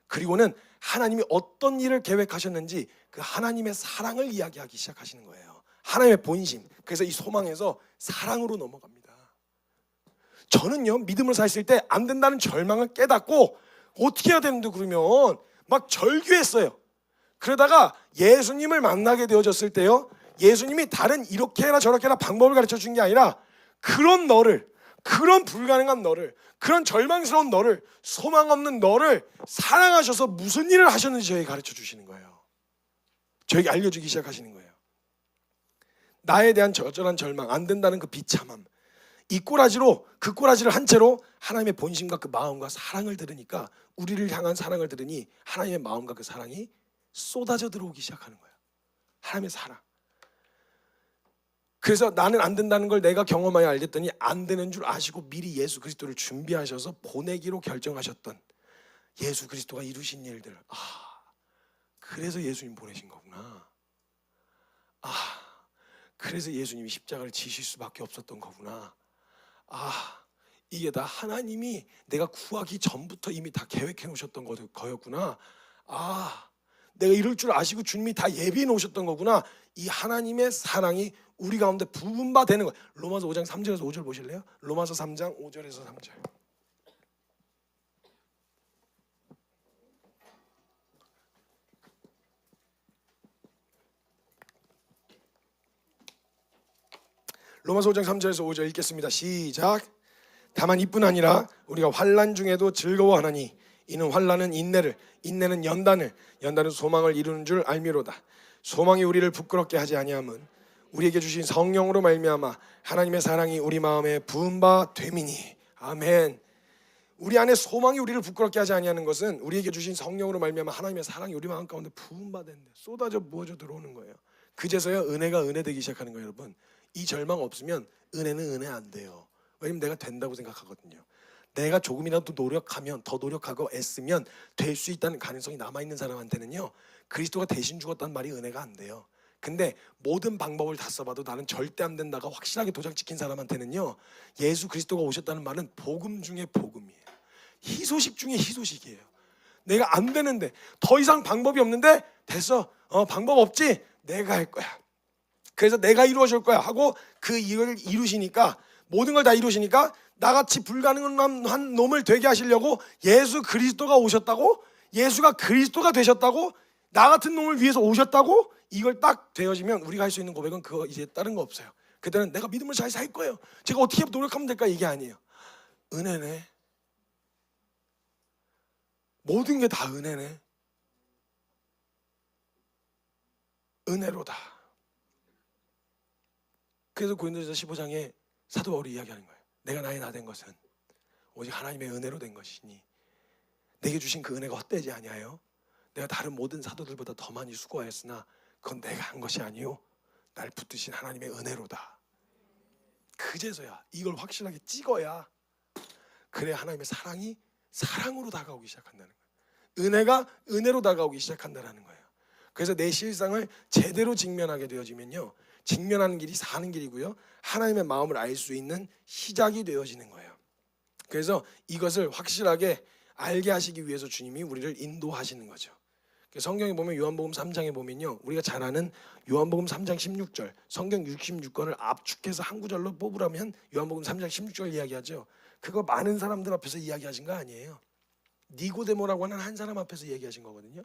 그리고는 하나님이 어떤 일을 계획하셨는지 그 하나님의 사랑을 이야기하기 시작하시는 거예요. 하나님의 본심. 그래서 이 소망에서 사랑으로 넘어갑니다. 저는요, 믿음을 살았을 때 안 된다는 절망을 깨닫고 어떻게 해야 되는데 그러면 막 절규했어요. 그러다가 예수님을 만나게 되어졌을 때요, 예수님이 다른 이렇게 해라 저렇게 해라 방법을 가르쳐 준 게 아니라 그런 너를, 그런 불가능한 너를, 그런 절망스러운 너를, 소망 없는 너를 사랑하셔서 무슨 일을 하셨는지 저에게 가르쳐 주시는 거예요. 저에게 알려주기 시작하시는 거예요. 나에 대한 저절한 절망, 안 된다는 그 비참함, 이 꼬라지로, 그 꼬라지를 한 채로 하나님의 본심과 그 마음과 사랑을 들으니까, 우리를 향한 사랑을 들으니 하나님의 마음과 그 사랑이 쏟아져 들어오기 시작하는 거예요. 하나님의 사랑. 그래서 나는 안 된다는 걸 내가 경험하여 알겠더니 안 되는 줄 아시고 미리 예수 그리스도를 준비하셔서 보내기로 결정하셨던 예수 그리스도가 이루신 일들. 그래서 예수님 보내신 거구나. 그래서 예수님이 십자가를 지실 수밖에 없었던 거구나. 이게 다 하나님이 내가 구하기 전부터 이미 다 계획해 놓으셨던 거였구나. 내가 이럴 줄 아시고 주님이 다 예비해 놓으셨던 거구나. 이 하나님의 사랑이 우리 가운데 부은 바 되는 거예요. 로마서 5장 3절에서 5절 보실래요? 로마서 3장 5절에서 3절. 로마서 5장 3절에서 5절 읽겠습니다. 시작. 다만 이뿐 아니라 우리가 환난 중에도 즐거워하나니 이는 환난은 인내를, 인내는 연단을, 연단은 소망을 이루는 줄 알미로다. 소망이 우리를 부끄럽게 하지 아니함은 우리에게 주신 성령으로 말미암아 하나님의 사랑이 우리 마음에 부은 바 됨이니. 아멘. 우리 안에 소망이 우리를 부끄럽게 하지 아니하는 것은 우리에게 주신 성령으로 말미암아 하나님의 사랑이 우리 마음 가운데 부은 바 된다. 쏟아져 부어져 들어오는 거예요. 그제서야 은혜가 은혜 되기 시작하는 거예요. 여러분, 이 절망 없으면 은혜는 은혜 안 돼요. 왜냐면 내가 된다고 생각하거든요. 내가 조금이라도 노력하면, 더 노력하고 애쓰면 될 수 있다는 가능성이 남아있는 사람한테는요, 그리스도가 대신 죽었다는 말이 은혜가 안 돼요. 근데 모든 방법을 다 써봐도 나는 절대 안 된다가 확실하게 도장 찍힌 사람한테는요, 예수 그리스도가 오셨다는 말은 복음 중에 복음이에요. 희소식 중에 희소식이에요. 내가 안 되는데, 더 이상 방법이 없는데 됐어, 방법 없지? 내가 할 거야. 그래서 내가 이루어 줄 거야 하고 그 일을 이루시니까, 모든 걸 다 이루시니까 나같이 불가능한 놈을 되게 하시려고 예수 그리스도가 오셨다고, 예수가 그리스도가 되셨다고, 나 같은 놈을 위해서 오셨다고, 이걸 딱 되어지면 우리가 할 수 있는 고백은 그거 이제 다른 거 없어요. 그때는 내가 믿음을 잘 살 거예요. 제가 어떻게 노력하면 될까? 이게 아니에요. 은혜네. 모든 게 다 은혜네. 은혜로다. 그래서 고린도전서 15장에 사도 바울이 이야기하는 거예요. 내가 나의 나 된 것은 오직 하나님의 은혜로 된 것이니 내게 주신 그 은혜가 헛되지 아니하여 내가 다른 모든 사도들보다 더 많이 수고하였으나 그건 내가 한 것이 아니요 날 붙드신 하나님의 은혜로다. 그제서야 이걸 확실하게 찍어야, 그래 하나님의 사랑이 사랑으로 다가오기 시작한다는 거예요. 은혜가 은혜로 다가오기 시작한다는 거예요. 그래서 내 실상을 제대로 직면하게 되어지면요, 직면하는 길이 사는 길이고요, 하나님의 마음을 알 수 있는 시작이 되어지는 거예요. 그래서 이것을 확실하게 알게 하시기 위해서 주님이 우리를 인도하시는 거죠. 성경에 보면 요한복음 3장에 보면요, 우리가 잘 아는 요한복음 3장 16절, 성경 66권을 압축해서 한 구절로 뽑으라면 요한복음 3장 16절 이야기하죠. 그거 많은 사람들 앞에서 이야기하신 거 아니에요. 니고데모라고 하는 한 사람 앞에서 이야기하신 거거든요.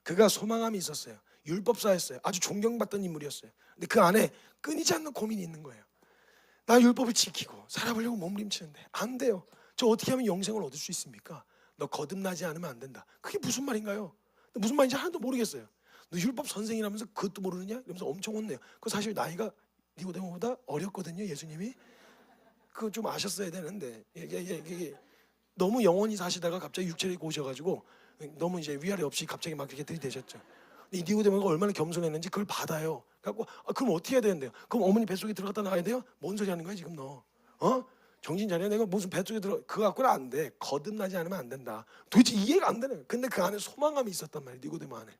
그가 소망함이 있었어요. 율법사였어요. 아주 존경받던 인물이었어요. 근데 그 안에 끊이지 않는 고민이 있는 거예요. 나 율법을 지키고 살아보려고 몸부림치는데 안 돼요. 저 어떻게 하면 영생을 얻을 수 있습니까? 너 거듭나지 않으면 안 된다. 그게 무슨 말인가요? 무슨 말인지 하나도 모르겠어요. 너 율법 선생이라면서 그것도 모르느냐? 이러면서 엄청 혼내요. 그 사실 나이가 니고데모보다 어렸거든요, 예수님이. 그거 좀 아셨어야 되는데 이게 너무 영원히 사시다가 갑자기 육체를 오셔가지고 너무 이제 위아래 없이 갑자기 막 이렇게 들이대셨죠. 이 니고데모가 얼마나 겸손했는지 그걸 받아요. 그래갖고 그럼 어떻게 해야 되는데요? 그럼 어머니 뱃속에 들어갔다 나와야 돼요? 뭔 소리 하는 거야 지금 너? 정신 차려. 내가 무슨 뱃속에 그거 갖고는 안 돼. 거듭나지 않으면 안 된다. 도대체 이해가 안 되네. 근데 그 안에 소망감이 있었단 말이에요. 니고데모 안에.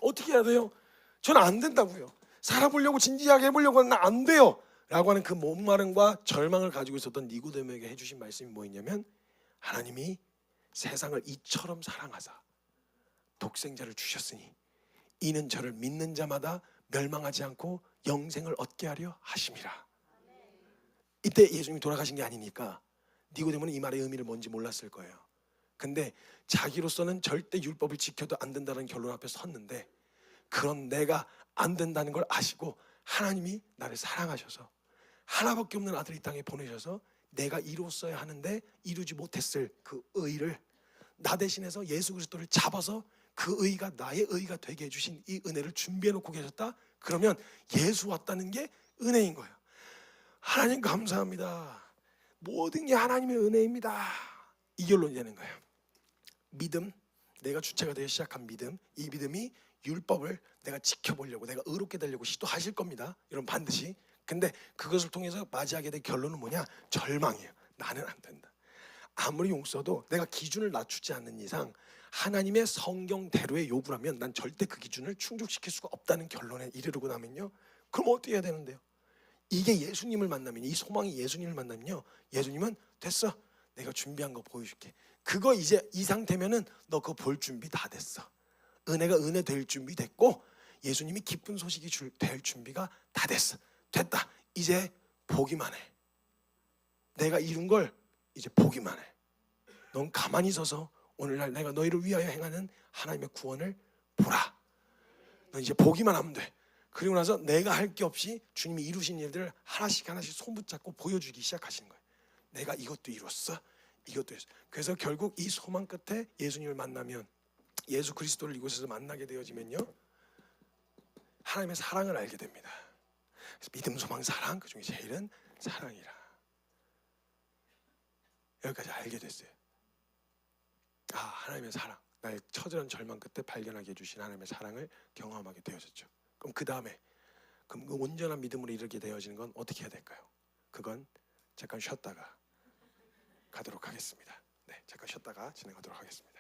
어떻게 해야 돼요? 저는 안 된다고요. 살아보려고 진지하게 해보려고 하는데 안 돼요 라고 하는 그 목마름과 절망을 가지고 있었던 니고데모에게 해주신 말씀이 뭐였냐면, 하나님이 세상을 이처럼 사랑하사 독생자를 주셨으니 이는 저를 믿는 자마다 멸망하지 않고 영생을 얻게 하려 하심이라. 이때 예수님이 돌아가신 게 아니니까 니고데모는 이 말의 의미를 뭔지 몰랐을 거예요. 근데 자기로서는 절대 율법을 지켜도 안 된다는 결론 앞에 섰는데, 그런 내가 안 된다는 걸 아시고 하나님이 나를 사랑하셔서 하나밖에 없는 아들 이 땅에 보내셔서 내가 이루었어야 하는데 이루지 못했을 그 의를 나 대신해서 예수 그리스도를 잡아서 그 의가 나의 의가 되게 해주신 이 은혜를 준비해놓고 계셨다? 그러면 예수 왔다는 게 은혜인 거예요. 하나님 감사합니다. 모든 게 하나님의 은혜입니다. 이 결론이 되는 거예요. 믿음, 내가 주체가 되어 시작한 믿음, 이 믿음이 율법을 내가 지켜보려고, 내가 의롭게 되려고 시도하실 겁니다. 여러분 반드시. 근데 그것을 통해서 맞이하게 될 결론은 뭐냐? 절망이에요. 나는 안 된다. 아무리 용 써도 내가 기준을 낮추지 않는 이상 하나님의 성경대로의 요구라면 난 절대 그 기준을 충족시킬 수가 없다는 결론에 이르고 나면요, 그럼 어떻게 해야 되는데요? 이게 예수님을 만나면, 이 소망이 예수님을 만나면요, 예수님은 됐어, 내가 준비한 거 보여줄게. 그거 이제 이 상태면은 너 그거 볼 준비 다 됐어. 은혜가 은혜 될 준비 됐고, 예수님이 기쁜 소식이 될 준비가 다 됐어. 됐다. 이제 보기만 해. 내가 이룬 걸 이제 보기만 해. 넌 가만히 서서 오늘날 내가 너희를 위하여 행하는 하나님의 구원을 보라. 넌 이제 보기만 하면 돼. 그리고 나서 내가 할 게 없이 주님이 이루신 일들을 하나씩 하나씩 손붙잡고 보여주기 시작하시는 거예요. 내가 이것도 이뤘어, 이것도 이뤘어. 그래서 결국 이 소망 끝에 예수님을 만나면, 예수 그리스도를 이곳에서 만나게 되어지면요, 하나님의 사랑을 알게 됩니다. 그래서 믿음, 소망, 사랑, 그 중에 제일은 사랑이라. 여기까지 알게 됐어요. 아, 하나님의 사랑, 나의 처절한 절망 끝에 발견하게 해주신 하나님의 사랑을 경험하게 되어졌죠. 그럼 그 다음에, 그럼 그 온전한 믿음으로 이르게 되어지는 건 어떻게 해야 될까요? 그건 잠깐 쉬었다가 가도록 하겠습니다. 네, 잠깐 쉬었다가 진행하도록 하겠습니다.